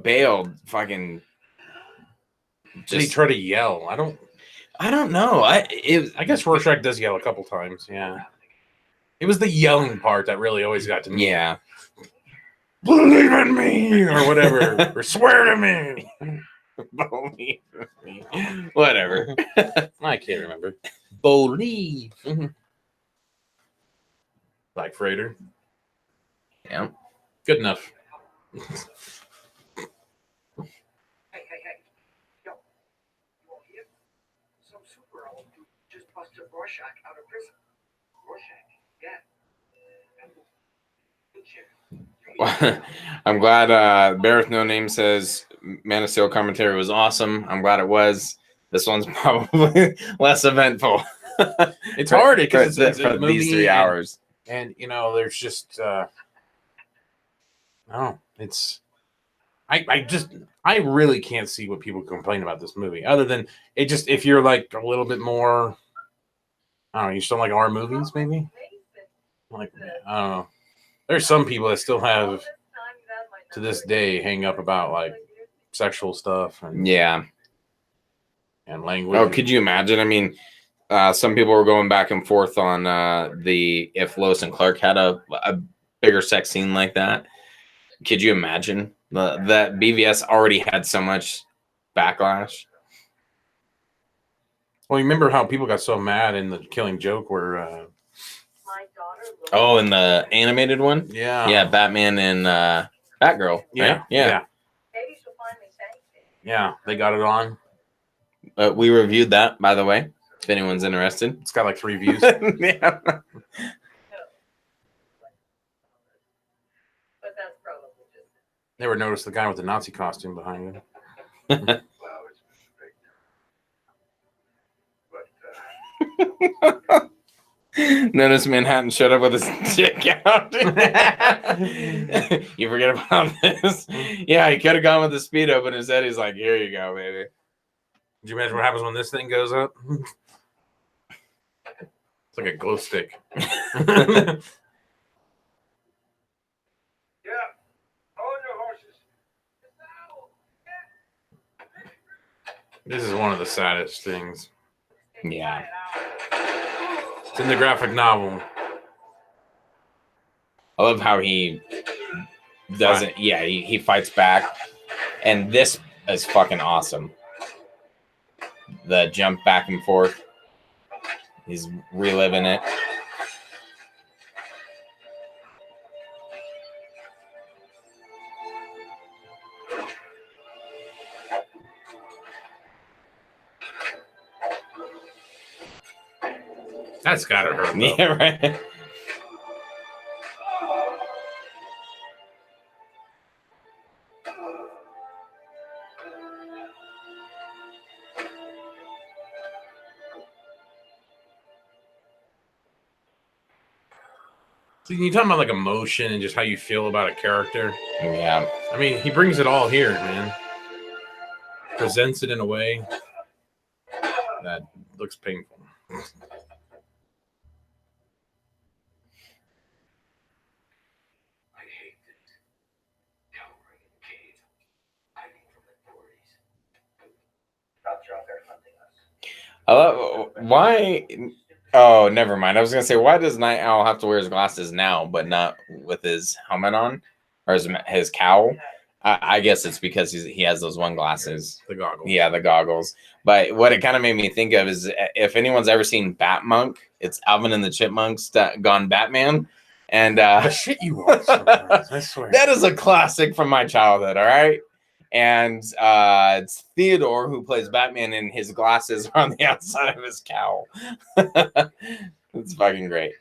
Bale fucking Did he try to yell? I don't know. I guess Rorschach does yell a couple times. Yeah, it was the yelling part that really always got to me. Yeah, believe in me or whatever, or swear to me. believe me. Whatever. I can't remember. Believe. Like Freighter. Yeah. Good enough. Hey. Yo. You all here? Some superhero just busted Rorschach out of prison. Rorschach? Yeah. I'm glad Bear with No Name says Man of Steel commentary was awesome. I'm glad it was. This one's probably less eventful. It's hard because it's for a movie these 3 hours. And there's just it's I really can't see what people complain about this movie other than it just if you're like a little bit more I don't know, you still like R movies maybe? Like I don't know. There's some people that still have to this day hang up about like sexual stuff and and language. Oh, could you imagine? I mean, some people were going back and forth on if Lois and Clark had a bigger sex scene like that. Could you imagine that BVS already had so much backlash? Well, you remember how people got so mad in the Killing Joke where in the animated one? Yeah, Batman and Batgirl. Right? Yeah. Yeah, they got it on. We reviewed that, by the way, if anyone's interested. It's got like 3 views. Yeah. Never noticed the guy with the Nazi costume behind him. Notice Manhattan showed up with his dick out. You forget about this? Yeah, he could have gone with the Speedo, but instead he's like, here you go, baby. Did you imagine what happens when this thing goes up? It's like a glow stick. Yeah. Hold your horses. This is one of the saddest things. Yeah. It's in the graphic novel. I love how he doesn't. Yeah, he fights back, and this is fucking awesome. The jump back and forth. He's reliving it. That's gotta hurt. Though. Yeah, right. So you talking about like emotion and just how you feel about a character. Yeah. I mean, he brings it all here, man. Presents it in a way that looks painful. I hate this. Cowering in the cave. Hiding from authorities. Cops are out there hunting us. I love why. Oh, never mind. I was gonna say, why does Night Owl have to wear his glasses now, but not with his helmet on or his cowl? I guess it's because he has those one glasses. The goggles. Yeah, the goggles. But what it kind of made me think of is if anyone's ever seen Batmonk, it's Alvin and the Chipmunks gone Batman. And The shit you watch sometimes, I swear. that is a classic from my childhood, all right? And it's Theodore who plays Batman, and his glasses are on the outside of his cowl. It's fucking great.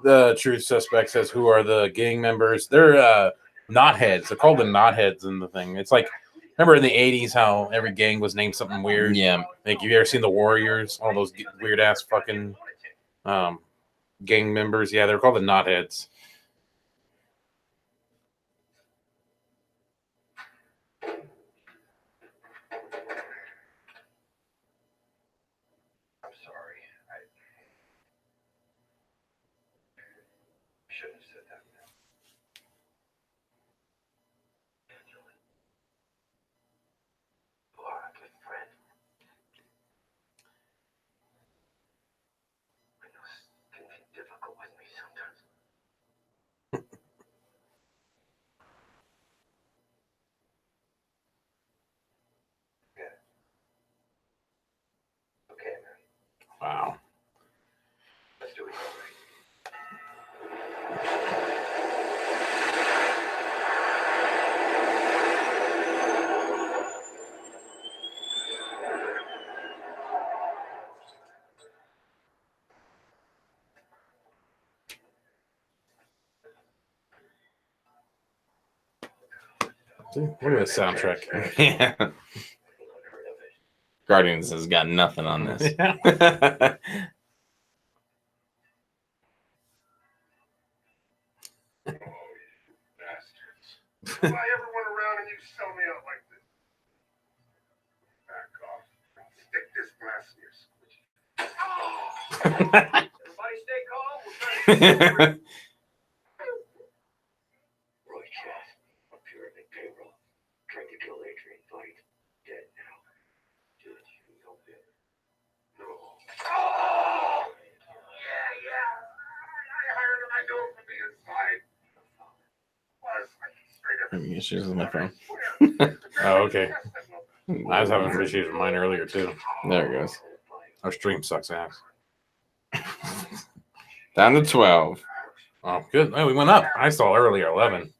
The Truth Suspect says, who are the gang members? They're knotheads. They're called the knotheads in the thing. It's like, remember in the 80s how every gang was named something weird? Yeah. Like, have you ever seen the Warriors? All those weird-ass fucking gang members? Yeah, they're called the knotheads. I'm sorry. I shouldn't have said that. You are a good friend. I know it can be difficult with me sometimes. Okay, man. Wow. Let's do it all right. See, look at this soundtrack. Yeah. Guardians has got nothing on this. Yeah. Bastards. Why everyone around and you sell me out like this? Back off. Stick this glass in your squishy. Everybody stay calm. We're trying to Rorschach, a pyramid payroll. Tried to kill Adrian Veidt. Dead now. Did you know him? No. Oh! Yeah. I hired him. I knew him from the inside. Was straight up. Having issues with my phone. Oh, okay. I was having issues with mine earlier, too. There it goes. Our stream sucks ass. Down to 12. Oh, good. Oh, we went up. I saw earlier 11.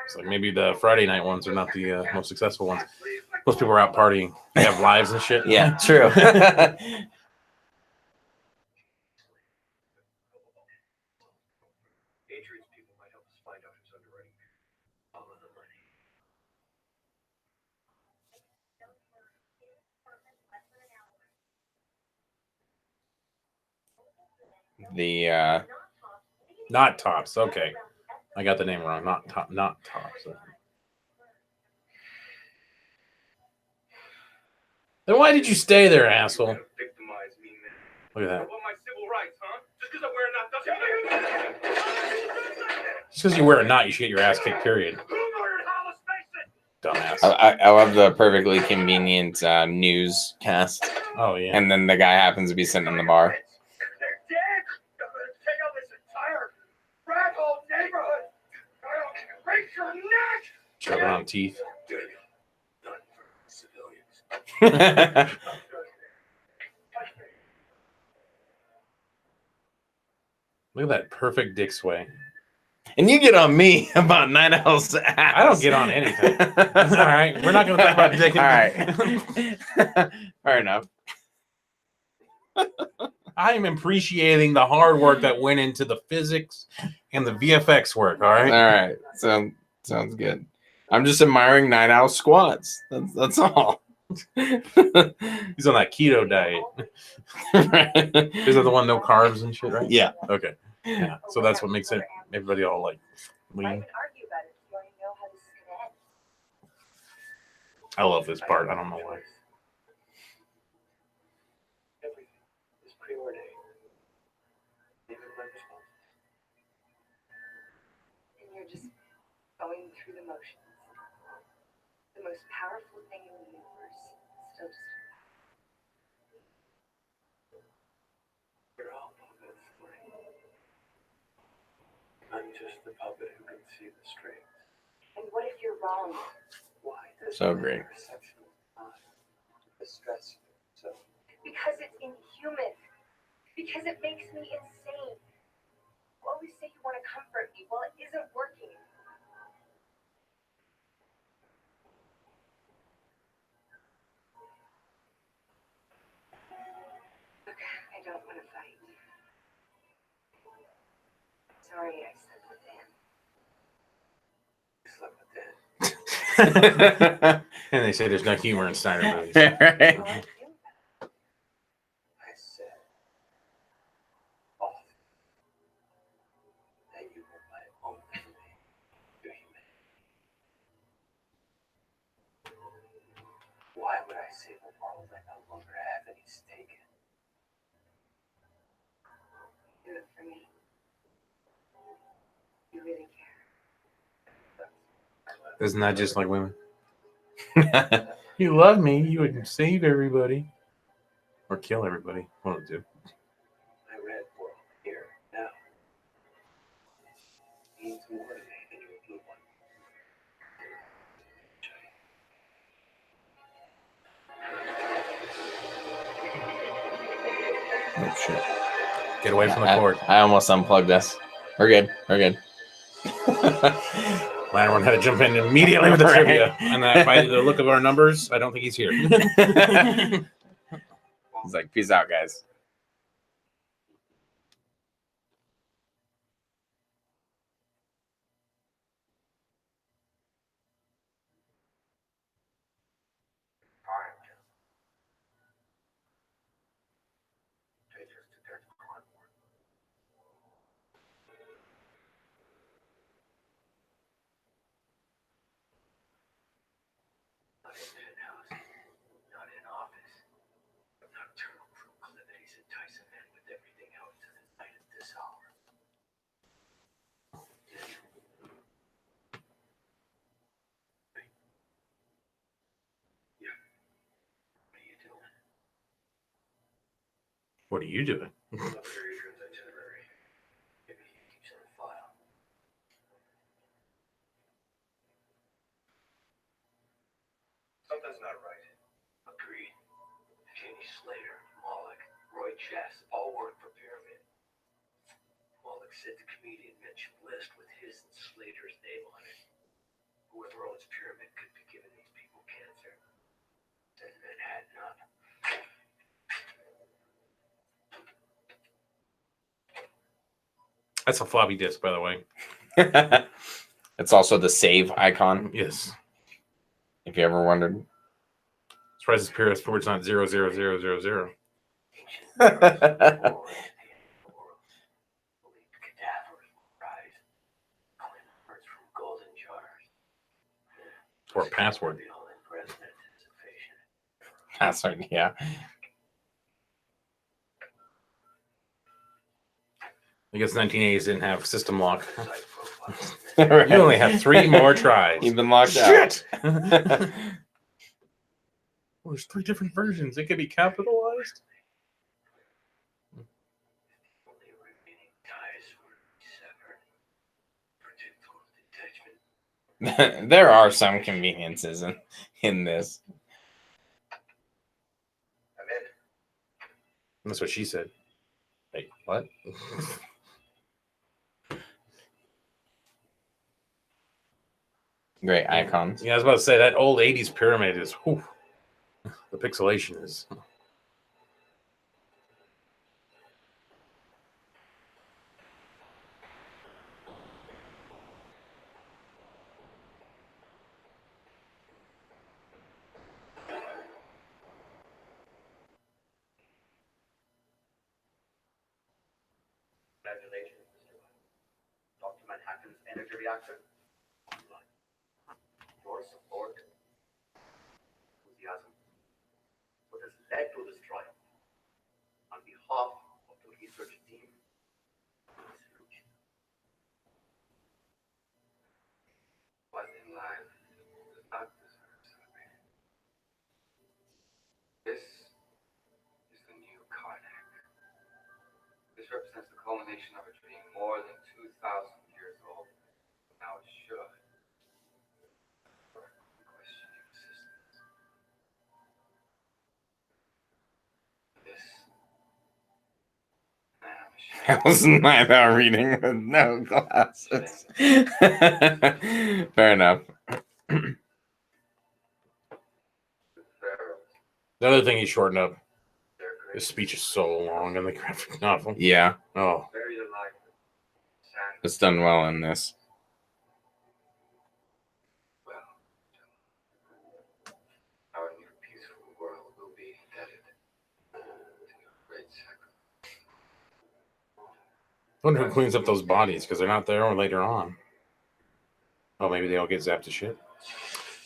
It's like maybe the Friday night ones are not the most successful ones. Most people are out partying. They have lives and shit. Yeah, true. Adrian's people might help us find out who's underwriting. Follow the money. The Not Tops. Okay. I got the name wrong. Not Tops. Then why did you stay there, asshole? Victimize me, man. Look at that. I want my civil rights, huh? Just because I wear a knot doesn't mean Just because you wear a knot, you should get your ass kicked, period. Who murdered Hollis Mason? Dumbass. ass. I love the perfectly convenient newscast, Oh yeah. and then the guy happens to be sitting in the bar. They're dead. Take out this entire rat hole neighborhood. I'll break your neck. Choking on teeth. None for civilians. Look at that perfect dick sway. And you get on me about Night Owl's ass. I don't get on anything. All right, we're not going to talk about dick. All right. Fair enough. I am appreciating the hard work that went into the physics and the VFX work. All All right. right. Sounds good. I'm just admiring Night Owl squats. That's all. He's on that keto diet. Is that the one no carbs and shit, right? Yeah. Okay. Yeah. So that's what makes it everybody all like Why lean. even argue about it if you already know how this is gonna end? I love this part. I don't know why. Everything is preordained. Even my response. And you're just going through the motions. The most powerful thing in the universe. Still just We're all puppets, right? I'm just the puppet who can see the strings. And what if you're wrong? Why does So my great. perception of time distress me so? Because it's inhuman. Because it makes me insane. You always say you want to comfort me. Well, it isn't working. Look, I don't want to fight. Sorry I slept with Dan. You slept with Dan. And they say there's no humor in Snyder movies. What do you do? I said, off. That you were my only way to humanity. Why would I save a world I no longer have any stake in? Do it for me. You really care. Isn't that just like women? You love me, you would save everybody. Or kill everybody. One of the two. My red world here now means more to me than your blue one. Oh shit. Get away from the cord. I almost unplugged this. We're good. We're good. Everyone had to jump in immediately with the Right. trivia. And that by the look of our numbers, I don't think he's here. He's like, peace out, guys. Fine. Take us to Death Cardboard. Not in penthouse, not in office. Nocturnal proclivities entice a man with everything out to the night at this hour. Yeah. What are you doing? What are you doing? Look for Adrian's itinerary. Maybe he keeps it on file. Something's not right. Agreed. Jamie Slater, Moloch, Roy Chess all work for Pyramid. Moloch said the comedian mentioned list with his and Slater's name on it. Whoever owns Pyramid could be giving these people cancer. Setting Manhattan up. That's a floppy disk, by the way. It's also the save icon, Yes. if you ever wondered. Surprise is Pyrrhus forward's not 00000. Or password. Password, yeah. I guess 1980s didn't have system lock. You only have 3 more tries. You've been locked Shit! out. Well, there's 3 different versions. It could be capitalized. Only remaining ties were severed. Predictable detachment. There are some conveniences in this. I'm in. That's what she said. Wait, what? Great icons. Yeah, I was about to say that old 80s pyramid is whew, the pixelation is. Congratulations, Mr. White. Dr. Manhattan's energy reactor. Your support, enthusiasm, what has led to this trial. On behalf of the research team, I salute you. What in life does not deserve celebration? This is the new Karnak. This represents the culmination of a dream more than 2,000 years old. Now it should question your existence. This man How's Snyder reading with no glasses? Fair enough. pharaohs, The other thing he shortened up. their His great speech is so long in the graphic novel. Yeah, Oh, buried alive. Sand. it's done well in this. Well, our new peaceful world will be indebted to your great sacrifice. I wonder who cleans up those bodies because they're not there later on. Oh, maybe they all get zapped to shit.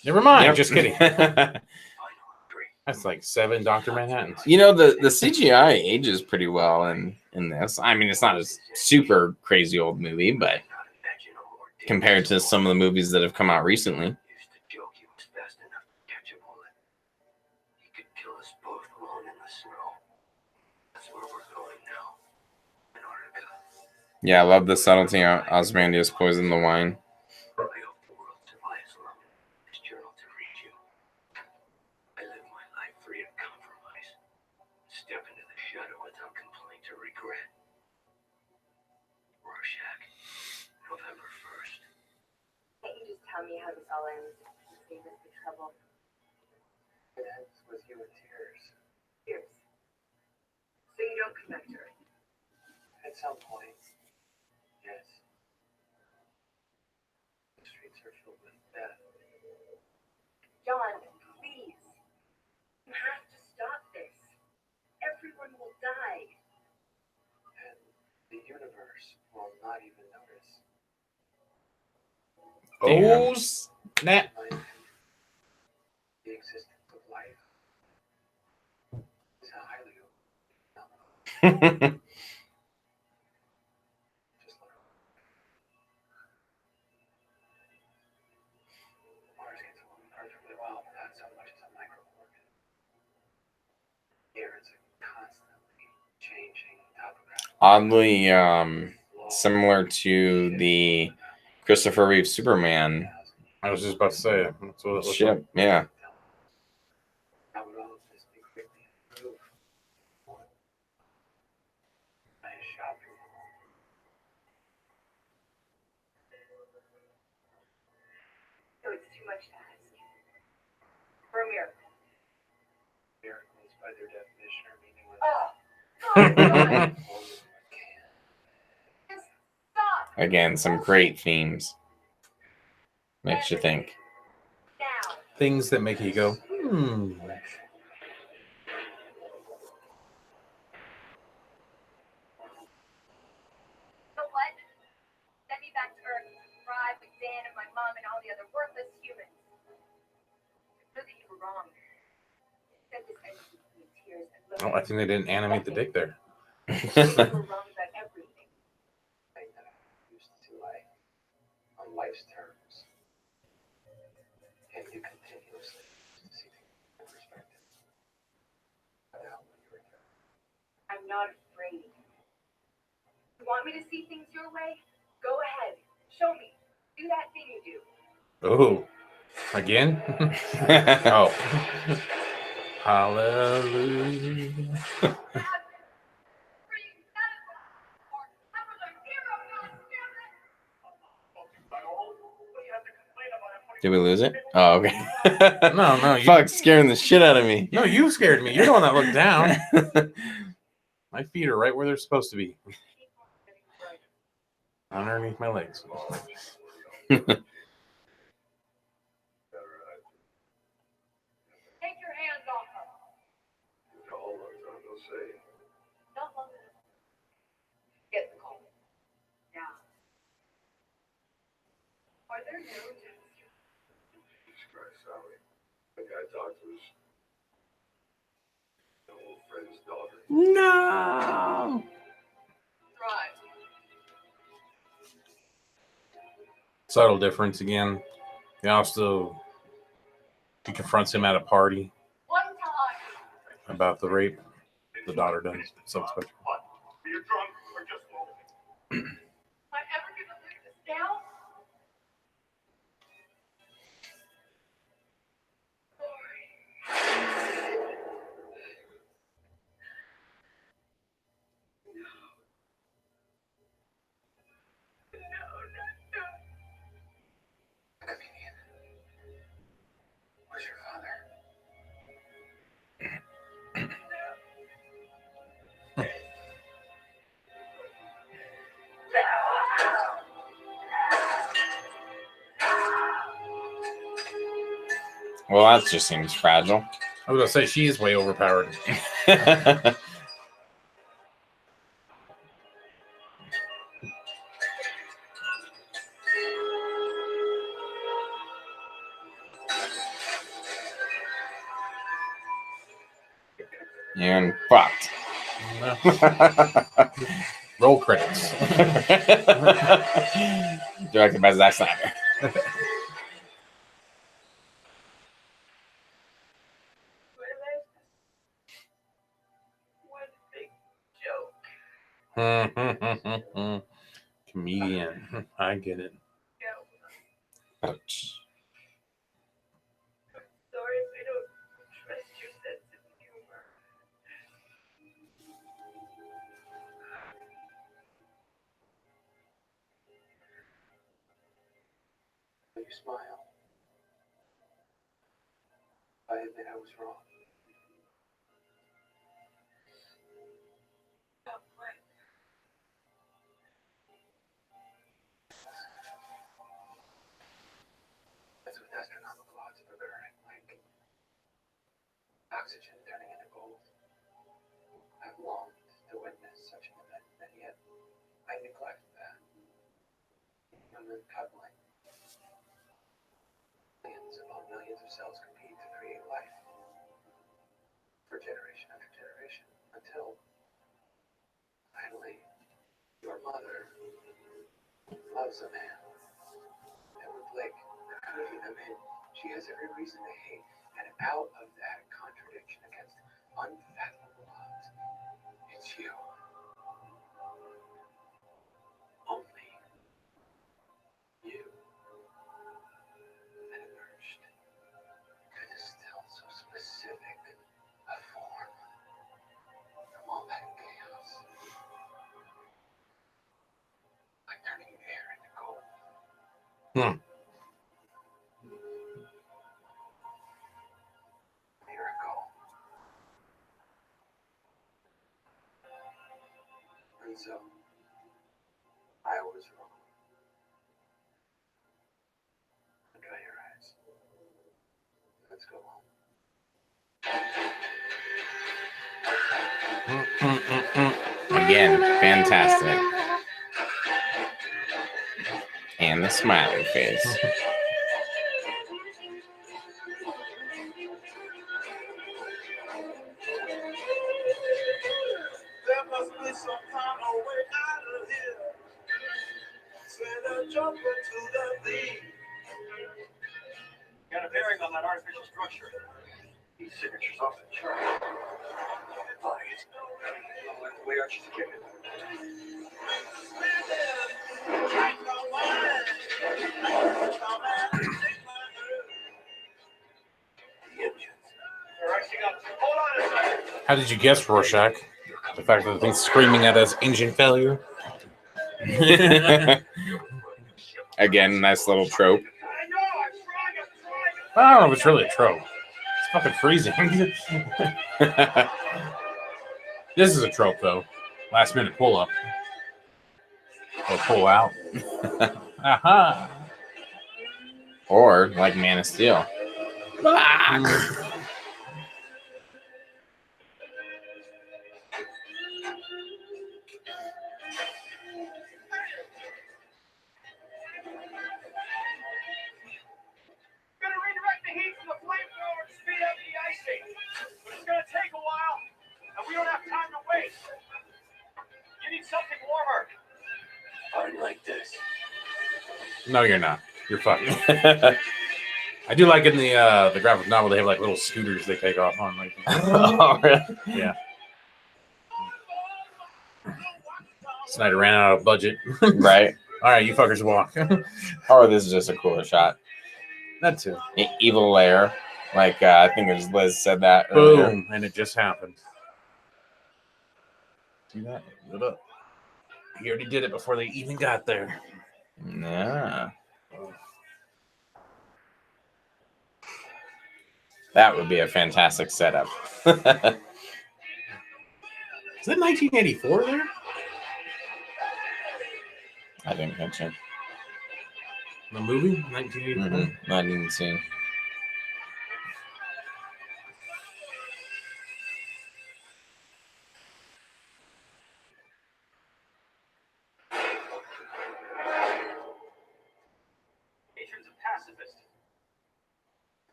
Never mind. Yep. Just kidding. Final agree. That's like 7 Dr. Manhattans. You know, the CGI ages pretty well in this. I mean, it's not a super crazy old movie, but Not imaginable or compared to some of the movies that have come out recently. used to joke he was fast enough to catch a bullet. He could kill us both alone in the snow. That's where we're going now. Antarctica. Yeah, I love the subtlety of Ozymandias poisoned the wine. I hope the world survives long enough for this journal to reach you. I live my life free of compromise. Step into the shadow without complaint or regret. Rorschach, November 1st. Can't you just tell me how this all ends? Save us the trouble. It ends with you in tears. Years. So you don't come back to Earth. At some point, yes. The streets are filled with death. John, please. You have to stop this. Everyone will die. And the universe will not even notice. Oh, snap. Life, the existence of life, is a highly phenomenal. Just look. Mars gets along perfectly well without so much as a microorganism. Here it's a constantly changing topographic. Oddly, similar to the Christopher Reeve Superman I was just about to say it. That's what it looks like. ship. Yeah. How would all of this be quickly improved? Nice shopping mall. So it's too much to ask. For a miracle. Miracles, by their definition, are meaningless. Oh, God, John. Only one can. Just stop. Again, some great themes. Makes you think. Now. Things that make you go, hmm. You know what? Send me back to Earth to thrive with Dan and my mom and all the other worthless humans. I know that you were wrong. Said this ended with me in tears and looked Oh, I think they didn't animate the dick there. you were wrong about everything. Thing that I used to like. on life's terms. And you continuously see things in perspective. I'm not afraid. You want me to see things your way? Go ahead. Show me. Do that thing you do. Oh, again? Oh. Hallelujah. Did we lose it? Oh, okay. No, you- Fuck, scaring the shit out of me. No, you scared me. You're the one that looked down. My feet are right where they're supposed to be. Underneath my legs. Take your hands off her. All I'm trying to say. Not long enough. Get the call. Now. Are there no Jesus Christ, Sally. The guy talked to his old friend's daughter. No. Thrive. Subtle difference again. He confronts him at a party One time. about the rape. The daughter does. Suspect. What? Are you drunk or just lonely? Am I ever gonna live this down? Comedian. Where's your father? Well, that just seems fragile. I was gonna say she is way overpowered. And fucked. Roll credits. Directed by Zack Snyder. One big joke. Comedian. I get it. Sorry if I don't trust your sense of humor. You smile. I admit I was wrong. That's what astronomical odds of occurring, like oxygen turning into gold. I've longed to witness such an event, and yet I neglect that. Human coupling. Millions upon millions of cells compete to create life. For generation after generation, until finally your mother loves a man. And with Blake putting them in, she has every reason to hate. And out of that contradiction against unfathomable odds, it's you. Only you that emerged to distill so specific a form from all that chaos. Like turning air into gold. Miracle. And so, I was wrong. Dry your eyes. Let's go home. Again, fantastic. And the smiling face. There must be some kind of way out of here. Say that Got a bearing on that artificial structure. These signatures off the chart. Fine. Where aren't you skipping? How did you guess, Rorschach? The fact that the thing's screaming at us, engine failure. Again, nice little trope. I don't know if it's really a trope. It's fucking freezing. This is a trope, though. Last minute pull up. Or pull out. Aha! Or like Man of Steel. Gonna redirect the heat from the flamethrower to speed up the icing. But it's gonna take a while, and we don't have time to waste. You need something warmer. I'm like this. No, you're not. You're fucking. I do like in the graphic novel they have like little scooters they take off on. Like, Oh, really? yeah. Snyder ran out of budget. Right. All right, you fuckers walk. Or this is just a cooler shot. That too. Evil lair. Like, I think it was Liz said that earlier. Boom, and it just happened. See that? Look up. He already did it before they even got there. Yeah. That would be a fantastic setup. Is that 1984 there? I didn't catch it. The movie? 1984? Mm-hmm. I didn't see. Adrian's a pacifist.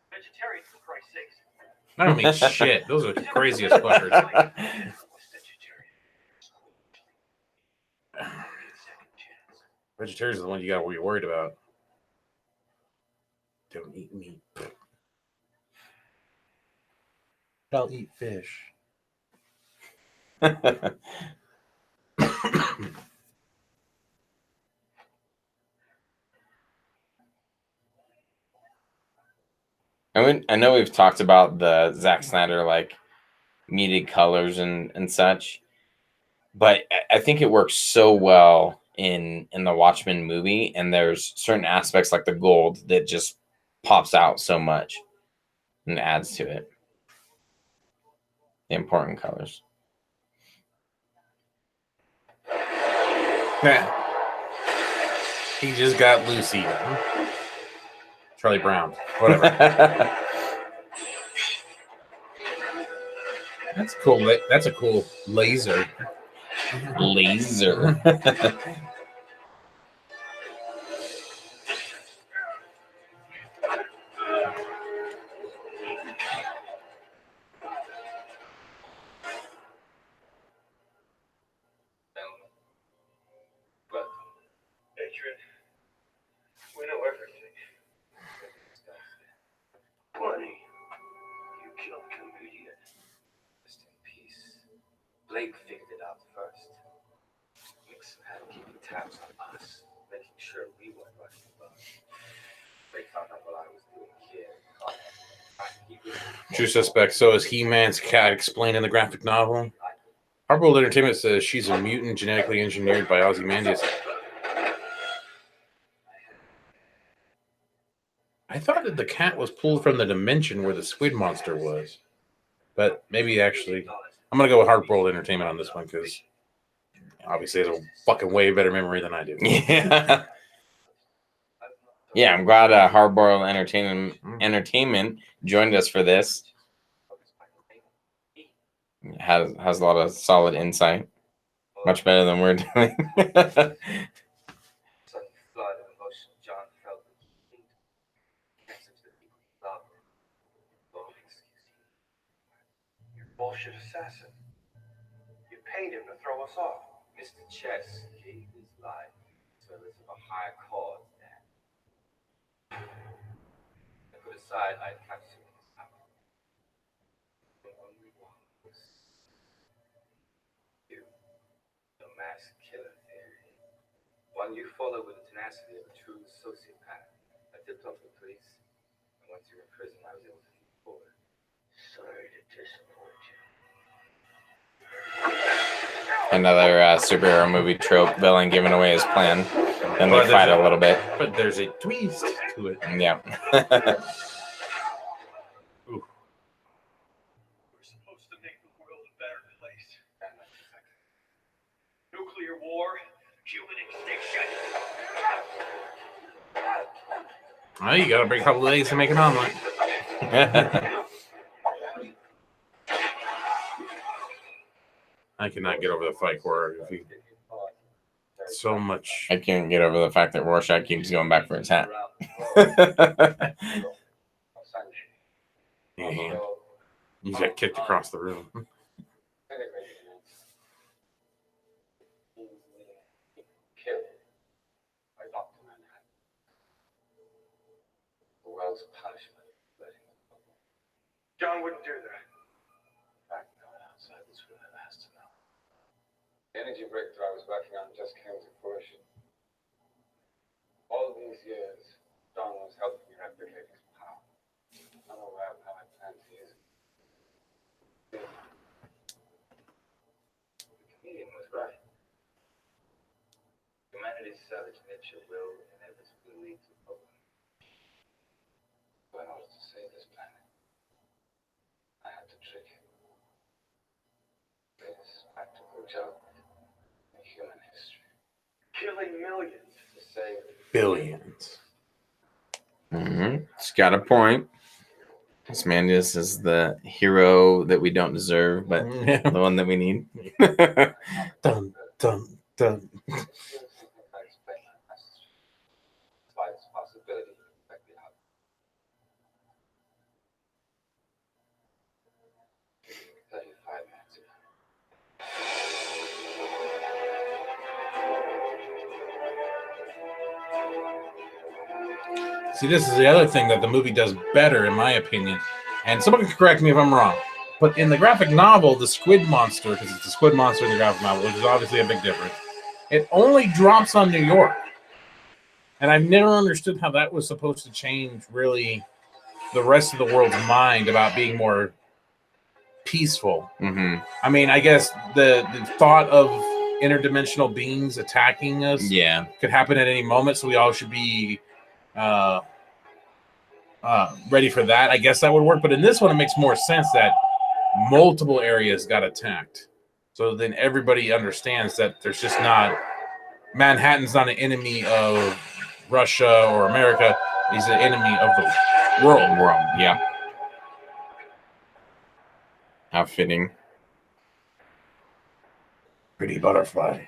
Vegetarian, for Christ's sakes. I don't mean shit. Those are the craziest fuckers. Vegetarians are the one you got to be worried about. Don't eat meat. I'll eat fish. I know we've talked about the Zack Snyder like muted colors and such, but I think it works so well in the Watchmen movie, and there's certain aspects like the gold that just pops out so much and adds to it. The important colors. Yeah. He just got Lucy. Charlie Brown. Whatever. That's cool. That's a cool laser. Laser. Adrian, we know everything. Plenty. You killed comedian. Rest in peace. Blake figured it out first. Nixon had keeping tabs on us, making sure we weren't running above. Blake found out what I was doing here. True suspect. So is He-Man's cat explained in the graphic novel? Hardboiled Entertainment says she's a mutant genetically engineered by Ozymandias. I thought that the cat was pulled from the dimension where the squid monster was. But maybe actually... I'm going to go with Hardboiled Entertainment on this one because obviously it has a fucking way better memory than I do. Yeah. Yeah, I'm glad Hardboiled Entertainment joined us for this. Has a lot of solid insight. Much better than we're doing. Bullshit assassin. You paid him to throw us off. Mr. Chess gave his life so there's a higher cause that I put aside, I'd capture this out. The only one was you, the mass killer theory. One you follow with the tenacity of a true sociopath. I tipped off the police, and once you were in prison, I was able to keep forward. Sorry to disappoint you. Another superhero movie trope: villain giving away his plan, then they Well, fight a little bit. But there's a twist to it. Yeah. Ooh. We're supposed to make the world a better place. Nuclear war, human extinction. Well, you gotta break a couple of eggs to make an omelet. I cannot get over the fight where so much. I can't get over the fact that Rorschach keeps going back for his hat. Yeah, he got kicked across the room. Killed by Dr. Manhattan. The world's punishment for letting them go. John wouldn't do that. Fact, no one outside this room ever has to know. The energy breakthrough I was working on just came to fruition. All these years, John was helping me replicate his power. Unaware of how I plan to use it. The comedian was right. Humanity's savage nature will inevitably lead to problems. So in order to save this planet, I had to trick him. Greatest practical joke in human history. Killing millions. To save Billions. She's got a point. Ozymandias is the hero that we don't deserve, but the one that we need. Dun, dun, dun. I explained that message. Despite its possibility to affect the outcome. 35 minutes ago. See, this is the other thing that the movie does better, in my opinion. And someone can correct me if I'm wrong. But in the graphic novel, the squid monster, because it's a squid monster in the graphic novel, which is obviously a big difference, it only drops on New York. And I've never understood how that was supposed to change, really, the rest of the world's mind about being more peaceful. Mm-hmm. I mean, I guess the thought of interdimensional beings attacking us Yeah. could happen at any moment, so we all should be ready for that. I guess that would work. But in this one, it makes more sense that multiple areas got attacked. So then everybody understands that there's just not... Manhattan's not an enemy of Russia or America. He's an enemy of the world. Yeah. How fitting. Pretty butterfly.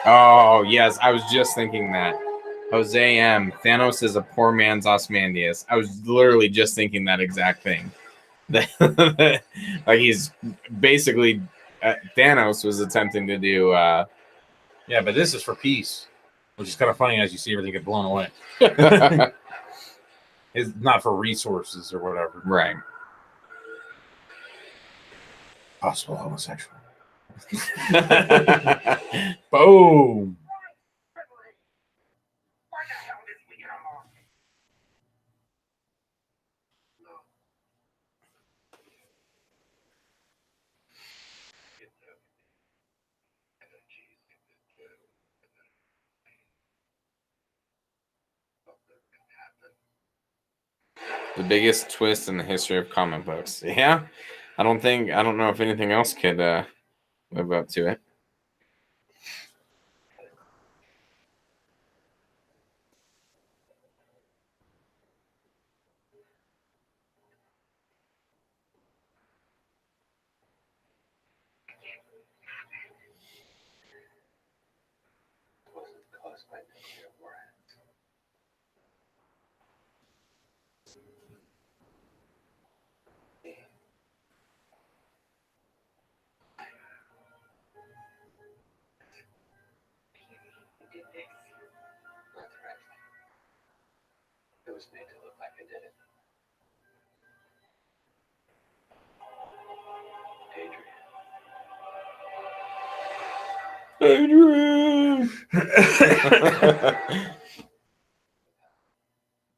Oh, yes. I was just thinking that. Jose M. Thanos is a poor man's Ozymandias. I was literally just thinking that exact thing. Like, he's basically... Thanos was attempting to do... Yeah, but this is for peace, which is kind of funny as you see everything get blown away. It's not for resources or whatever. Right. Possible homosexual. Boom. Why the hell didn't we get along? The biggest twist in the history of comic books. Yeah. I don't know if anything else could live up to it. Wasn't caused by nuclear warheads. was made to look like I did it. Adrian.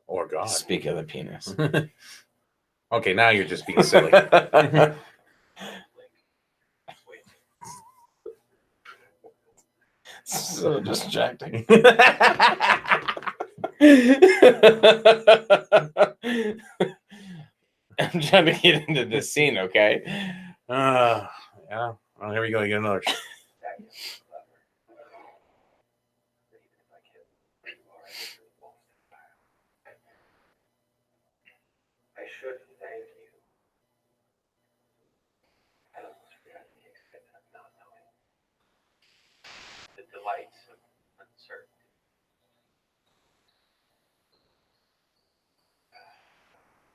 Or God. Speak of the penis. Okay, now you're just being silly. So distracting. I'm trying to get into this scene, okay? Yeah. Well, here we go. You get another. I should thank you. I almost forgot the extent of not knowing. The delights of uncertainty.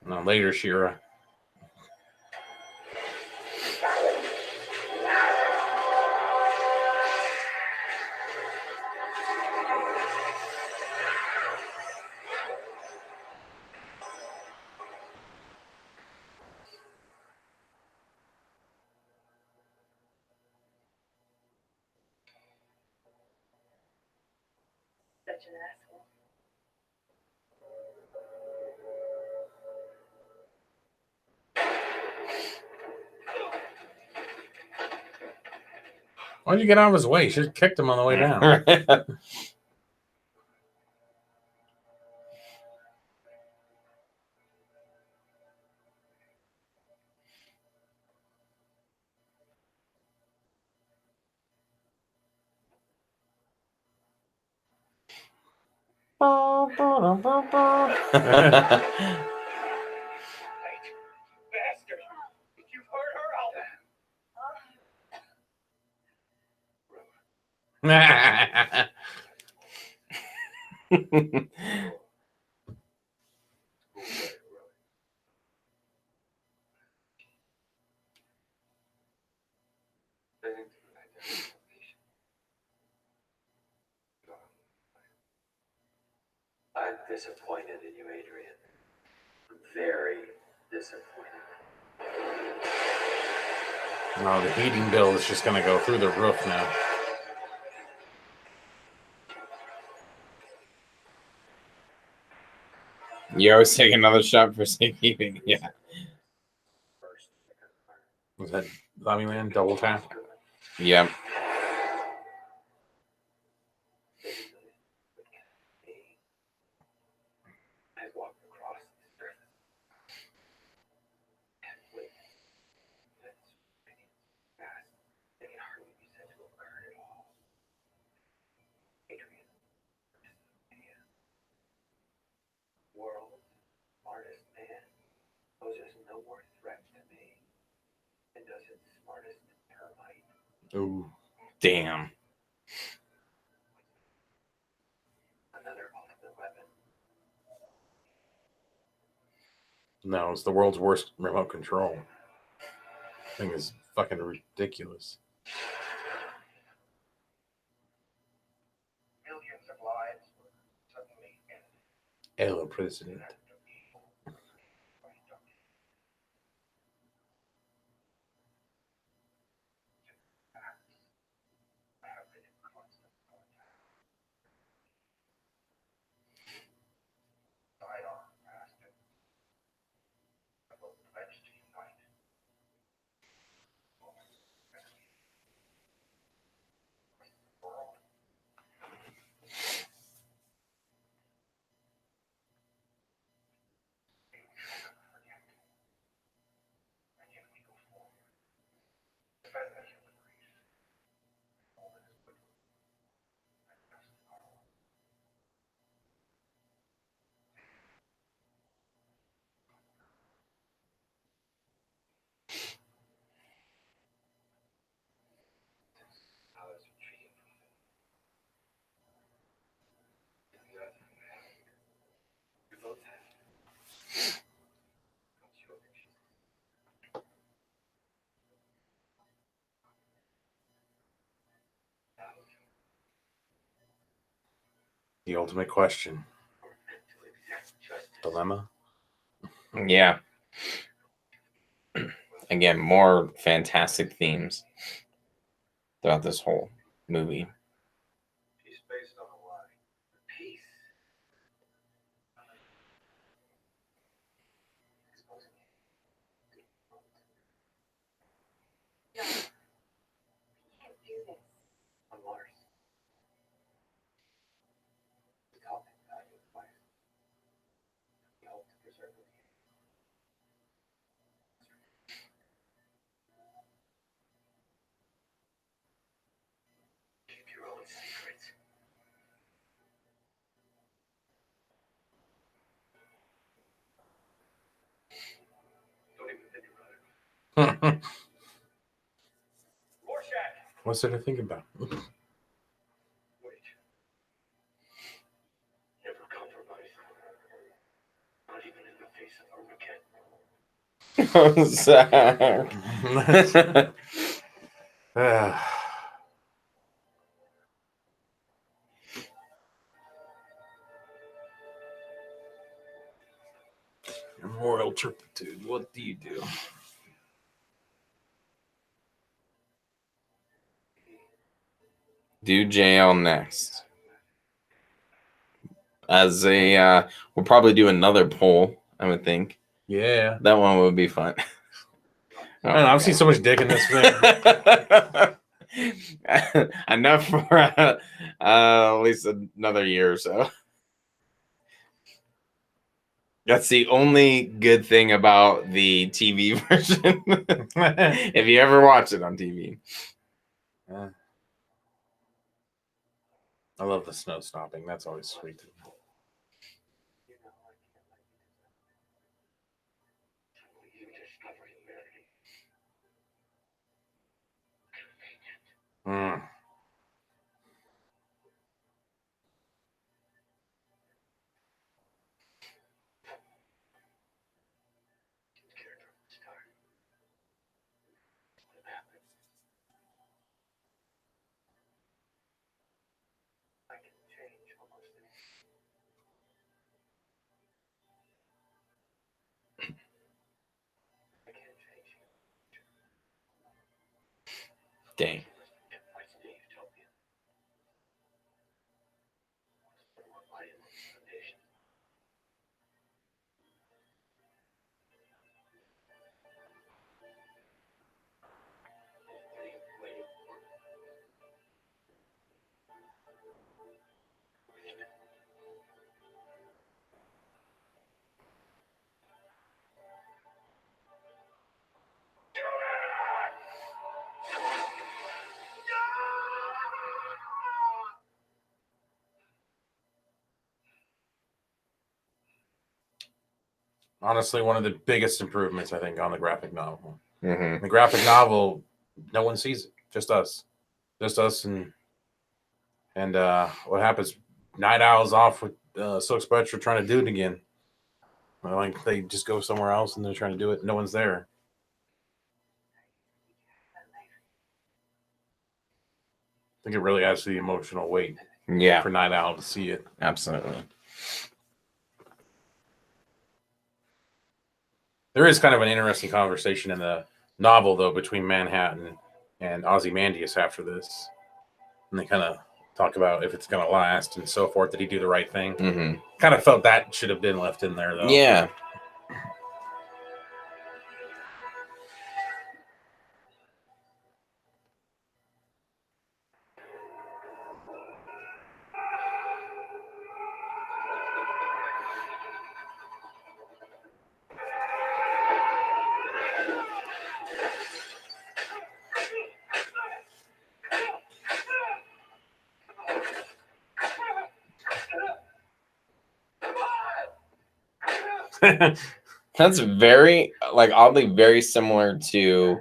No, later, Shira. Such an asshole. Why'd you get out of his way? You should have kicked him on the way down. Bastard! If you've heard her, I'm disappointed in you, Adrian. Very disappointed. No, the heating bill is just going to go through the roof now. You always take another shot for safekeeping. Yeah. Was that Zombieland double tap? Yep. I walked across the surface. And wait. That's fast. It can hardly be said to occur at all. Adrian. World's smartest man poses no more threat to me than does its smartest termite. Ooh. Damn. Another ultimate weapon. No, it's the world's worst remote control. Thing is fucking ridiculous. Millions of lives were suddenly ended. Hello, President. The ultimate question. To exact justice dilemma. Yeah. Again, more fantastic themes throughout this whole movie. He's based on a lie. Peace. No. You can't do this. On Mars. The topic value of life. We hope to preserve it. Keep your own secrets. Don't even think about it. Rorschach! What's there to think about? Wait. Never compromise. Not even in the face of Armageddon. Zack. Moral turpitude. What do you do? Do jail next. As a, we'll probably do another poll, I would think. Yeah. That one would be fun. I don't know. I've seen so much dick in this thing. Enough for at least another year or so. That's the only good thing about the TV version. If you ever watch it on TV. I love the snow stopping. That's always sweet. You discover humanity. Mm. Scared from the start. What happened? I can change almost anything. I can't change you. Dang. What's the utopia? More light in the foundation. Waiting for Honestly, one of the biggest improvements, I think, on the graphic novel. Mm-hmm. The graphic novel, no one sees it. Just us. Just us and what happens? Night Owl's off with Silk Spectre trying to do it again. Like they just go somewhere else and they're trying to do it. No one's there. I think it really adds to the emotional weight Yeah, for Night Owl to see it. absolutely. There is kind of an interesting conversation in the novel, though, between Manhattan and Ozymandias after this. And they kind of talk about if it's going to last and so forth. Did he do the right thing? Mm-hmm. Kind of felt that should have been left in there, though. Yeah. That's very, like, oddly very similar to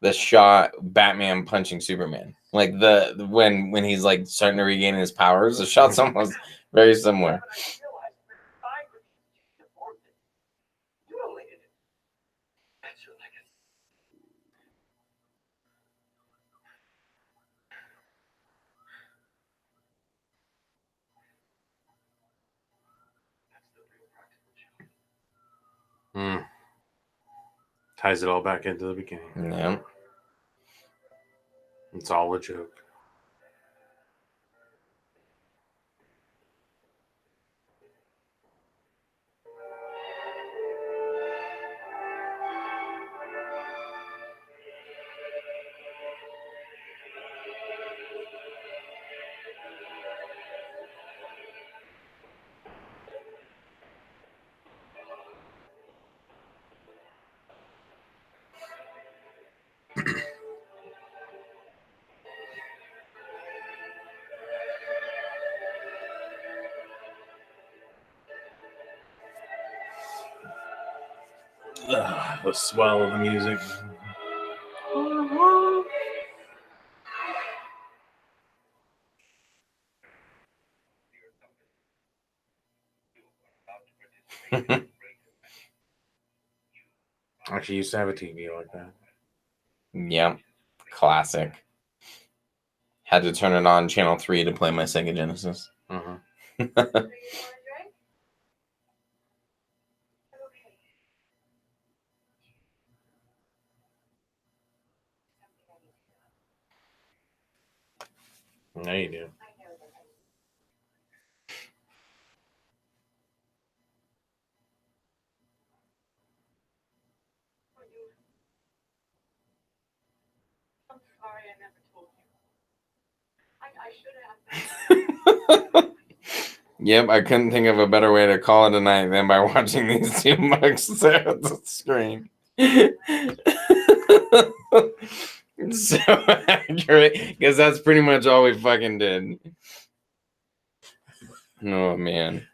the shot Batman punching Superman. Like the when he's like starting to regain his powers, the shot's almost very similar. That's your legacy. That's the real practical joke. Ties it all back into the beginning. Yeah. It's all a joke. The swell of the music. Actually, used to have a TV like that. Yep. Classic. Had to turn it on channel 3 to play my Sega Genesis. Uh-huh. So you want a drink? Okay. Now you do. I know that. I'm sorry I never told you. I should have. Yep, I couldn't think of a better way to call it a night than by watching these two mugs stare at the screen. So accurate, because that's pretty much all we fucking did. Oh man.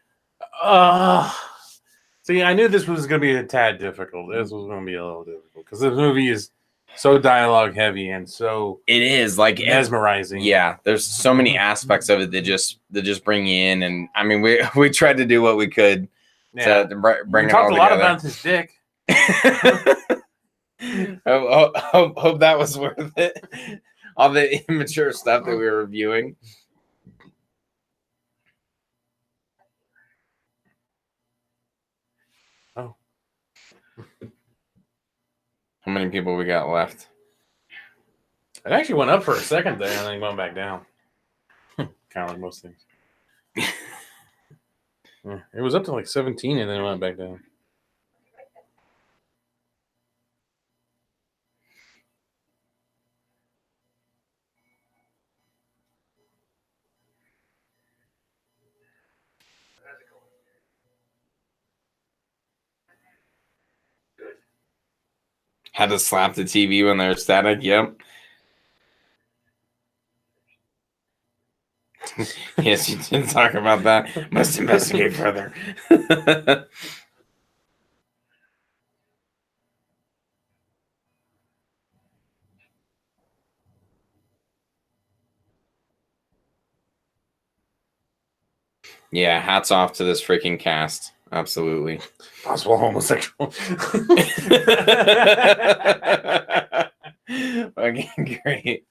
See, I knew this was going to be a tad difficult. This was going to be a little difficult because this movie is so dialogue heavy and so It is like mesmerizing. Yeah, there's so many aspects of it that just bring you in, and I mean we tried to do what we could Yeah. to bring We it talked all a lot together. about his dick. Hope that was worth it. All the immature stuff that we were reviewing. Oh. How many people we got left? It actually went up for a second there and then went back down. Kind of like most things. Yeah, it was up to like 17 and then it went back down. Had to slap the TV when there's static. Yep. Yes, you did talk about that. Must investigate further. Yeah, hats off to this freaking cast. Absolutely. Possible homosexual. Fucking great.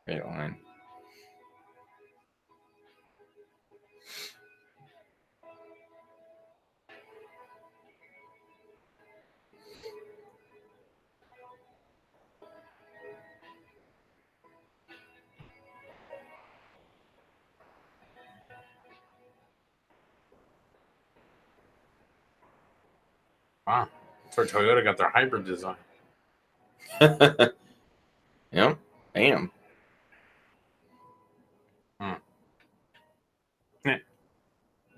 Great line. Wow. That's where Toyota got their hybrid design. Yep. Bam.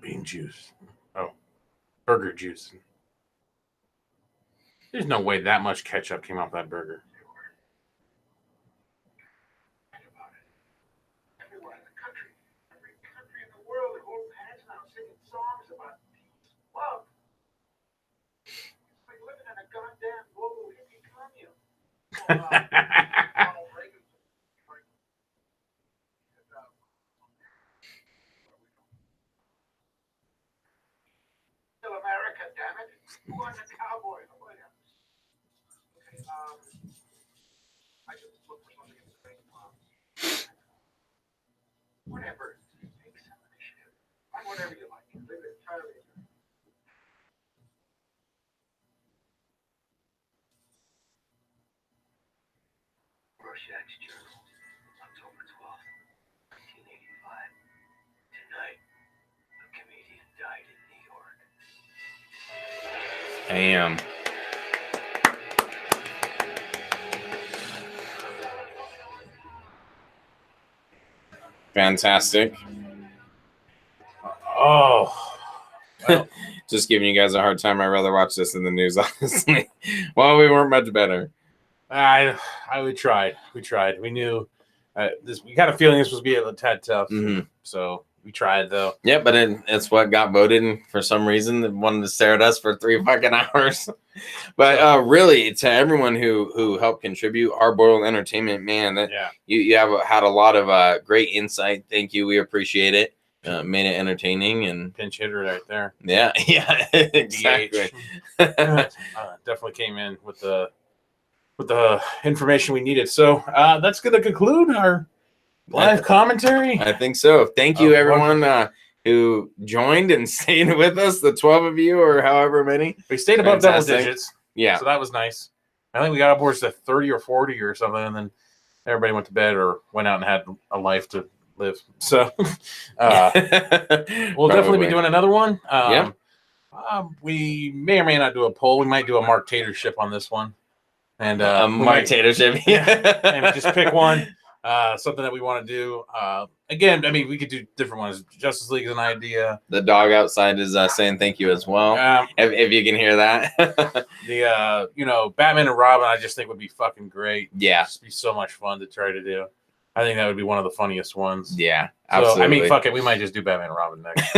Bean juice. Oh. Burger juice. There's no way that much ketchup came off that burger. Everywhere in the country, every country in the world, they hold hands now singing songs about peace, love. It's like living in a goddamn global hippie commune. Ronald Reagan. Still America, damn it. Who was a cowboy in the White House? I just look for something in the thing. Whatever. Take some initiative. Whatever you like. Leave it entirely. Rorschach's Journal, October 12th, 1985. Tonight, a comedian died in New York. Damn. Fantastic. Oh, well, Just giving you guys a hard time. I'd rather watch this in the news, honestly. Well, we weren't much better. we tried. We knew this. We got a feeling this was be a tad tough. Mhm. So we tried though. Yeah, but it's what got voted, and for some reason they wanted to stare at us for 3 fucking hours. But really, to everyone who helped contribute, Hardboiled Entertainment, man, that Yeah. you have had a lot of great insight. Thank you, we appreciate it. Made it entertaining, and Pinch hitter right there. yeah, exactly. Definitely came in with the information we needed. So that's going to conclude our live commentary. I think so. Thank you, everyone who joined and stayed with us. The 12 of you, or however many. We stayed above double Fantastic. digits. Yeah. So that was nice. I think we got upwards to 30 or 40 or something, and then everybody went to bed or went out and had a life to live. So we'll definitely be doing another one. We may or may not do a poll. We might do a Mark Tatership on this one. And Mark Tatership. and just pick one. Something that we want to do. Again, I mean, we could do different ones. Justice League is an idea. The dog outside is saying thank you as well. If you can hear that. Batman and Robin, I just think would be fucking great. Yeah. It'd just be so much fun to try to do. I think that would be one of the funniest ones. Yeah, absolutely. So, I mean, fuck it. We might just do Batman and Robin next.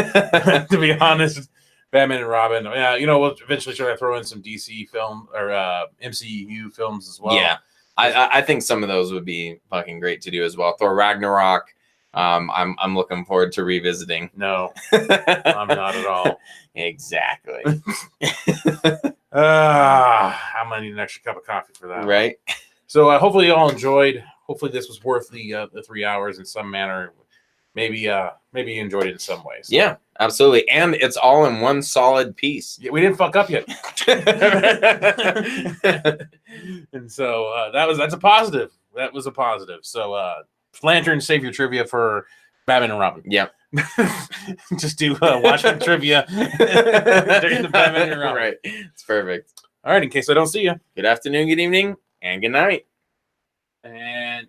To be honest, Batman and Robin. Yeah, we'll eventually try to throw in some DC film or MCU films as well. Yeah. I think some of those would be fucking great to do as well. Thor Ragnarok. I'm looking forward to revisiting. No, I'm not at all. Exactly. I'm gonna need an extra cup of coffee for that. Right. So hopefully you all enjoyed. Hopefully this was worth the 3 hours in some manner. Maybe you enjoyed it in some ways. Yeah, absolutely. And it's all in one solid piece. Yeah, we didn't fuck up yet. And so that's a positive. That was a positive. So Lantern, save your trivia for Batman and Robin. Yep. Just do Watchmen trivia during the Batman and Robin. Right. It's perfect. All right, in case I don't see you. Good afternoon, good evening, and good night. And